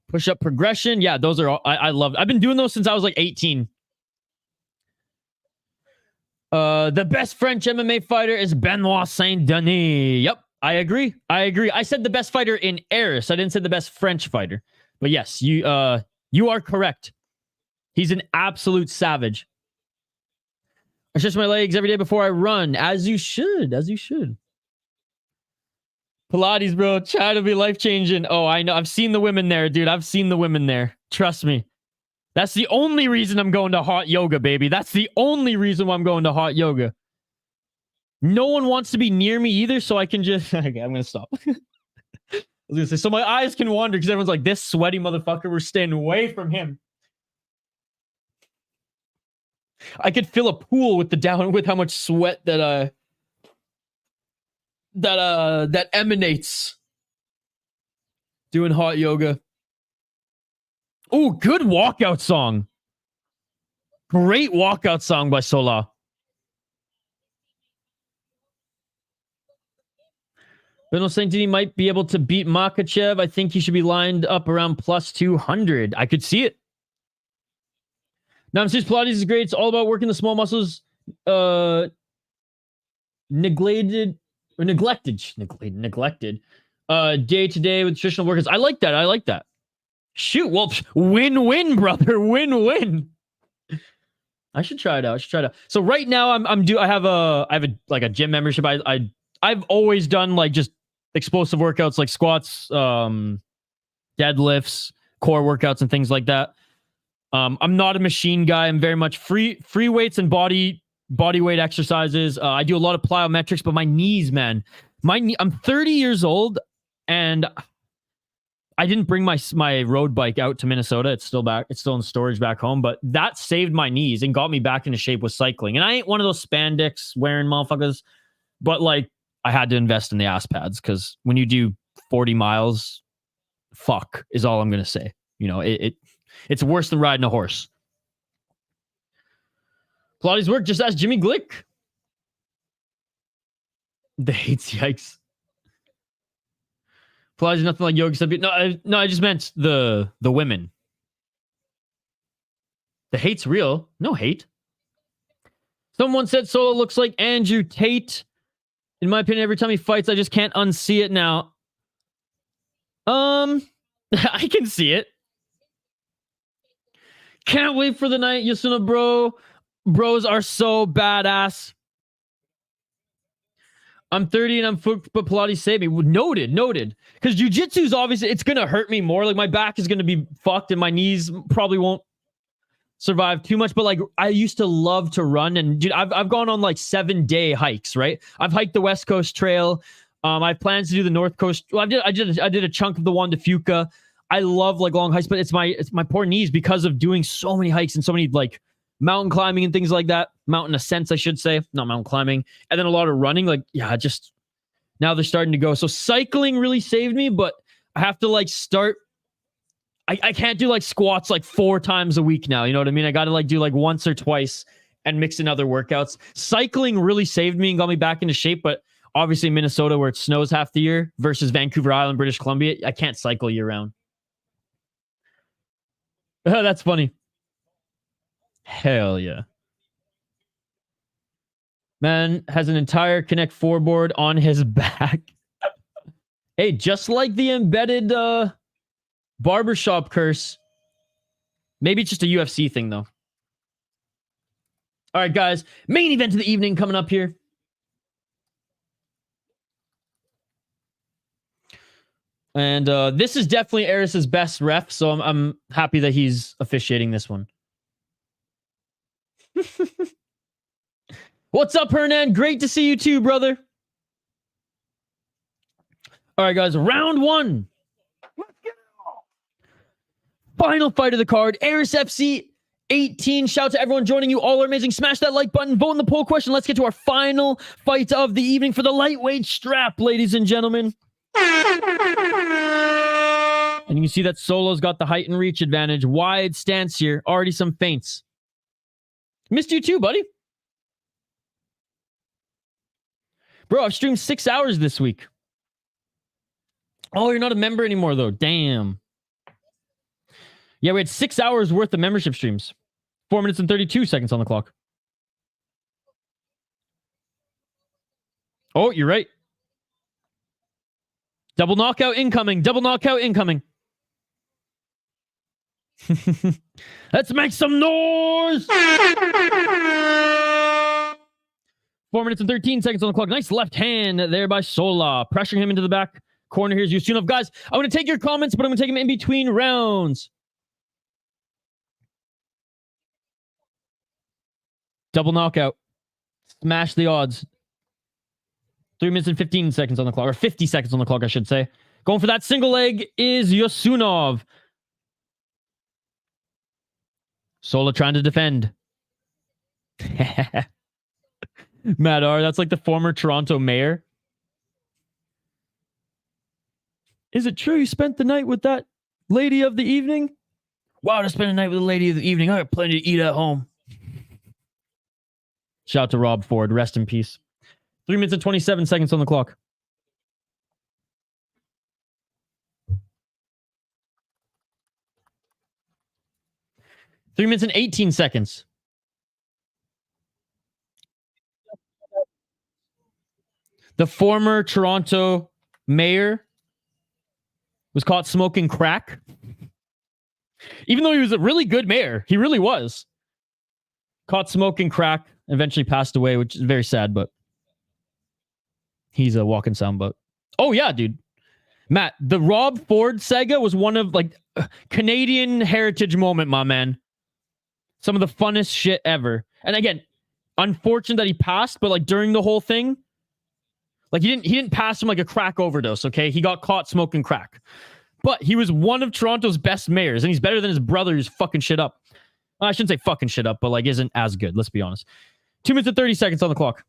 Push-up progression. Yeah, those are all I love. I've been doing those since I was like 18. The best French MMA fighter is Benoit Saint-Denis. Yep, I agree. I said the best fighter in Aris. I didn't say the best French fighter. But yes, you are correct. He's an absolute savage. I stretch my legs every day before I run. As you should. As you should. Pilates, bro. Try to be life-changing. Oh, I know. I've seen the women there, dude. I've seen the women there. Trust me. That's the only reason I'm going to hot yoga, baby. That's the only reason why I'm going to hot yoga. No one wants to be near me either, so I can just... Okay, I'm going to stop. I was going to say, so my eyes can wander because everyone's like, this sweaty motherfucker, we're staying away from him. I could fill a pool with how much sweat that emanates doing hot yoga. Oh, good walkout song. Great walkout song by Sola. Benoit Saint-Denis might be able to beat Makhachev. I think he should be lined up around plus 200. I could see it. Now, I'm serious, Pilates is great. It's all about working the small muscles. Neglected day to day with traditional workers. I like that. Shoot, well, win-win, brother, win-win. I should try it out. So right now, I have a gym membership. I've always done like just explosive workouts like squats, deadlifts, core workouts, and things like that. I'm not a machine guy. I'm very much free weights and body weight exercises. I do a lot of plyometrics, but my knees, man, I'm 30 years old, and I didn't bring my road bike out to Minnesota. It's still in storage back home, but that saved my knees and got me back into shape with cycling. And I ain't one of those spandex wearing motherfuckers, but like I had to invest in the ass pads because when you do 40 miles, fuck is all I'm gonna say. You know, it's worse than riding a horse. Pilates work, just ask Jimmy Glick. The hates, yikes. Pilates is nothing like yoga. No, I just meant the women. The hate's real. No hate. Someone said Sola looks like Andrew Tate. In my opinion, every time he fights, I just can't unsee it now. I can see it. Can't wait for the night, Yasuna, bro. Bros are so badass. I'm 30 and I'm fucked, but Pilates saved me. Noted. Because jiu-jitsu is obviously, it's going to hurt me more. Like my back is going to be fucked and my knees probably won't survive too much. But like I used to love to run, and dude, I've gone on like 7-day hikes, right? I've hiked the West Coast Trail. I have plans to do the North Coast. Well, I did a chunk of the Juan de Fuca. I love like long hikes, but it's my poor knees because of doing so many hikes and so many like mountain climbing and things like that. Mountain ascents, I should say, not mountain climbing. And then a lot of running. Like, yeah, just now they're starting to go. So cycling really saved me, but I have to like start. I can't do like squats like 4 times a week now. You know what I mean? I got to like do like once or twice and mix in other workouts. Cycling really saved me and got me back into shape, but obviously Minnesota where it snows half the year versus Vancouver Island, British Columbia, I can't cycle year round. That's funny. Hell yeah. Man has an entire Connect 4 board on his back. Hey, just like the embedded barbershop curse. Maybe it's just a UFC thing, though. All right, guys. Main event of the evening coming up here. And this is definitely Eris's best ref, so I'm happy that he's officiating this one. What's up, Hernan? Great to see you too, brother. All right, guys. Round 1.
Let's get it on.
Final fight of the card. Eris FC 18. Shout out to everyone joining you. All are amazing. Smash that like button. Vote in the poll question. Let's get to our final fight of the evening for the lightweight strap, ladies and gentlemen. And you can see that Solo's got the height and reach advantage. Wide stance here. Already some feints. Missed you too, buddy. Bro, I've streamed 6 hours this week. Oh, you're not a member anymore, though. Damn. Yeah, we had 6 hours worth of membership streams. 4 minutes and 32 seconds on the clock. Oh, you're right. Double knockout incoming. Double knockout incoming. Let's make some noise. 4 minutes and 13 seconds on the clock. Nice left hand there by Sola. Pressuring him into the back corner. Here's Younousov. Guys, I'm going to take your comments, but I'm going to take them in between rounds. Double knockout. Smash the odds. 3 minutes and 15 seconds on the clock. Or 50 seconds on the clock, I should say. Going for that single leg is Younousov. Sola trying to defend. Madar, that's like the former Toronto mayor. Is it true you spent the night with that lady of the evening? Wow, to spend a night with the lady of the evening. I got plenty to eat at home. Shout out to Rob Ford. Rest in peace. 3 minutes and 27 seconds on the clock. Three minutes and 18 seconds. The former Toronto mayor was caught smoking crack. Even though he was a really good mayor. He really was. Caught smoking crack. Eventually passed away, which is very sad, but he's a walking soundboat. Oh, yeah, dude. Matt, the Rob Ford saga was one of, like, Canadian heritage moment, my man. Some of the funnest shit ever. And again, unfortunate that he passed, but, like, during the whole thing, like, he didn't pass from, like, a crack overdose, okay? He got caught smoking crack. But he was one of Toronto's best mayors, and he's better than his brother who's fucking shit up. Well, I shouldn't say fucking shit up, but, like, isn't as good. Let's be honest. 2 minutes and 30 seconds on the clock.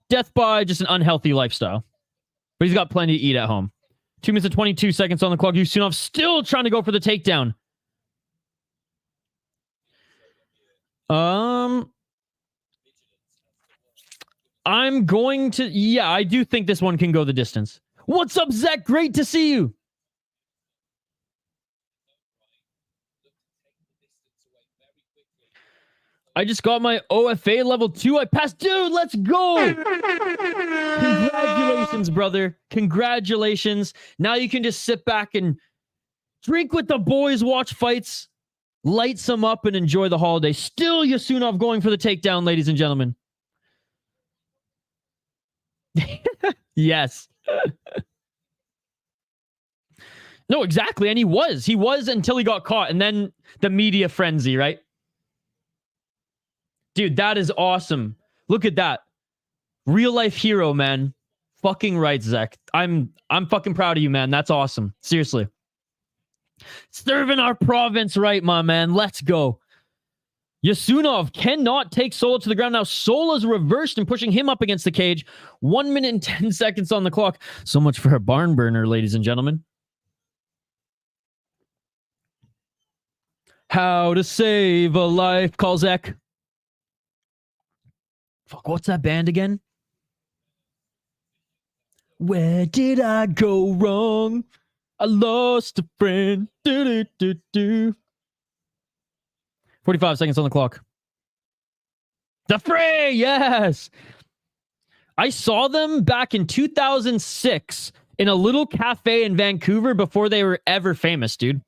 Death by just an unhealthy lifestyle. But he's got plenty to eat at home. 2 minutes and 22 seconds on the clock. Younousov still trying to go for the takedown. I'm going to... Yeah, I do think this one can go the distance. What's up, Zach? Great to see you. I just got my OFA level 2. I passed. Dude, let's go. Congratulations, brother. Congratulations. Now you can just sit back and drink with the boys, watch fights, light some up, and enjoy the holiday. Still Younousov going for the takedown, ladies and gentlemen. Yes. No, exactly. And he was. He was until he got caught. And then the media frenzy, right? Dude, that is awesome. Look at that. Real life hero, man. Fucking right, Zach. I'm fucking proud of you, man. That's awesome. Seriously. Serving our province right, my man. Let's go. Younousov cannot take Sola to the ground. Now Sola's reversed and pushing him up against the cage. 1 minute and 10 seconds on the clock. So much for a barn burner, ladies and gentlemen. How to Save a Life, Kazak. Fuck, what's that band again? Where did I go wrong? I lost a friend. 45 seconds on the clock. The Fray, yes! I saw them back in 2006 in a little cafe in Vancouver before they were ever famous, dude.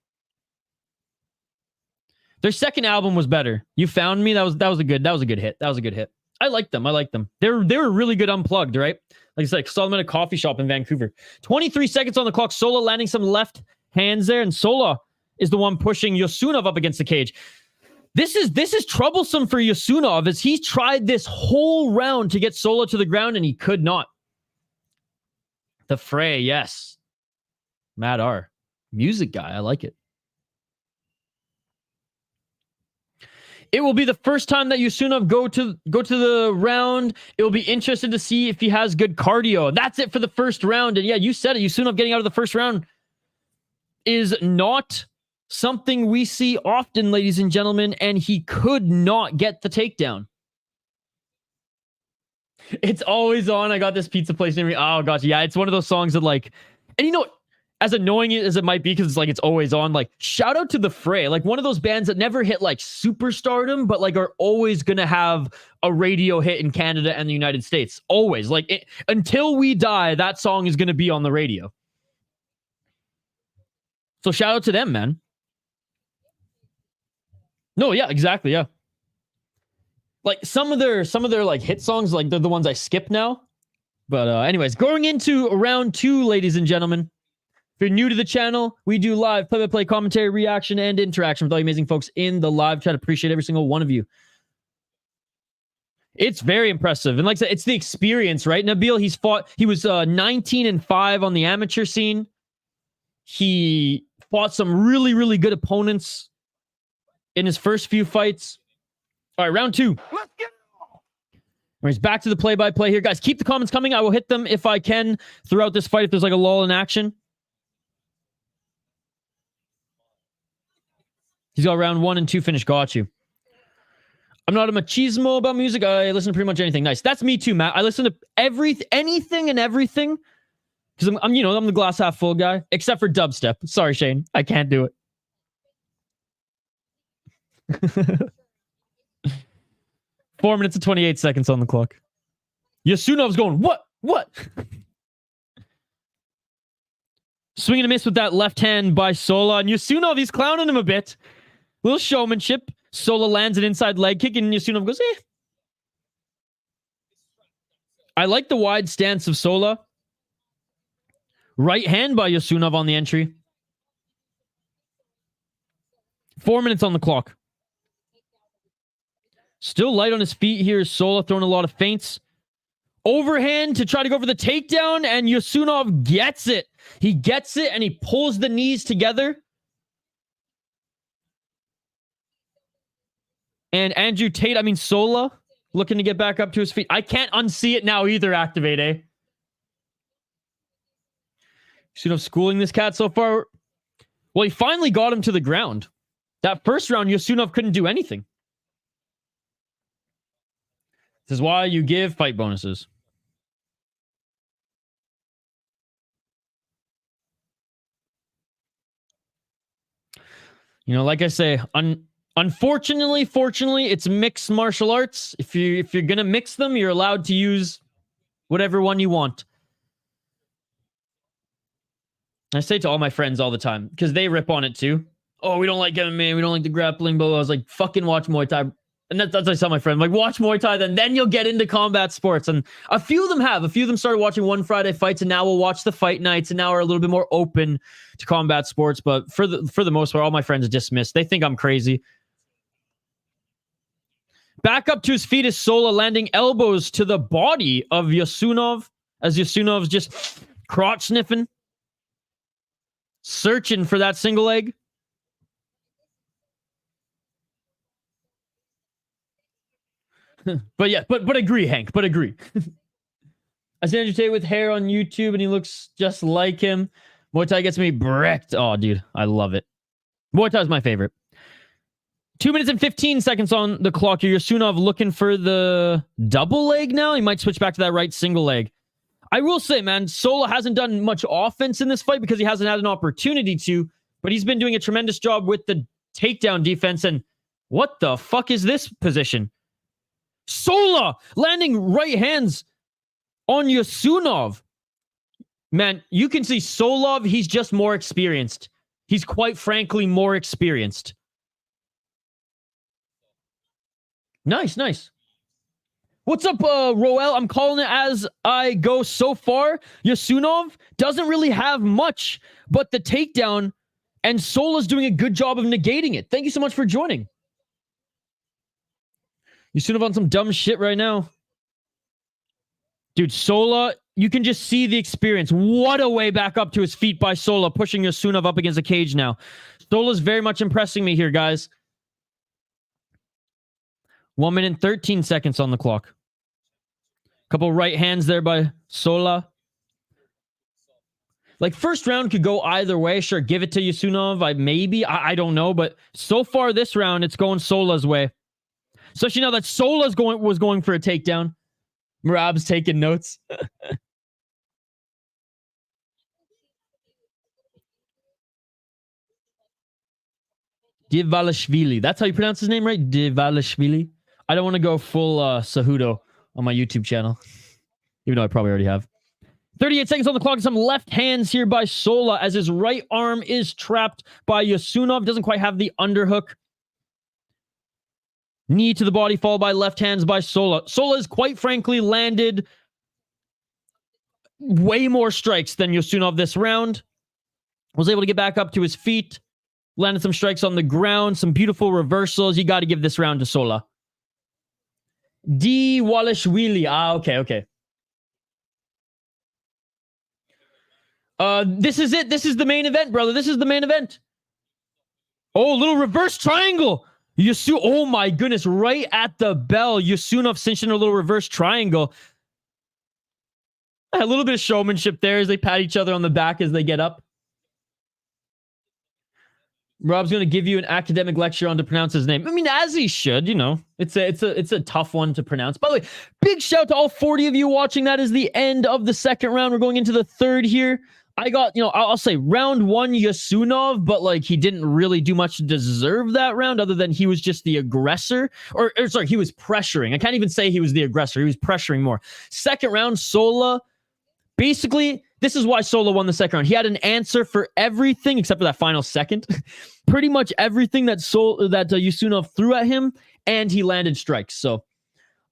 Their second album was better. You Found Me. That was a good hit. That was a good hit. I liked them. They were really good unplugged, right? Like I said, I saw them at a coffee shop in Vancouver. 23 seconds on the clock. Sola landing some left hands there, and Sola is the one pushing Younousov up against the cage. This is troublesome for Younousov as he tried this whole round to get Sola to the ground and he could not. The Fray, yes. Matt R. Music guy. I like it. It will be the first time that Younousov go to the round. It will be interesting to see if he has good cardio. That's it for the first round. And yeah, you said it. Younousov getting out of the first round is not something we see often, ladies and gentlemen, and he could not get the takedown. It's always on. I got this pizza place near me. Oh, gosh. Yeah, it's one of those songs that, like, and you know, as annoying as it might be, because it's like it's always on, like, shout out to The Fray. Like, one of those bands that never hit, like, superstardom, but, like, are always going to have a radio hit in Canada and the United States. Always. Like, until we die, that song is going to be on the radio. So shout out to them, man. No, yeah, exactly, yeah. Like some of their like hit songs, like they're the ones I skip now. But anyways, going into round 2, ladies and gentlemen. If you're new to the channel, we do live play-by-play commentary, reaction, and interaction with all you amazing folks in the live chat. Appreciate every single one of you. It's very impressive. And like I said, it's the experience, right? Nabil, he was 19-5 on the amateur scene. He fought some really, really good opponents in his first few fights. All right, round 2.
Let's get it on.
He's back to the play-by-play here. Guys, keep the comments coming. I will hit them if I can throughout this fight if there's like a lull in action. He's got round 1 and 2 finish. Got you. I'm not a machismo about music. I listen to pretty much anything. Nice. That's me too, Matt. I listen to anything and everything because I'm the glass half full guy, except for dubstep. Sorry, Shane. I can't do it. 4 minutes and 28 seconds on the clock. Younousov's going, what? Swinging a miss with that left hand by Sola. And Younousov, he's clowning him a bit. Little showmanship. Sola lands an inside leg kick, and Younousov goes, eh. I like the wide stance of Sola. Right hand by Younousov on the entry. 4 minutes on the clock. Still light on his feet here. Sola throwing a lot of feints. Overhand to try to go for the takedown, and Younousov gets it. He gets it, and he pulls the knees together. And Sola, looking to get back up to his feet. I can't unsee it now either, Activate, eh? Younousov schooling this cat so far. Well, he finally got him to the ground. That first round, Younousov couldn't do anything. This is why you give fight bonuses. You know, like I say, unfortunately, fortunately, it's mixed martial arts. If you're gonna mix them, you're allowed to use whatever one you want. I say to all my friends all the time, because they rip on it too. Oh, we don't like MMA, we don't like the grappling, but I was like, fucking watch Muay Thai. And that's what I tell my friend, like, watch Muay Thai, then you'll get into combat sports. And a few of them have. A few of them started watching One Friday Fights, and now we'll watch the fight nights, and now are a little bit more open to combat sports. But for the most part, all my friends are dismissed. They think I'm crazy. Back up to his feet is Sola, landing elbows to the body of Younousov, as Younousov's just crotch sniffing, searching for that single leg. But yeah, but agree, Hank, but agree. I see Andrew Tate with hair on YouTube, and he looks just like him. Muay Thai gets me bricked. Oh, dude, I love it. Muay Thai is my favorite. 2 minutes and 15 seconds on the clock here. Younousov looking for the double leg now. He might switch back to that right single leg. I will say, man, Sola hasn't done much offense in this fight because he hasn't had an opportunity to, but he's been doing a tremendous job with the takedown defense. And what the fuck is this position? Sola landing right hands on Younousov. Man, you can see Solov, he's just more experienced. He's quite frankly more experienced. Nice, nice. What's up, Roel? I'm calling it as I go so far. Younousov doesn't really have much, but the takedown, and Sola's doing a good job of negating it. Thank you so much for joining. Younousov on some dumb shit right now. Dude, Sola, you can just see the experience. What a way back up to his feet by Sola, pushing Younousov up against the cage now. Sola's very much impressing me here, guys. 1 minute and 13 seconds on the clock. Couple right hands there by Sola. Like, first round could go either way. Sure, give it to Younousov. I don't know. But so far this round, it's going Sola's way. Especially now that Sola's was going for a takedown. Marab's taking notes. Levallois-Perret. That's how you pronounce his name, right? Levallois-Perret. I don't want to go full Cejudo on my YouTube channel. Even though I probably already have. 38 seconds on the clock. Some left hands here by Sola as his right arm is trapped by Younousov. Doesn't quite have the underhook. Knee to the body, followed by left hands by Sola. Sola has quite frankly landed way more strikes than Younousov this round. Was able to get back up to his feet. Landed some strikes on the ground. Some beautiful reversals. You got to give this round to Sola. Levallois-Perret. Okay. This is it. This is the main event, brother. This is the main event. Oh, little reverse triangle. Oh my goodness. Right at the bell. Younousov cinching a little reverse triangle. A little bit of showmanship there as they pat each other on the back as they get up. Rob's going to give you an academic lecture on to pronounce his name. I mean, as he should, you know. It's a tough one to pronounce. By the way, big shout to all 40 of you watching. That is the end of the second round. We're going into the third here. I got, I'll say round one Younousov, but like he didn't really do much to deserve that round other than he was just the aggressor. Or sorry, he was pressuring. I can't even say he was the aggressor. He was pressuring more. Second round, Sola. Basically, this is why Sola won the second round. He had an answer for everything except for that final second. Pretty much everything that Younousov threw at him, and he landed strikes. So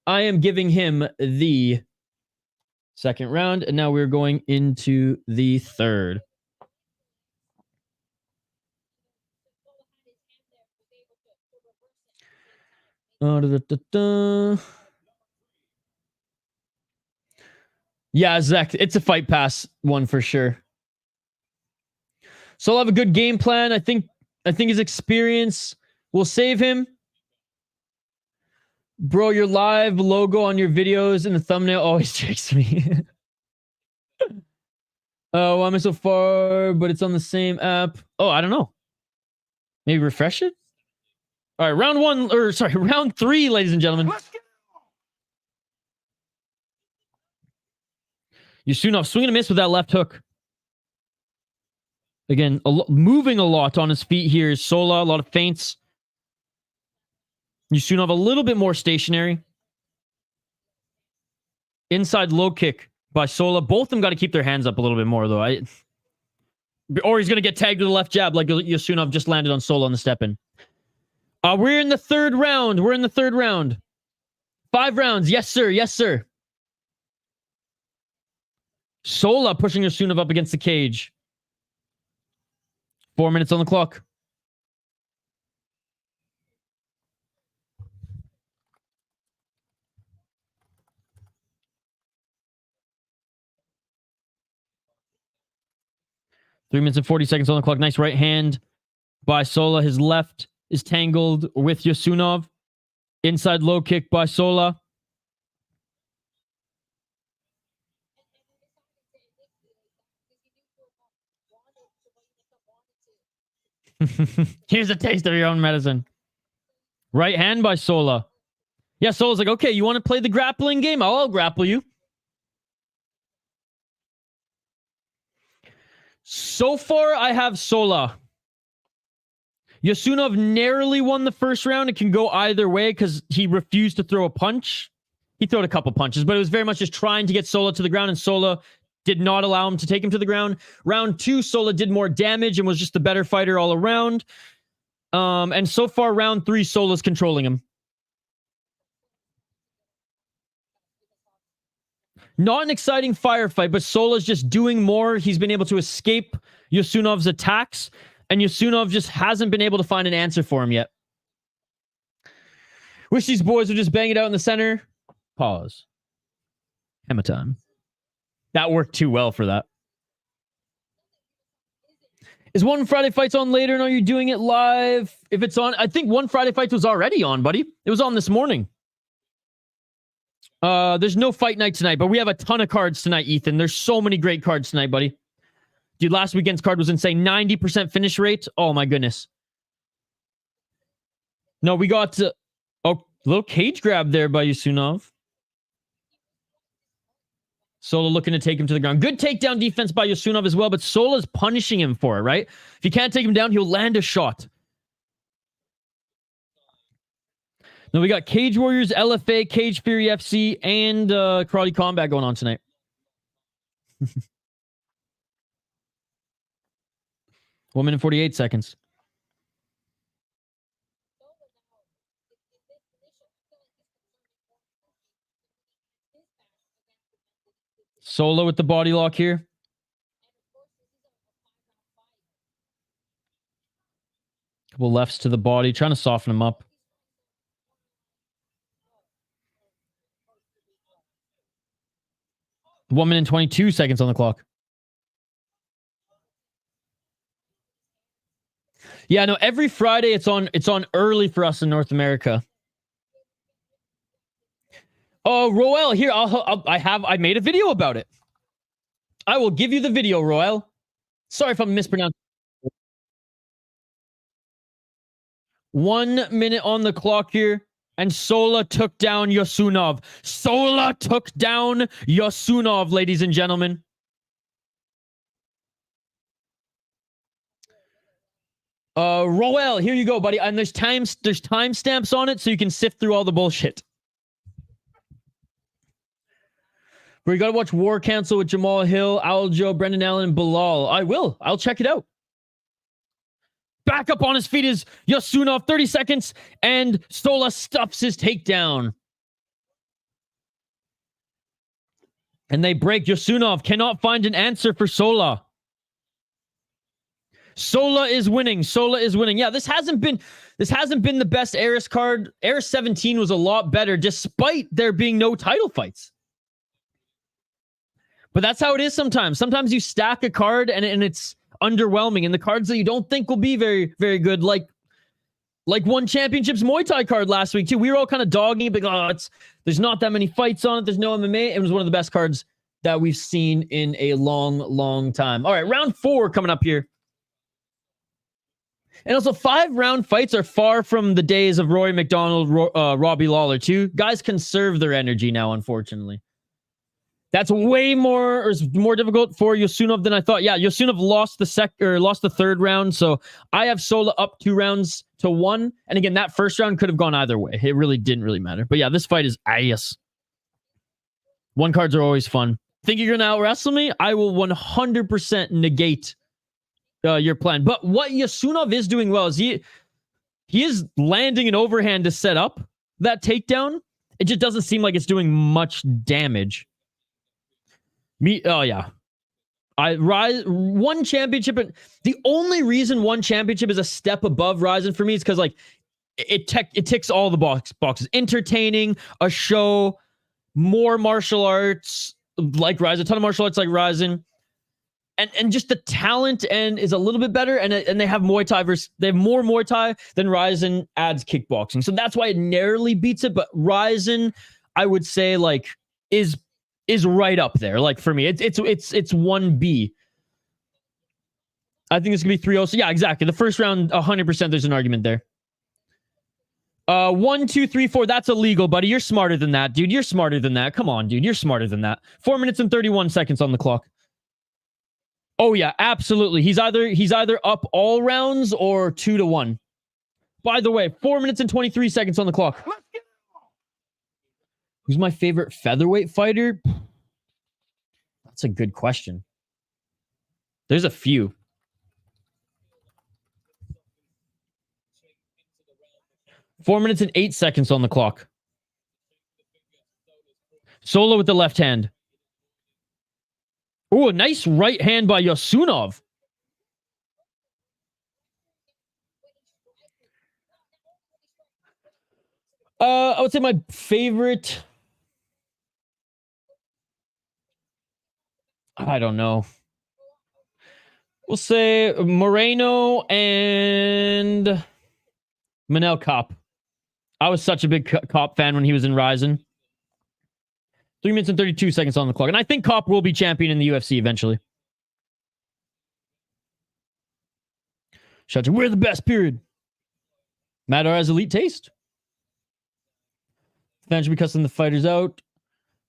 I am giving him the second round, and now we're going into the third. Yeah, Zach, it's a Fight Pass one for sure. So I'll have a good game plan. I think his experience will save him. Bro, your live logo on your videos in the thumbnail always tricks me. Oh, why am I so far? But it's on the same app. Oh, I don't know. Maybe refresh it? All right, round 3, ladies and gentlemen. Younousov swing and a miss with that left hook. Again, moving a lot on his feet here is Sola. A lot of feints. Younousov a little bit more stationary. Inside low kick by Sola. Both of them got to keep their hands up a little bit more, though. Or he's going to get tagged to the left jab like Younousov just landed on Sola on the step-in. We're in the third round. 5 rounds. Yes, sir. Yes, sir. Sola pushing Younousov up against the cage. 4 minutes on the clock. Three minutes and 40 seconds on the clock. Nice right hand by Sola. His left is tangled with Younousov. Inside low kick by Sola. Here's a taste of your own medicine. Right hand by Sola. Yeah, Sola's like, okay, you want to play the grappling game? I'll grapple you. So far, I have Sola. Younousov narrowly won the first round. It can go either way because he refused to throw a punch. He threw a couple punches, but it was very much just trying to get Sola to the ground, and Sola did not allow him to take him to the ground. Round 2, Sola did more damage and was just the better fighter all around. And so far, round 3, Sola's controlling him. Not an exciting firefight, but Sola's just doing more. He's been able to escape Younousov's attacks, and Younousov just hasn't been able to find an answer for him yet. Wish these boys would just bang it out in the center. Pause. Hammer time. That worked too well for that. Is One Friday Fights on later, and are you doing it live? If it's on, I think One Friday Fights was already on, buddy. It was on this morning. There's no fight night tonight, but we have a ton of cards tonight, Ethan. There's so many great cards tonight, buddy. Dude, last weekend's card was insane. 90% finish rate. Oh, my goodness. No, we got... oh, little cage grab there by Younousov. Sola looking to take him to the ground. Good takedown defense by Younousov as well, but Sola's punishing him for it, right? If you can't take him down, he'll land a shot. Now we got Cage Warriors, LFA, Cage Fury FC, and Karate Combat going on tonight. 1 minute 48 seconds. Sola with the body lock here. Couple lefts to the body, trying to soften him up. One minute 22 seconds on the clock. Yeah, no, every Friday it's on early for us in North America. Oh, Roel, here, I made a video about it. I will give you the video, Roel. Sorry if I'm mispronouncing. 1 minute on the clock here, and Sola took down Younousov. Sola took down Younousov, ladies and gentlemen. Roel, here you go, buddy. And there's timestamps on it, so you can sift through all the bullshit. We got to watch War Council with Jamal Hill, Aljo, Brendan Allen, and Bilal. I will. I'll check it out. Back up on his feet is Younousov, 30 seconds, and Sola stuffs his takedown. And they break. Younousov cannot find an answer for Sola. Sola is winning. Sola is winning. Yeah, this hasn't been the best Eris card. Eris 17 was a lot better, despite there being no title fights. But that's how it is sometimes. Sometimes you stack a card and it's underwhelming. And the cards that you don't think will be very, very good, like One Championship's Muay Thai card last week, too. We were all kind of dogging it, like, there's not that many fights on it. There's no MMA. It was one of the best cards that we've seen in a long, long time. All right, round 4 coming up here. And also, 5-round fights are far from the days of Rory McDonald, Robbie Lawler, too. Guys conserve their energy now, unfortunately. That's way more difficult for Younousov than I thought. Yeah, Younousov lost the third round, so I have Sola up 2 rounds to 1. And again, that first round could have gone either way. It really didn't really matter. But yeah, this fight is ass. One cards are always fun. Think you're gonna out wrestle me? I will 100% negate your plan. But what Younousov is doing well is he is landing an overhand to set up that takedown. It just doesn't seem like it's doing much damage. Oh yeah. One Championship, the only reason One Championship is a step above Rizlen for me is because like it ticks all the boxes. Entertaining, a show, more martial arts like Rizlen, a ton of martial arts like Rizlen, and just the talent and is a little bit better, and they have Muay Thai they have more Muay Thai than Rizlen adds kickboxing, so that's why it narrowly beats it. But Rizlen, I would say, like is right up there. Like for me, it's 1B. I think it's gonna be 3-0. So yeah, exactly. The first round, 100%. There's an argument there. 1, 2, 3, 4. That's illegal, buddy. You're smarter than that, dude. You're smarter than that. Come on, dude. You're smarter than that. 4 minutes and 31 seconds on the clock. Oh yeah, absolutely. He's either up all rounds or 2-1. By the way, 4 minutes and 23 seconds on the clock. Who's my favorite featherweight fighter? That's a good question. There's a few. Four minutes and 8 seconds on the clock. Sola with the left hand. Oh, a nice right hand by Younousov. I would say my favorite... I don't know. We'll say Moreno and Manel Kopp. I was such a big Kopp fan when he was in Rizlen. 3 minutes and 32 seconds on the clock. And I think Kopp will be champion in the UFC eventually. Shout out to we're the best, period. Madar has elite taste. Fans should be cussing the fighters out.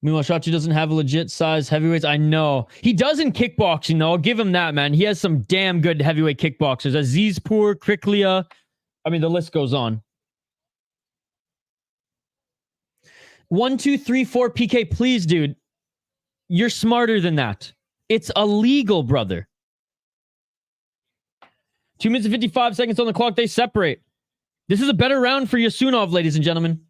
Meanwhile, Shachi doesn't have a legit size heavyweights. I know. He does in kickboxing, though. I'll give him that, man. He has some damn good heavyweight kickboxers. Azizpour, Kriklia. I mean, the list goes on. 1, 2, 3, 4 PK. Please, dude. You're smarter than that. It's illegal, brother. 2 minutes and 55 seconds on the clock. They separate. This is a better round for Younousov, ladies and gentlemen.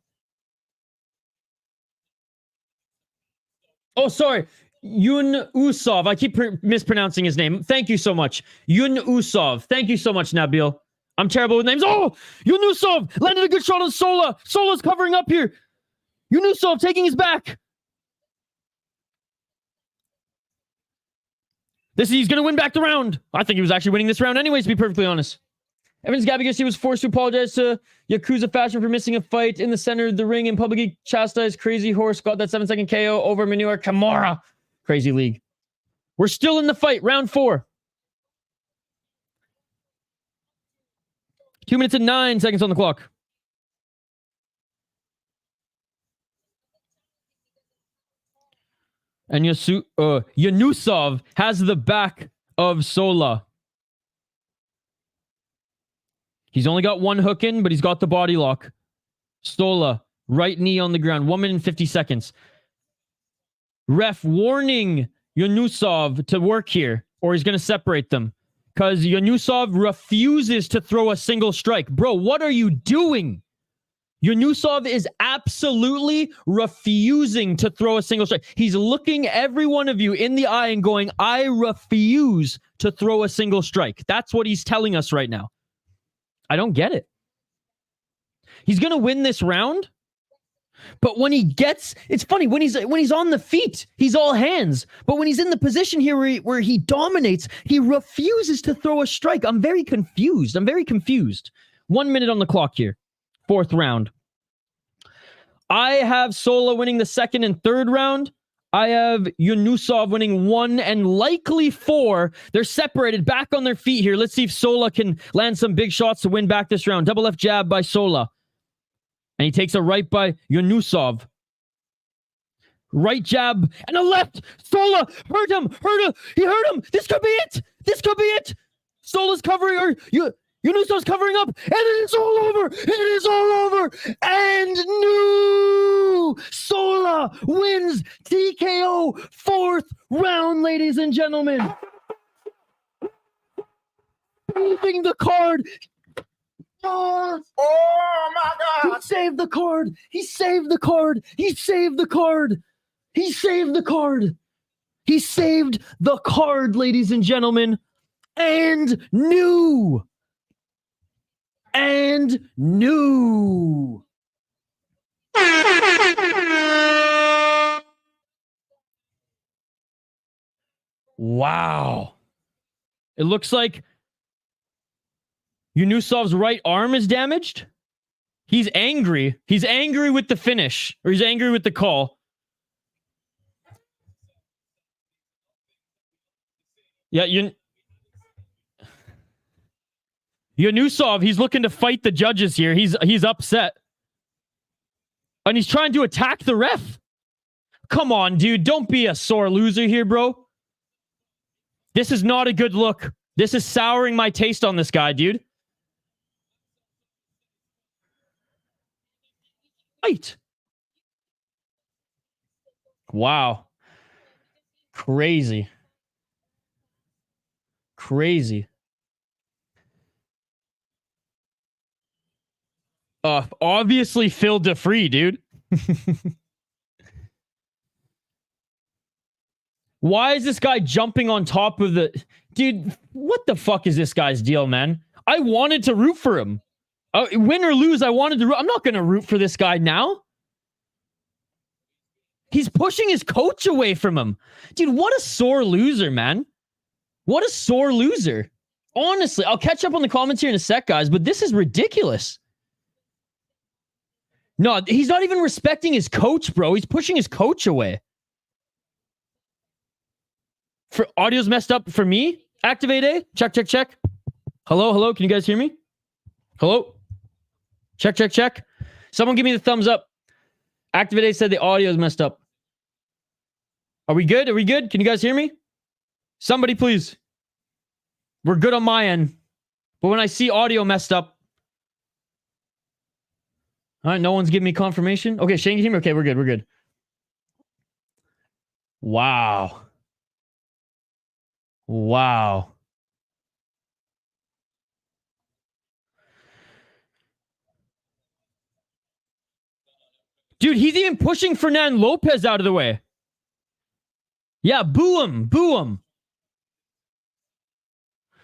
Oh, sorry. Younousov. I keep mispronouncing his name. Thank you so much. Younousov. Thank you so much, Nabil. I'm terrible with names. Oh, Younousov landed a good shot on Sola. Sola's covering up here. Younousov taking his back. He's going to win back the round. I think he was actually winning this round anyways, to be perfectly honest. Evans Gabigosi was forced to apologize to Yakuza Fashion for missing a fight in the center of the ring and publicly chastised Crazy Horse. Got that 7-second KO over Manure Kimura. Crazy League. We're still in the fight. Round 4. 2 minutes and 9 seconds on the clock. And Younousov has the back of Sola. He's only got one hook in, but he's got the body lock. Sola, right knee on the ground. 1 minute and 50 seconds. Ref warning Younousov to work here, or he's going to separate them. Because Younousov refuses to throw a single strike. Bro, what are you doing? Younousov is absolutely refusing to throw a single strike. He's looking every one of you in the eye and going, I refuse to throw a single strike. That's what he's telling us right now. I don't get it. He's going to win this round. But when he gets, it's funny, when he's on the feet, he's all hands. But when he's in the position here where he dominates, he refuses to throw a strike. I'm very confused. 1 minute on the clock here. 4th round. I have Sola winning the 2nd and 3rd round. I have Younousov winning 1 and likely 4. They're separated back on their feet here. Let's see if Sola can land some big shots to win back this round. Double left jab by Sola. And he takes a right by Younousov. Right jab and a left. Sola hurt him. He hurt him. This could be it. Sola's covering, or Younousov's covering up, and it is all over. And no! Sola wins TKO 4th round, ladies and gentlemen. Moving the card. Oh my God. He saved the card. He saved the card, ladies and gentlemen. And new. Wow. It looks like Younousov's right arm is damaged. He's angry. He's angry with the finish, or he's angry with the call. Yeah, Younousov, he's looking to fight the judges here. He's upset. And he's trying to attack the ref. Come on, dude. Don't be a sore loser here, bro. This is not a good look. This is souring my taste on this guy, dude. Right. Wow. Crazy. Crazy. Obviously Phil DeFree, dude. Why is this guy jumping on top of the... Dude, what the fuck is this guy's deal, man? I wanted to root for him. Win or lose, I wanted to root. I'm not going to root for this guy now. He's pushing his coach away from him. Dude, what a sore loser, man. What a sore loser. Honestly, I'll catch up on the comments here in a sec, guys, but this is ridiculous. No, he's not even respecting his coach, bro. He's pushing his coach away. For audio's messed up for me. Activate A. Check, check, check. Hello, hello. Can you guys hear me? Hello? Check, check, check. Someone give me the thumbs up. Activate A said the audio is messed up. Are we good? Are we good? Can you guys hear me? Somebody, please. We're good on my end. But when I see audio messed up. All right, no one's giving me confirmation. Okay, Shane, can you hear me? Okay, we're good. We're good. Wow. Wow. Dude, he's even pushing Fernand Lopez out of the way. Yeah, boo him. Boo him.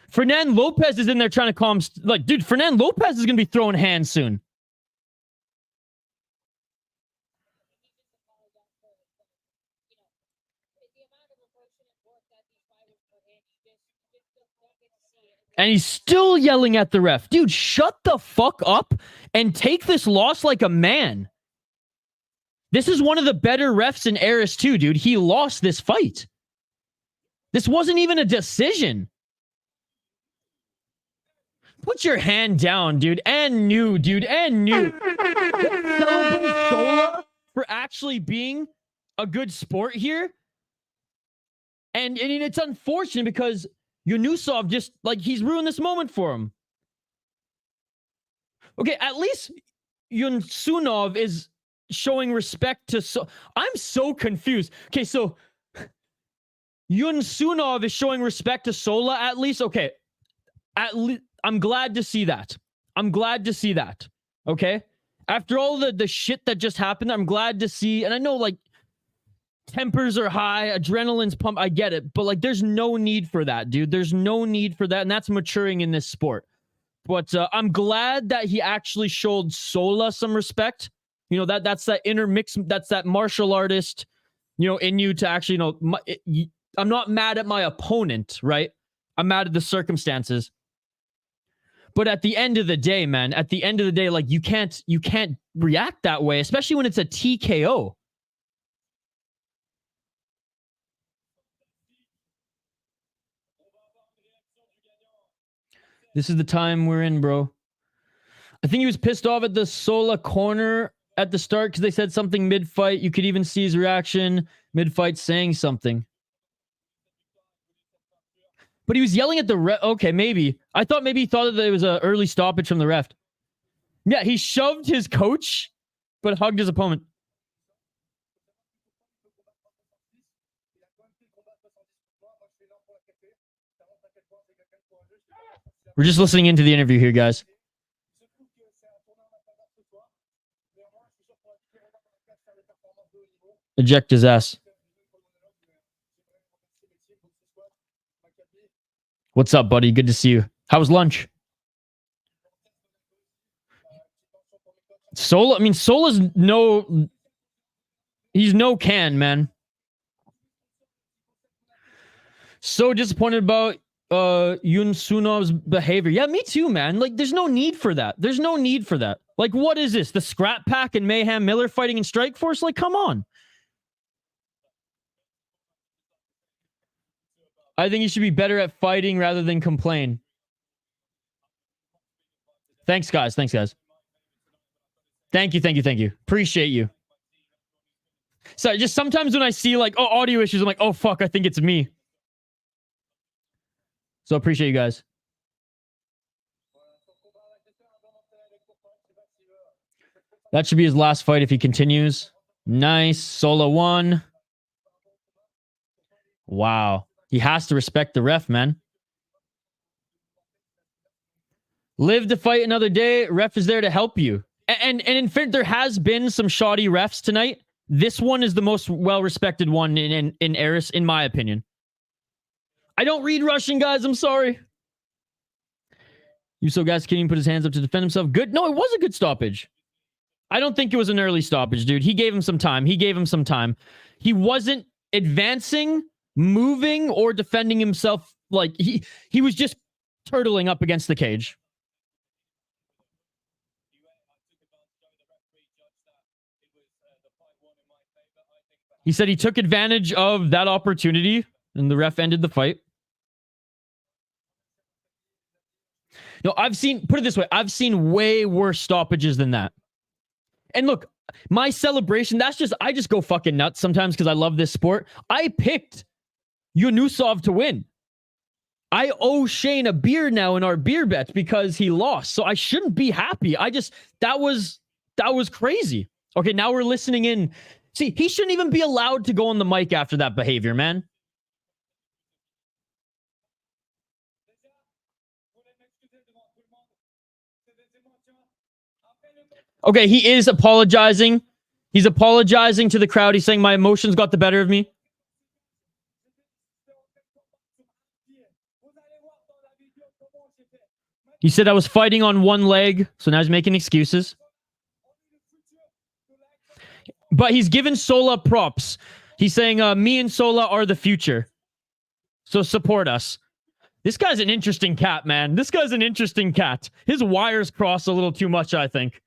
Fernand Lopez is in there trying to calm... Like, dude, Fernand Lopez is going to be throwing hands soon. And he's still yelling at the ref. Dude, shut the fuck up and take this loss like a man. This is one of the better refs in Eris too, dude. He lost this fight. This wasn't even a decision. Put your hand down, dude. And new, dude. And new. Celebrate Sola for actually being a good sport here. And it's unfortunate because Younousov just, like, he's ruined this moment for him. Okay, at least Younousov is showing respect to... I'm so confused. Okay, so Younousov is showing respect to Sola at least. Okay, at least I'm glad to see that. I'm glad to see that. Okay, after all the shit that just happened, I'm glad to see. And I know, like, tempers are high, adrenaline's pumped. I get it, but like, there's no need for that, dude. There's no need for that, and that's maturing in this sport. But I'm glad that he actually showed Sola some respect. You know, that's that inner mix. That's that martial artist, you know, in you to actually, I'm not mad at my opponent, right? I'm mad at the circumstances. But at the end of the day, man, at the end of the day, like, you can't react that way, especially when it's a TKO. This is the time we're in, bro. I think he was pissed off at the Sola corner at the start because they said something mid-fight. You could even see his reaction mid-fight saying something. But he was yelling at the ref. Okay, maybe. I thought maybe he thought that it was an early stoppage from the ref. Yeah, he shoved his coach, but hugged his opponent. We're just listening into the interview here, guys. Eject his ass. What's up, buddy? Good to see you. How was lunch? Sola, I mean, Sola's no... He's no can, man. So disappointed about Younousov's behavior. Yeah, me too, man. Like, there's no need for that. There's no need for that. Like, what is this? The Scrap Pack and Mayhem Miller fighting in Strike Force? Like, come on. I think you should be better at fighting rather than complain. Thanks, guys. Thanks, guys. Thank you, thank you, thank you. Appreciate you. So just sometimes when I see like, oh, audio issues, I'm like, oh, fuck, I think it's me. So appreciate you guys. That should be his last fight if he continues. Nice. Sola won. Wow. He has to respect the ref, man. Live to fight another day. Ref is there to help you. And in fact, there has been some shoddy refs tonight. This one is the most well-respected one in Eris, in my opinion. I don't read Russian, guys. I'm sorry. Younousov guys can't even put his hands up to defend himself. Good. No, it was a good stoppage. I don't think it was an early stoppage, dude. He gave him some time. He wasn't advancing, moving, or defending himself. Like, he was just turtling up against the cage. He said he took advantage of that opportunity, and the ref ended the fight. No, put it this way, I've seen way worse stoppages than that. And look, my celebration, I just go fucking nuts sometimes because I love this sport. I picked Younousov to win. I owe Shane a beer now in our beer bets because he lost. So I shouldn't be happy. That was crazy. Okay, now we're listening in. See, he shouldn't even be allowed to go on the mic after that behavior, man. Okay, he is apologizing. He's apologizing to the crowd. He's saying my emotions got the better of me. He said I was fighting on one leg, so now he's making excuses. But he's given Sola props. He's saying, me and Sola are the future. So support us. This guy's an interesting cat, man. This guy's an interesting cat. His wires cross a little too much, I think.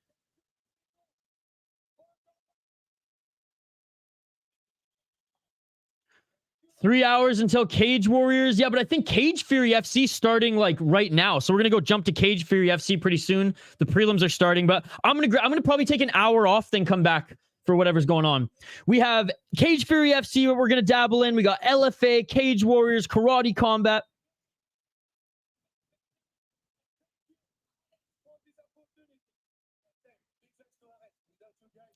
Three hours until Cage Warriors. Yeah, but I think Cage Fury FC starting like right now. So we're going to go jump to Cage Fury FC pretty soon. The prelims are starting, but I'm going to probably take an hour off, then come back for whatever's going on. We have Cage Fury FC, what we're going to dabble in. We got LFA, Cage Warriors, Karate Combat.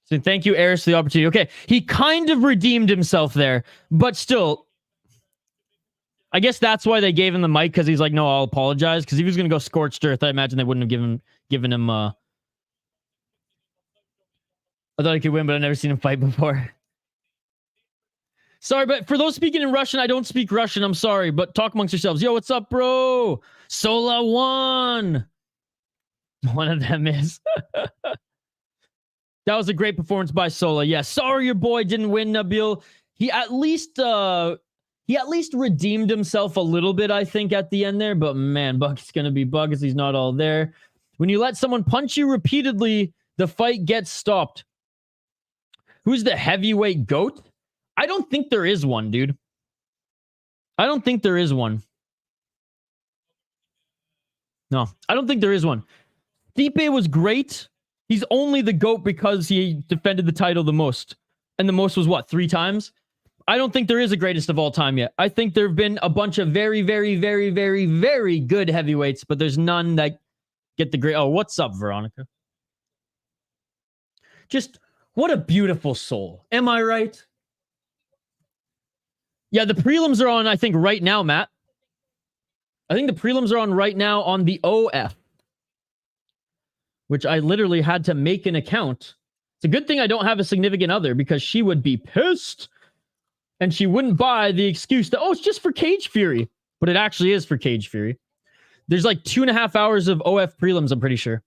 So thank you, Eris, for the opportunity. Okay, he kind of redeemed himself there, but still, I guess that's why they gave him the mic, because he's like, no, I'll apologize. Because if he was going to go scorched earth, I imagine they wouldn't have given him. I thought he could win, but I've never seen him fight before. Sorry, but for those speaking in Russian, I don't speak Russian. I'm sorry, but talk amongst yourselves. Yo, what's up, bro? Sola won. One of them is. That was a great performance by Sola. Yeah, sorry your boy didn't win, Nabil. He at least redeemed himself a little bit, I think, at the end there. But man, Buck's gonna be Buck as he's not all there. When you let someone punch you repeatedly, the fight gets stopped. Who's the heavyweight GOAT? I don't think there is one, dude. I don't think there is one. No, I don't think there is one. Stipe was great. He's only the GOAT because he defended the title the most. And the most was what, 3 times? I don't think there is a greatest of all time yet. I think there have been a bunch of very, very, very, very, very good heavyweights, but there's none that get the great. Oh, what's up, Veronica? Just what a beautiful soul. Am I right? Yeah, the prelims are on, I think, right now, Matt. I think the prelims are on right now on the OF, which I literally had to make an account. It's a good thing I don't have a significant other because she would be pissed and she wouldn't buy the excuse that, oh, it's just for Cage Fury. But it actually is for Cage Fury. There's like 2.5 hours of OF prelims, I'm pretty sure.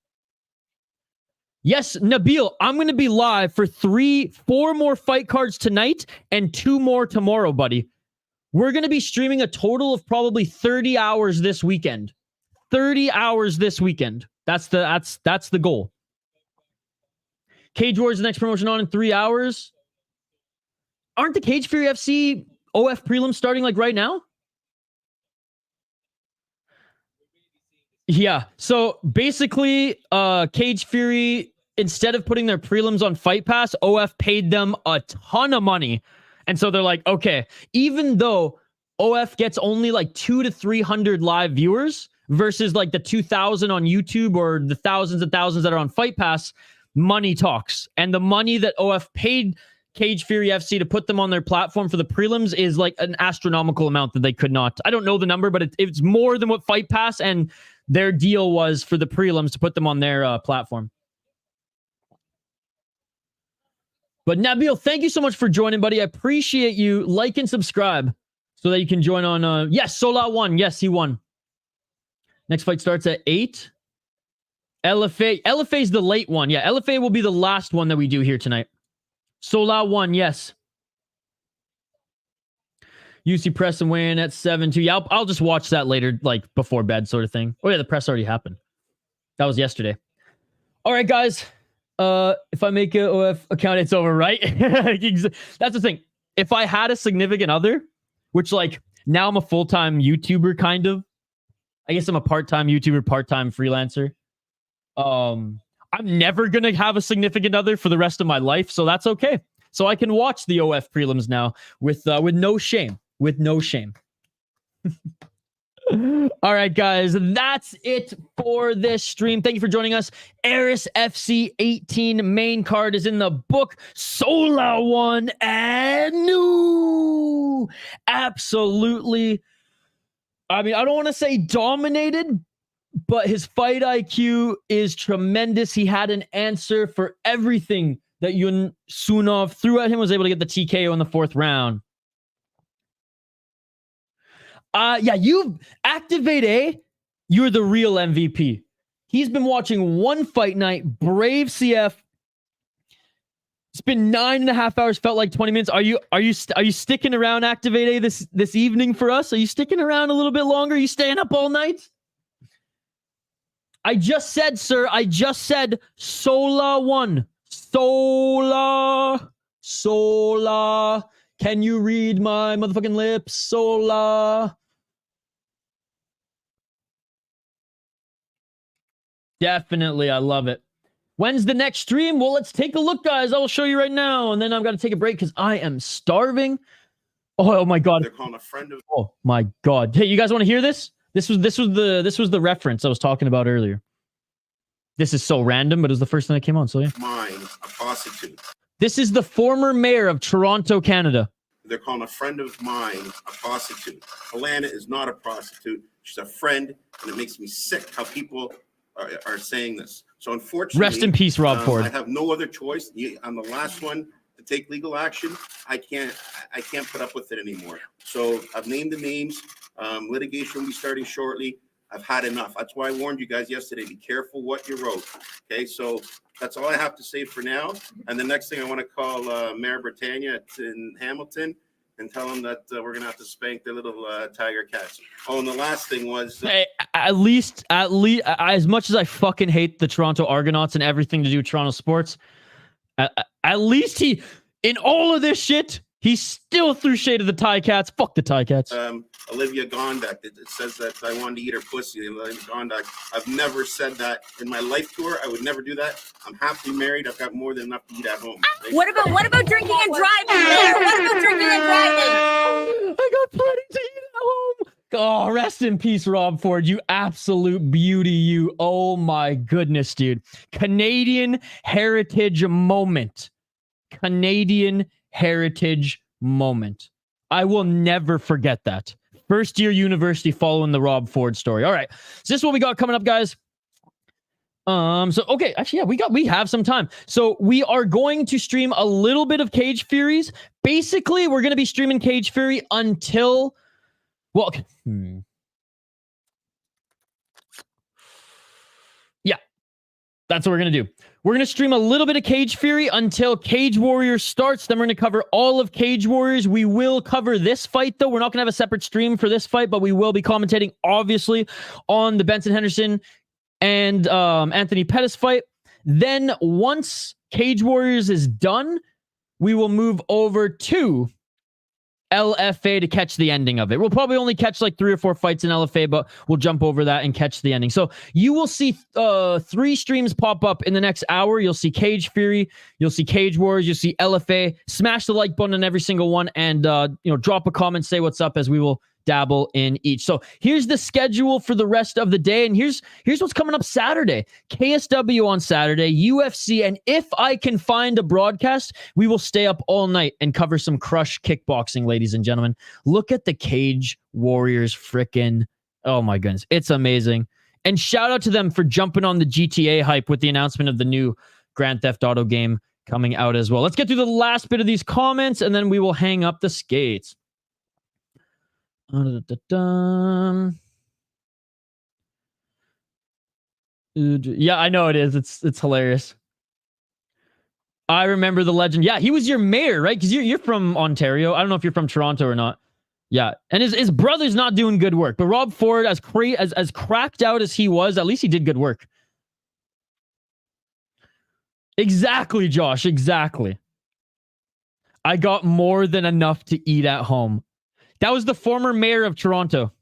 Yes, Nabil, I'm going to be live for 4 more fight cards tonight and 2 more tomorrow, buddy. We're going to be streaming a total of probably 30 hours this weekend. 30 hours this weekend. That's the goal. Cage Wars, the next promotion on in 3 hours. Aren't the Cage Fury FC OF prelims starting like right now? Yeah. So basically, Cage Fury instead of putting their prelims on Fight Pass, OF paid them a ton of money. And so they're like, okay, even though OF gets only like 200 to 300 live viewers versus like the 2,000 on YouTube or the thousands and thousands that are on Fight Pass, money talks. And the money that OF paid Cage Fury FC to put them on their platform for the prelims is like an astronomical amount that they could not. I don't know the number, but it's more than what Fight Pass and their deal was for the prelims to put them on their platform. But Nabil, thank you so much for joining, buddy. I appreciate you. Like and subscribe so that you can join on. Yes, Sola won. Yes, he won. Next fight starts at 8. LFA is the late one. Yeah, LFA will be the last one that we do here tonight. Sola won. Yes. UC press and weigh in at 7-2. Yeah, I'll just watch that later, like before bed sort of thing. Oh yeah, the press already happened. That was yesterday. All right, guys. If I make a OF account, it's over, right? That's the thing. If I had a significant other, which like now I'm a full-time YouTuber, kind of. I guess I'm a part-time YouTuber, part-time freelancer. I'm never gonna have a significant other for the rest of my life, so that's okay. So I can watch the OF prelims now with no shame. With no shame. All right, guys, that's it for this stream. Thank you for joining us. Eris FC 18 main card is in the book. Sola won and new. Absolutely. I mean, I don't want to say dominated, but his fight IQ is tremendous. He had an answer for everything that Younousov threw at him, was able to get the TKO in the 4th round. Yeah, you activate A. You're the real MVP. He's been watching one fight night, Brave CF. It's been 9.5 hours, felt like 20 minutes. Are you sticking around Activate A this evening for us? Are you sticking around a little bit longer? Are you staying up all night? I just said, sir, Sola won. Sola. Can you read my motherfucking lips? Sola. Definitely, I love it. When's the next stream? Well, let's take a look, guys. I will show you right now, and then I've got to take a break because I am starving. Oh my god!
They're calling a friend of.
Oh my god! Hey, you guys want to hear this? This was the reference I was talking about earlier. This is so random, but it was the first thing that came on. So yeah.
Mine, a prostitute.
This is the former mayor of Toronto, Canada.
They're calling a friend of mine a prostitute. Alana is not a prostitute. She's a friend, and it makes me sick how people are saying this. So unfortunately,
rest in peace, Rob Ford.
I have no other choice. I'm the last one to take legal action. I can't put up with it anymore. So I've named the names. Litigation will be starting shortly. I've had enough. That's why I warned you guys yesterday. Be careful what you wrote. Okay, so that's all I have to say for now. And the next thing I want to call Mayor Britannia in Hamilton and tell them that we're gonna have to spank their little tiger cats. Oh, and the last thing was
hey, at least, as much as I fucking hate the Toronto Argonauts and everything to do with Toronto sports, at least he, in all of this shit, he still threw shade at the Ticats. Fuck the Ticats.
Olivia Gondak, it says that I wanted to eat her pussy. Olivia Gondak. I've never said that in my life to her. I would never do that. I'm happily married. I've got more than enough to eat at home.
What about drinking and driving, Mayor? What about drinking and driving?
I got plenty to eat at home. Oh, rest in peace, Rob Ford. You absolute beauty, you. Oh my goodness, dude. Canadian heritage moment. Canadian heritage moment. I will never forget that. First year university following the Rob Ford story. All right. So this is what we got coming up, guys. So okay, actually, yeah, we have some time. So we are going to stream a little bit of Cage Furies. Basically, we're going to be streaming Cage Fury until, well, yeah, that's what we're going to do. We're going to stream a little bit of Cage Fury until Cage Warriors starts. Then we're going to cover all of Cage Warriors. We will cover this fight, though. We're not going to have a separate stream for this fight, but we will be commentating, obviously, on the Benson Henderson and Anthony Pettis fight. Then once Cage Warriors is done, we will move over to LFA to catch the ending of it. We'll probably only catch like 3 or 4 fights in LFA, but we'll jump over that and catch the ending. So you will see 3 streams pop up in the next hour. You'll see Cage Fury, you'll see Cage Wars, you'll see LFA. Smash the like button on every single one, and drop a comment, say what's up, as we will dabble in each. So here's the schedule for the rest of the day, and here's what's coming up Saturday. KSW on Saturday, UFC, and if I can find a broadcast, we will stay up all night and cover some Crush kickboxing, ladies and gentlemen. Look at the Cage Warriors frickin', oh my goodness, it's amazing. And shout out to them for jumping on the GTA hype with the announcement of the new Grand Theft Auto game coming out as well. Let's get through the last bit of these comments, and then we will hang up the skates. Yeah, I know it is. It's hilarious. I remember the legend. Yeah, he was your mayor, right? Because you're from Ontario. I don't know if you're from Toronto or not. Yeah, and his brother's not doing good work. But Rob Ford, as cracked out as he was, at least he did good work. Exactly, Josh. Exactly. I got more than enough to eat at home. That was the former mayor of Toronto.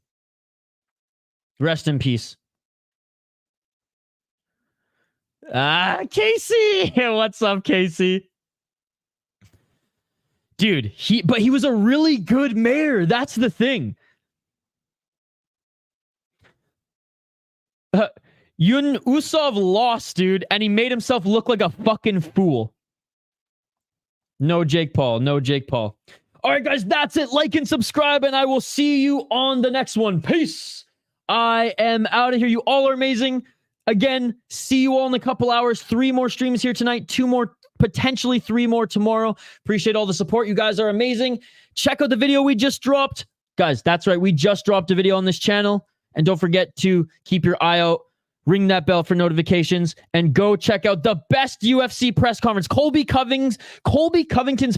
Rest in peace. Casey. What's up, Casey? Dude, he was a really good mayor. That's the thing. Younousov lost, dude, and he made himself look like a fucking fool. No Jake Paul. No Jake Paul. All right, guys, that's it. Like and subscribe, and I will see you on the next one. Peace. I am out of here. You all are amazing. Again, see you all in a couple hours. 3 more streams here tonight. 2 more, potentially 3 more tomorrow. Appreciate all the support. You guys are amazing. Check out the video we just dropped. Guys, that's right. We just dropped a video on this channel. And don't forget to keep your eye out. Ring that bell for notifications, and go check out the best UFC press conference. Colby Covington's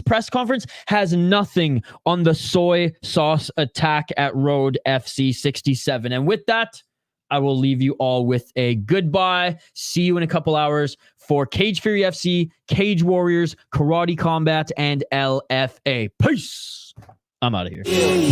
press conference has nothing on the soy sauce attack at Road FC 67. And with that, I will leave you all with a goodbye. See you in a couple hours for Cage Fury FC, Cage Warriors, Karate Combat, and LFA. Peace. I'm out of here.
Yeah.